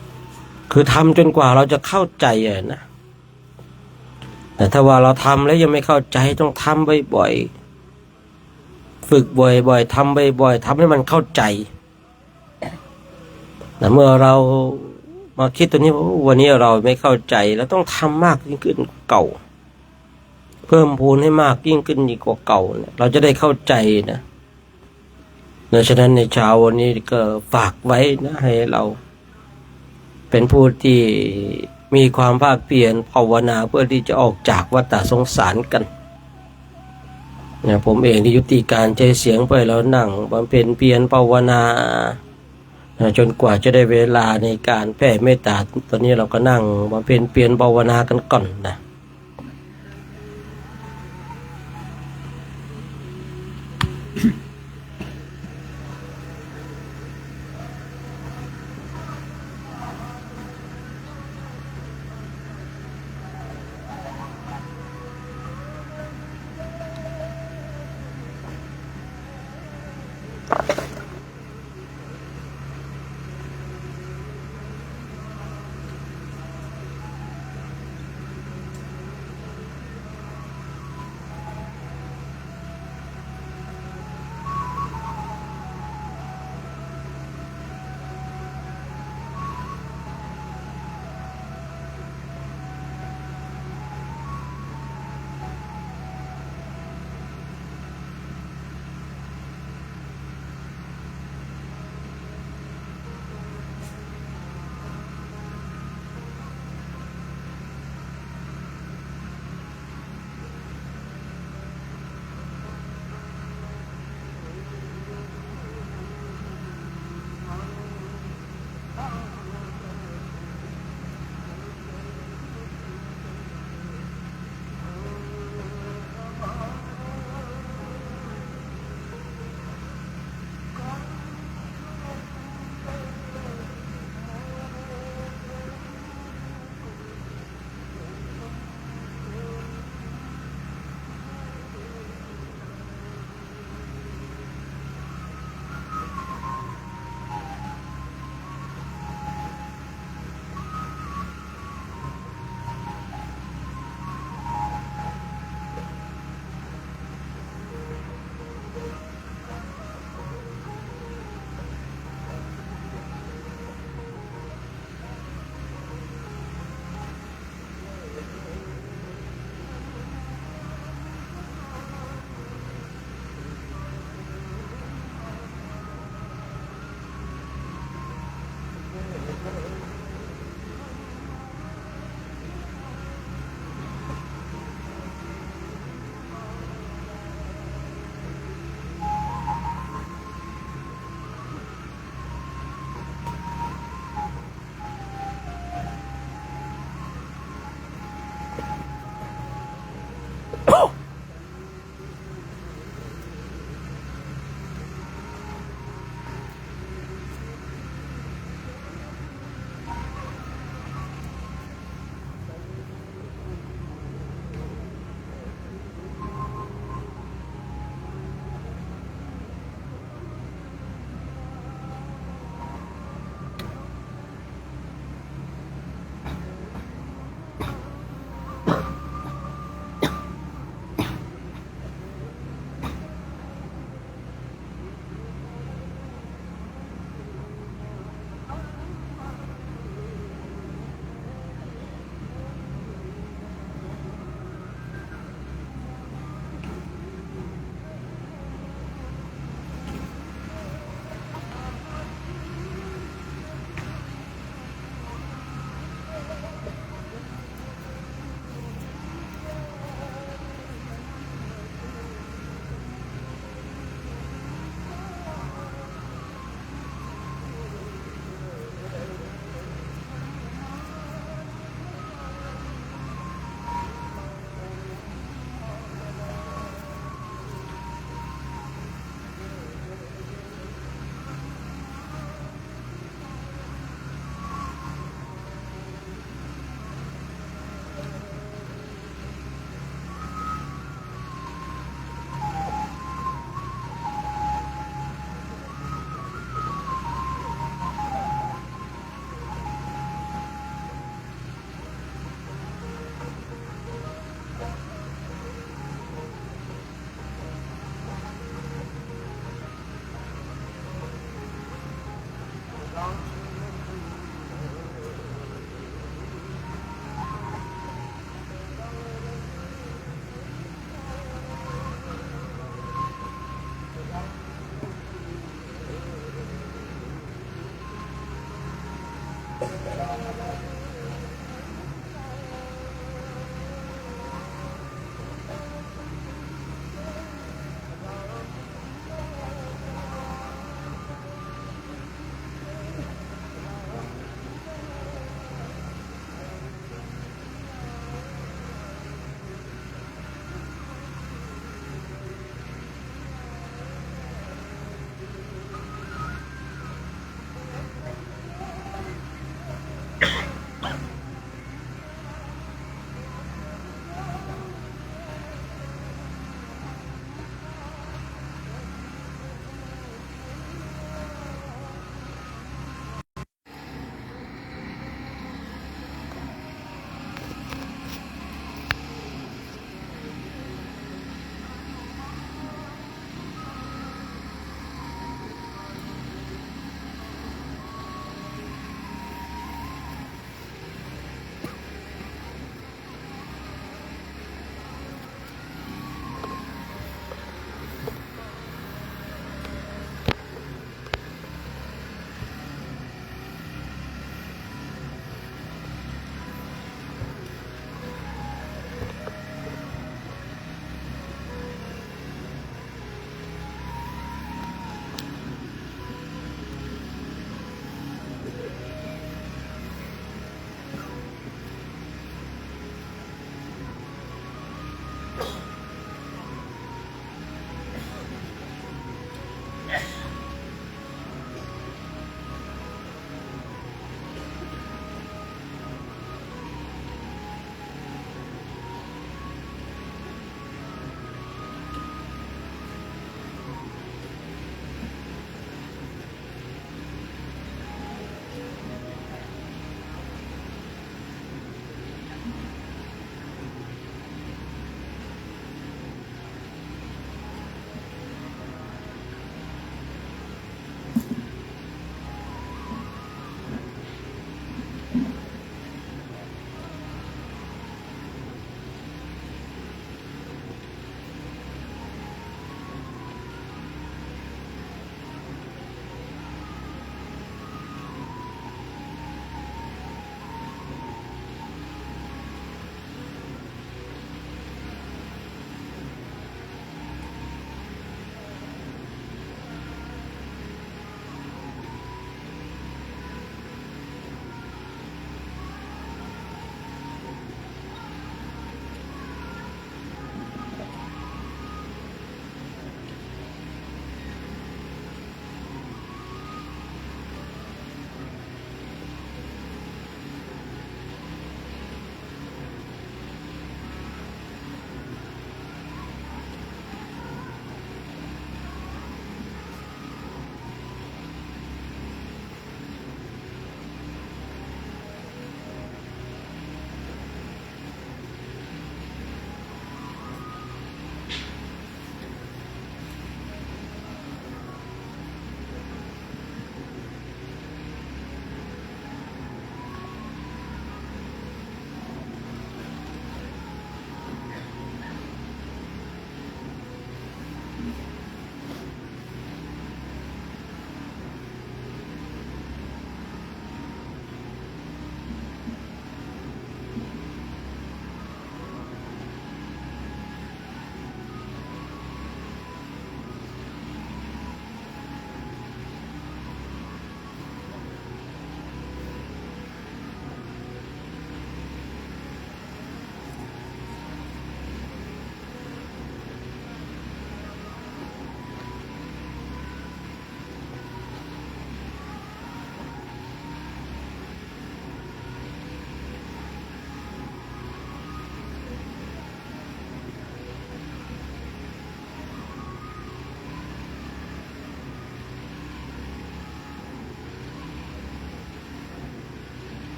A: ๆคือทำจนกว่าเราจะเข้าใจนะแต่ถ้าว่าเราทำแล้วยังไม่เข้าใจต้องทำบ่อยๆฝึกบ่อยๆทำบ่อยๆทำให้มันเข้าใจแต่เมื่อเรามาคิดตัวนี้ว่าวันนี้เราไม่เข้าใจแล้วต้องทำมากยิ่งขึ้นเก่าเพิ่มพูนให้มากยิ่งขึ้นกว่าเก่าเนี่ยเราจะได้เข้าใจนะดังนั้นในเช้าวันนี้ก็ฝากไว้นะให้เราเป็นผู้ที่มีความภาคเพียรภาวนาเพื่อที่จะออกจากวัฏสงสารกันผมเองที่ยุติการใช้เสียงไปแล้วนั่งบำเพ็ญเพียรภาวนาจนกว่าจะได้เวลาในการแผ่เมตตาตอนนี้เราก็นั่งบำเพ็ญเพียรภาวนากันก่อนนะ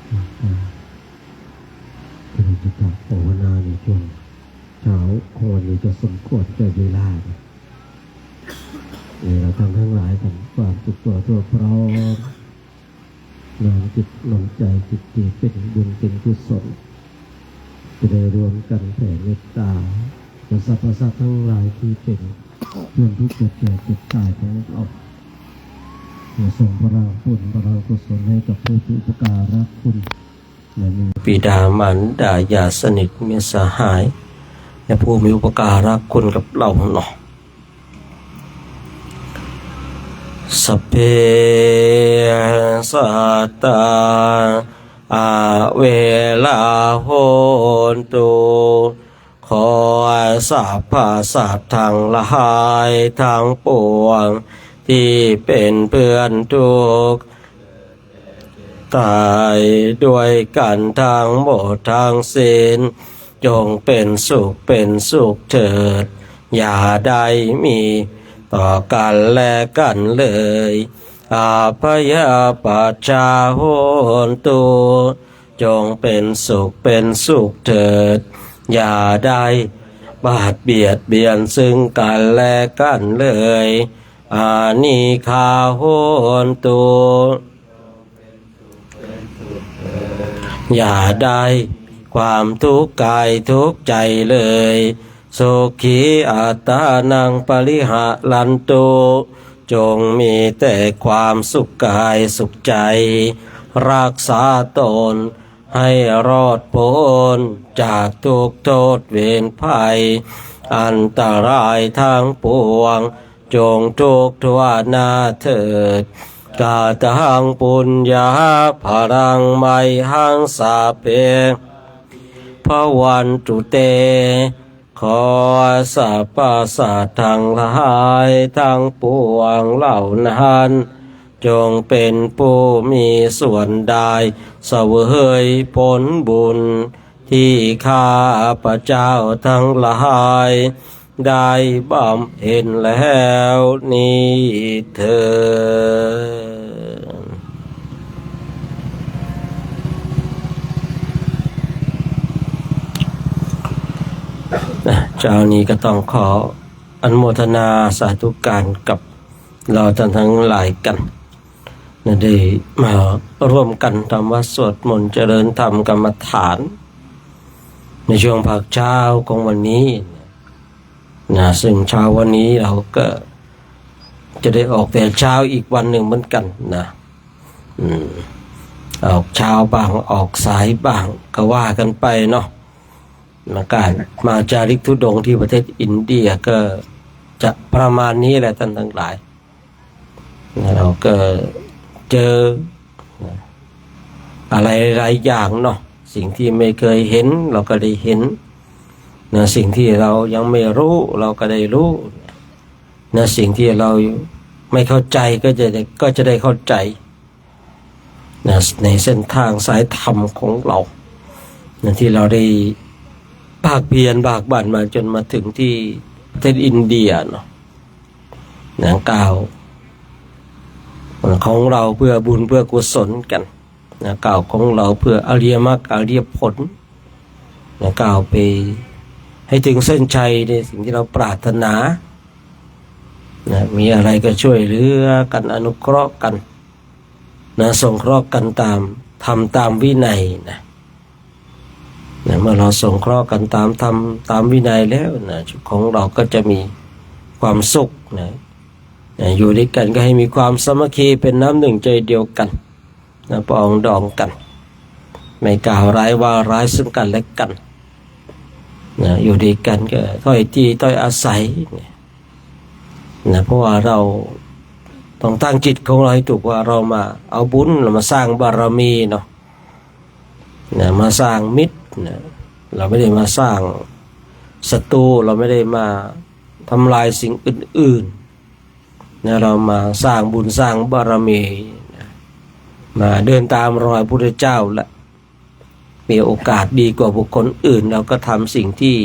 A: เราจะทำภาวนาในช่วงเช้าของวันนี้จะสมควรแก่เวลาเราทั้งหลายกันความสุขตัวพร้อมน้อมจิตน้อมใจจิตที่เป็นบุญเป็นกุศลจะได้รวมกันแผ่เมตตาต่อสรรพสัตว์ทั้งหลายที่เป็นเพื่อนทุกข์เกิดแก่เจ็บตายของเราส่งพลังบุญพลังกุศลให้กับผู้ที่อุปการะคุณบิดามารดาญาติสนิทมิตรสหายและผู้มีอุปการะคุณกับเราเนาะสัพเพสัตตาอาเวลาโหนตุขอสัพพสัตว์ทั้งหลายทั้งปวงที่เป็นเพื่อนทุกข์ตายด้วยกันทั้งหมดทั้งสิ้นจงเป็นสุขเถิดอย่าได้มีต่อกันและกันเลยอาภยาปัจจาโหนตุจงเป็นสุขเถิดอย่าได้บาดเบียนซึ่งกันและกันเลยอานิคาโหนตุอย่าได้ความทุกข์กายทุกข์ใจเลยสุขีอัตตานังปริหะลันตุจงมีแต่ความสุขกายสุขใจรักษาตนให้รอดพ้นจากทุกโทษเวรภัยอันตรายทั้งปวงจงทุกทั่วหน้าเถิดกาตังปุญญาภรังไมหังสาเพภวันตุเตขอสัพพสัตว์ทั้งหลายทั้งปวงเหล่านั้นจงเป็นผู้มีส่วนได้เสวยผลบุญที่ข้าพเจ้าทั้งหลายได้บำเพ็ญแล้วนี้เถิดเจ้านี้ก็ต้องขออนุโมทนาสาธุการกับเราท่านทั้งหลายกันได้มาร่วมกันทำวัดสวดมนต์เจริญธรรมกรรมฐานในช่วงภาคเช้าของวันนี้ซึ่งเช้าวันนี้เราก็จะได้ออกแต่เช้าอีกวันหนึ่งเหมือนกันนะออกเช้าบ้างออกสายบ้างก็ว่ากันไปเนาะมาจาริกธุดงค์ที่ประเทศอินเดียก็จะประมาณนี้แหละท่านทั้งหลายเราก็เจออะไรหลายอย่างเนาะสิ่งที่ไม่เคยเห็นเราก็ได้เห็นสิ่งที่เรายังไม่รู้เราก็ได้รู้สิ่งที่เราไม่เข้าใจก็จะได้เข้าใจในเส้นทางสายธรรมของเราที่เราได้ภาคเพียรบากบั่นมาจนมาถึงที่ประเทศอินเดียเนาะกล่าวของเราเพื่อบุญเพื่อกุศลกันกล่าวของเราเพื่ออริยมรรคอริยผลกล่าวไปให้ถึงเส้นชัยในสิ่งที่เราปรารถนามีอะไรก็ช่วยเหลือกันอนุเคราะห์กันสงเคราะห์กันทำตามวินัยเมื่อเราสงเคราะห์กันตามวินัยแล้วชีวิตของเราก็จะมีความสุขอยู่ด้วยกันก็ให้มีความสามัคคีเป็นน้ำหนึ่งใจเดียวกันปองดองกันไม่กล่าวร้ายว่าร้ายซึ่งกันและกันอยู่ด้วยกันก็ถ้อยทีถ้อยอาศัยเพราะว่าเราต้องตั้งจิตของเราให้ถูกว่าเรามาเอาบุญเรามาสร้างบารมีเนาะมาสร้างมิตรเราไม่ได้มาสร้างศัตรูเราไม่ได้มาทำลายสิ่งอื่นๆเรามาสร้างบุญสร้างบารมีมาเดินตามรอยพระพุทธเจ้าและมีโอกาสดีกว่าบุคคลอื่นเราก็ทำสิ่งที่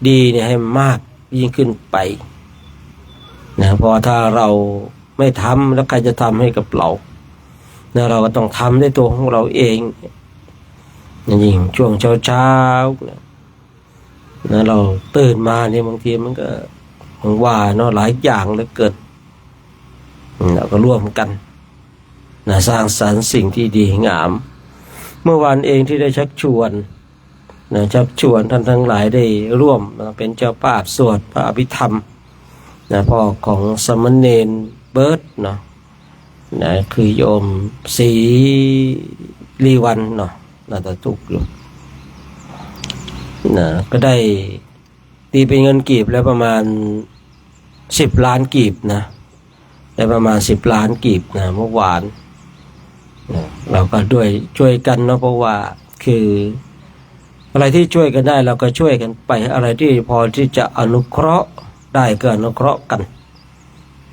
A: ดีให้มากยิ่งขึ้นไปเพราะถ้าเราไม่ทำแล้วใครจะทำให้กับเราเราก็ต้องทำด้วยตัวของเราเอง ยิ่งช่วงเช้านะเราตื่นมาเนี่ยบางทีมันก็ว่าเนาะหลายอย่างเหลือเกินเราก็ร่วมกันนะสร้างสรรค์สิ่งที่ดีงามเมื่อวานเองที่ได้ชักชวนท่านทั้งหลายได้ร่วมเป็นเจ้าภาพสวดพระอภิธรรมนะพ่อของสมณเณรเบิร์ตเนาะนะคือโยมศรีลีวันเนาะน่าจะถูกอยู่นะก็ได้ตีเป็นเงินกีบแล้วประมาณ10 ล้านกีบนะได้ประมาณ10 ล้านกีบนะเมื่อวานนะเราก็ด้วยช่วยกันเนาะเพราะว่าคืออะไรที่ช่วยกันได้เราก็ช่วยกันไปอะไรที่พอที่จะอนุเคราะห์ได้ก็อนุเคราะห์กัน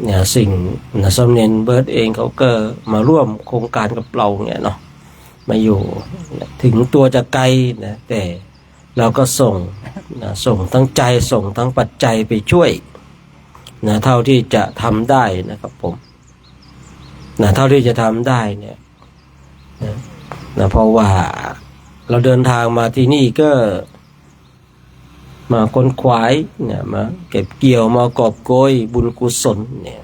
A: เนี่ยสิ่งนะสมเด็จเบิร์ตเองเขาก็มาร่วมโครงการกับเราเนี่ยเนาะมาอยู่ถึงตัวจะไกลนะแต่เราก็ส่งทั้งใจส่งทั้งปัจจัยไปช่วยนะเท่าที่จะทำได้นะครับผมนะเท่าที่จะทำได้เนี่ยนะเพราะว่าเราเดินทางมาที่นี่ก็มาค้นขวายเนี่ยมาเก็บเกี่ยวมากอบโกยบุญกุศลเนี่ย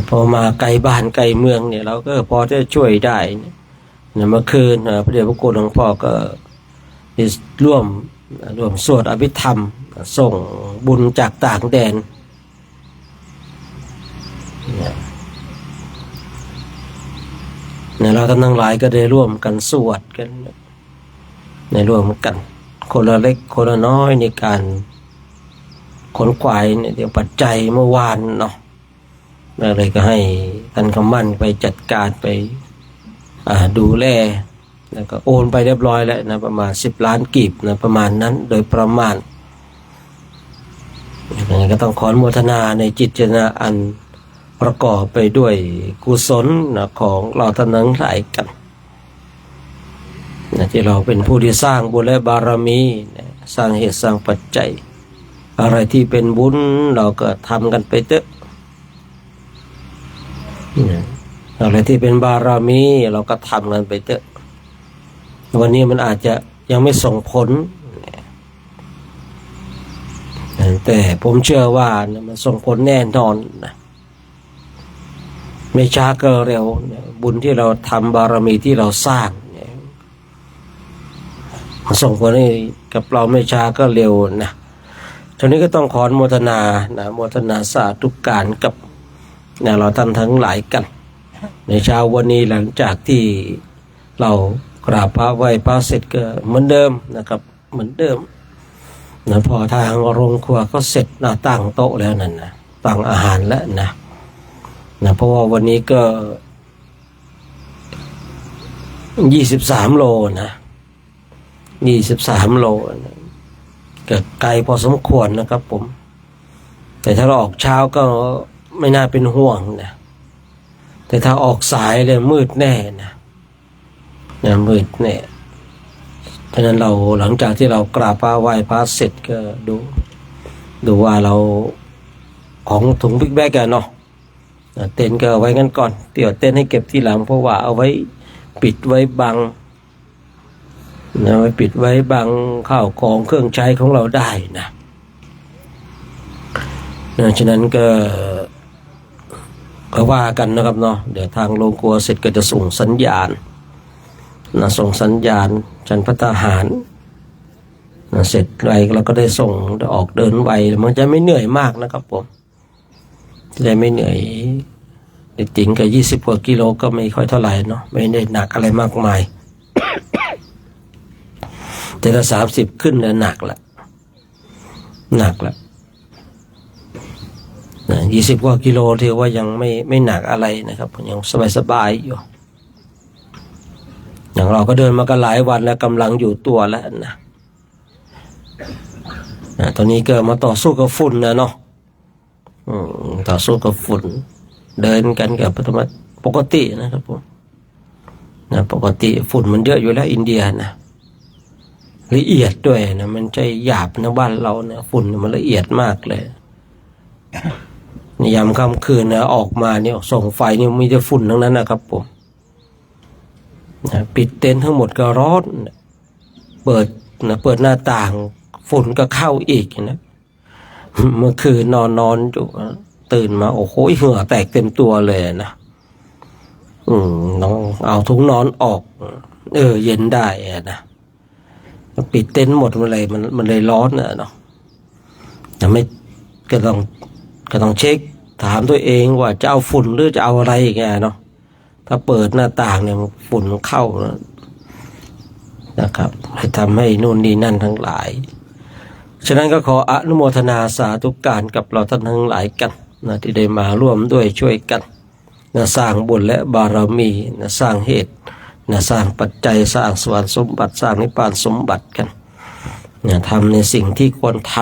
A: พอมาไกลบ้านไกลเมืองเนี่ยเราก็พอจะช่วยได้เนี่ยเมื่อคืนพระเดชพระคุณหลวงพ่อก็ร่วมสวดอภิธรรมส่งบุญจากต่างแดนเนี่ยเราทั้งหลายก็ได้ร่วมกันสวดกันในร่วมกันคนละเล็กคนละน้อยในการขนขวายเนี่ยเดี๋ยวปัจจัยเมื่อวานเนาะเลยก็ให้ท่านคำมั่นไปจัดการไปดูแลแล้วก็โอนไปเรียบร้อยแล้วนะประมาณ10 ล้านกีบนะประมาณนั้นโดยประมาณอย่างนี้ก็ต้องขออนุโมทนาในจิตเจตนาอันประกอบไปด้วยกุศลนะของเราทั้งหลายกันนะที่เราเป็นผู้ที่สร้างบุญและบารมีนะสร้างเหตุสร้างปัจจัยอะไรที่เป็นบุญเราก็ทำกันไปเถอะอะไรที่เป็นบารมีเราก็ทำกันไปเถอะวันนี้มันอาจจะยังไม่ส่งผลแต่ผมเชื่อว่ามันส่งผลแน่นอนนะไม่ช้าก็เร็วบุญที่เราทำบารมีที่เราสร้างมันส่งผลให้กับเราไม่ช้าก็เร็วนะทีนี้ก็ต้องขออนุโมทนาโมทนาสาธุการกับเราท่านทั้งหลายกันในเช้าวันนี้หลังจากที่เรากราบพระไหว้พระเสร็จก็เหมือนเดิมนะครับเหมือนเดิมนะพอทางโรงครัวก็เสร็จตั้งโต๊ะแล้วนั่นนะตั้งอาหารแล้วนะเพราะว่าวันนี้ก็23 โลนะ23 โลนะก็ไกลพอสมควรนะครับผมแต่ถ้าเราออกเช้าก็ไม่น่าเป็นห่วงนะแต่ถ้าออกสายเลยมืดแน่นะมืดแน่ฉะนั้นเราหลังจากที่เรากราบพระไหว้พระเสร็จก็ดูว่าเราของถุงบิ๊กแบกกันเนาะเต็นท์ก็เอาไว้งั้นก่อนเดี๋ยวเต็นท์ให้เก็บที่หลังเพราะว่าเอาไว้ปิดไว้บังไว้ปิดไว้บังข้าวของเครื่องใช้ของเราได้นะฉะนั้นก็ว่ากันนะครับเนาะเดี๋ยวทางโรงครัวเสร็จก็จะส่งสัญญาณส่งสัญญาณฉันพระทหารเสร็จไรเราก็ได้ส่งออกเดินไวมันจะไม่เหนื่อยมากนะครับผมจะไม่เหนื่อยจริงก็20 กว่ากิโลก็ไม่ค่อยเท่าไหร่เนาะไม่ได้หนักอะไรมากมาย แต่ถ้า30 ขึ้นแล้วหนักละ20 กว่ากิโลถือว่ายังไม่หนักอะไรนะครับยังสบายอยู่อย่างเราก็เดินมากันหลายวันแล้วกำลังอยู่ตัวแล้วนะตอนนี้ก็มาต่อสู้กับฝุ่นนะเนาะต่อสู้กับฝุ่นเดินกันกับปกตินะครับผมปกติฝุ่นมันเยอะอยู่แล้วอินเดียนะละเอียดด้วยนะมันใจหยาบนะบ้านเราเนี่ยฝุ่นมันละเอียดมากเลย ในยามค่ำคืนนะออกมาเนี่ยส่องไฟนี่มีแต่ฝุ่นทั้งนั้นนะครับผมปิดเต็นท์ทั้งหมดก็ร้อนเปิดหน้าต่างฝุ่นก็เข้าอีกนะเมื่อคืนนอนอยู่ตื่นมาโอ้โหเหงื่อแตกเต็มตัวเลยนะน้องเอาถุงนอนออกเย็นได้นะปิดเต็นท์หมดมันเลยร้อนนะเนาะแต่ไม่ก็ต้องเช็คถามตัวเองว่าจะเอาฝุ่นหรือจะเอาอะไรอย่างเงี้ยเนาะถ้าเปิดหน้าต่างเนี่ยฝุ่นเข้านะครับให้ทำให้นู่นนี่นั่นทั้งหลายฉะนั้นก็ขออนุโมทนาสาธุการกับเราท่านทั้งหลายกันนะที่ได้มาร่วมด้วยช่วยกันนะสร้างบุญและบารมีนะสร้างเหตุนะสร้างปัจจัยสร้างสวรรค์สมบัติสร้างนิพพานสมบัติกันนะทำในสิ่งที่ควรท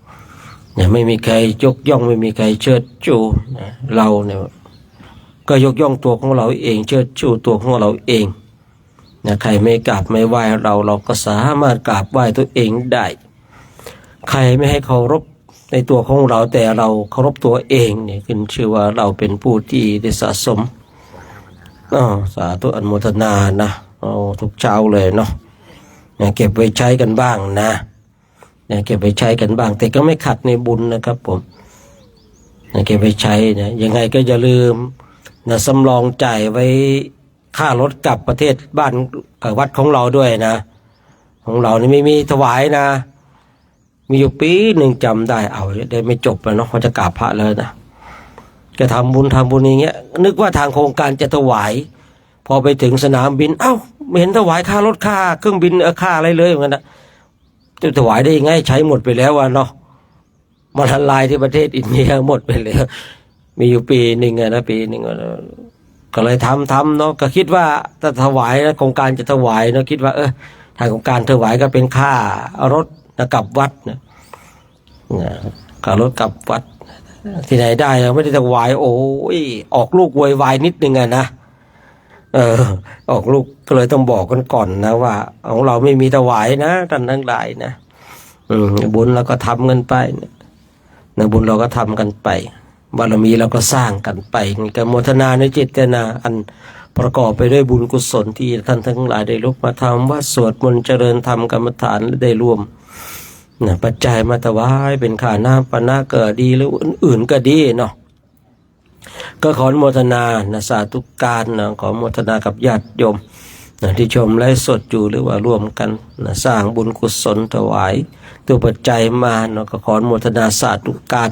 A: ำนะไม่มีใครยกย่องไม่มีใครเชิดชูนะเราเนี่ยก็ยกย่องตัวของเราเองเชิดชูตัวของเราเองนะใครไม่กราบไม่ไหว้เราก็สามารถกราบไหว้ตัวเองได้ใครไม่ให้เคารพในตัวของเราแต่เราเคารพตัวเองเนี่ยขึ้นชื่อว่าเราเป็นผู้ที่ได้สะสมสาธุอนุโมทนานะทุกเช้าเลยเนาะเก็บไว้ใช้กันบ้างนะเก็บไว้ใช้กันบ้างแต่ก็ไม่ขัดในบุญนะครับผมเก็บไว้ใช้นะยังไงก็อย่าลืมนะสำรองจ่ายไว้ค่ารถกลับประเทศบ้านวัดของเราด้วยนะของเรานี่ไม่มีถวายนะมีอยู่ปีหนึ่งจำได้ได้ไม่จบแล้วเนาะเขาจะกราบพระเลยนะจะทำบุญอย่างเงี้ยนึกว่าทางโครงการจะถวายพอไปถึงสนามบินไม่เห็นถวายค่ารถค่าเครื่องบินค่าอะไรเลยเหมือนกันนะจะถวายได้ยังไงใช้หมดไปแล้วเนาะมาละลายที่ประเทศอินเดียหมดไปแล้วมีอยู่ปีหนึ่งนะปีหนึ่งก็เลยทำเนาะก็คิดว่าถ้าถวายนะโครงการจะถวายเนาะคิดว่าทางโครงการถวายก็เป็นค่ารถกลับวัดนะค่ารถกลับวัดที่ไหนได้ไม่ได้ถวายโอ้ยออกลูกโวยวายนิดนึงนะออกลูกก็เลยต้องบอกกันก่อนนะว่าของเราไม่มีถวายนะท่านทั้งหลายนะบุญเราก็ทำกันไปนะบุญเราก็ทำกันไปบารมีเราก็สร้างกันไปกับโมทนาในเจตนาอันประกอบไปด้วยบุญกุศลที่ท่านทั้งหลายได้ลุกมาทำว่าสวดมนต์เจริญธรรมกรรมฐานและได้ร่วมปัจจัยมาถวายเป็นค่าน้ำปานะเกิดดีหรืออื่นๆก็ดีเนาะก็ขออนุโมทนาสาธุการขออนุโมทนากับญาติโยมที่ชมไลฟ์สดอยู่หรือว่าร่วมกันสร้างบุญกุศลถวายตัวปัจจัยมาก็ขออนุโมทนาสาธุการ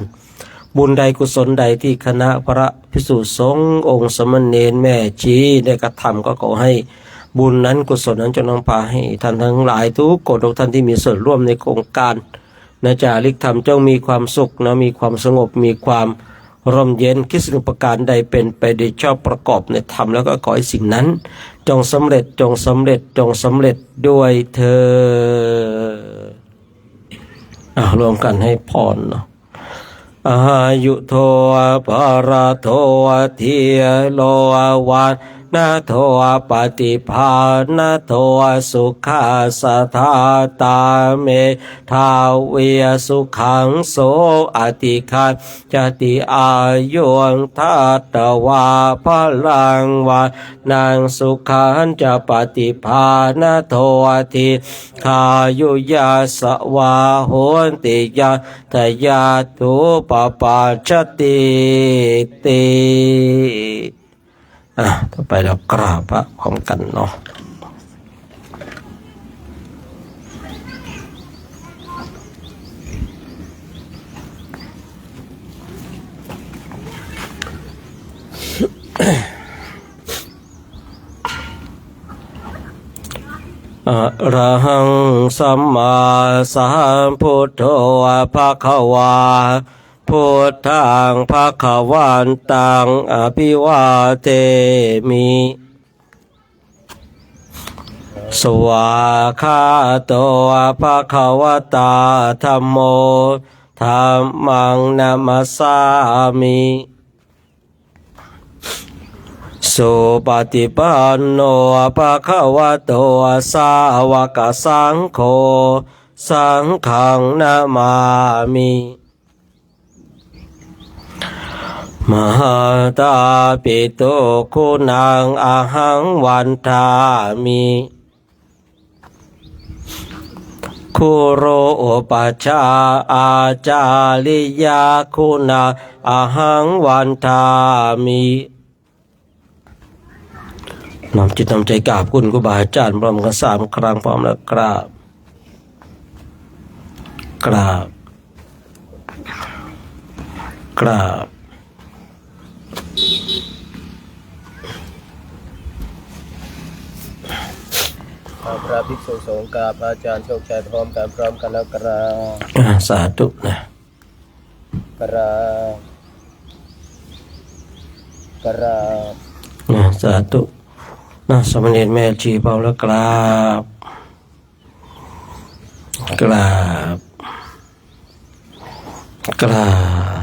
A: บุญใดกุศลใดที่คณะพระภิกษุสงฆ์องค์สมณเณรแม่ชีได้กระทำก็ขอให้บุญนั้นกุศลนั้นจงนำพาให้ท่านทั้งหลายทุกคนทุกท่านที่มีส่วนร่วมในโครงการจาริกธรรมจงมีความสุขมีความสงบมีความร่มเย็นคิดสิ่งประการใดเป็นไปโดยชอบประกอบในธรรมแล้วก็ขอให้สิ่งนั้นจงสำเร็จด้วยเธอรวมกันให้พรเนาะอายุโทภระโททิโลวันนาโทปฏิภาณโทสุขาสทาตาเมทาเวสุขังโสอติคันจติอายุงทัตวาพลังวานังสุขันจะปฏิภาณโททิขายุยาสวาโหติยาทยาตุปปาชติติต่อไปเรากราบพระพร้อมกันเนาะอะระหังสัมมาสัมพุทโธภะคะวาพุทธังภะคะวันตังอภิวาเทมิสวากขาโตภะคะวตาธัมโมธัมมังนามัสสามิสุปฏิปันโนภะคะวะโตสาวกสังโฆสังฆังนามามิ มหาตาปิโตคุณังอหังวันทามิคุโรปัชฌาอาจาริยาคุณาอหังวันทามิน้อมจิตน้อมใจกราบคุณครูบาอาจารย์พร้อมกัน3 ครั้งพร้อมแล้วกราบกราบกราบ
D: พระภิกษุสงฆ์กับอาจารย์โชคชัยพร้อมกันแล้วกราบ
A: สาธุนะ
D: กราบกราบ
A: สาธุนะสมณเณรแม่ชีพร้อมแล้วกราบกราบกราบ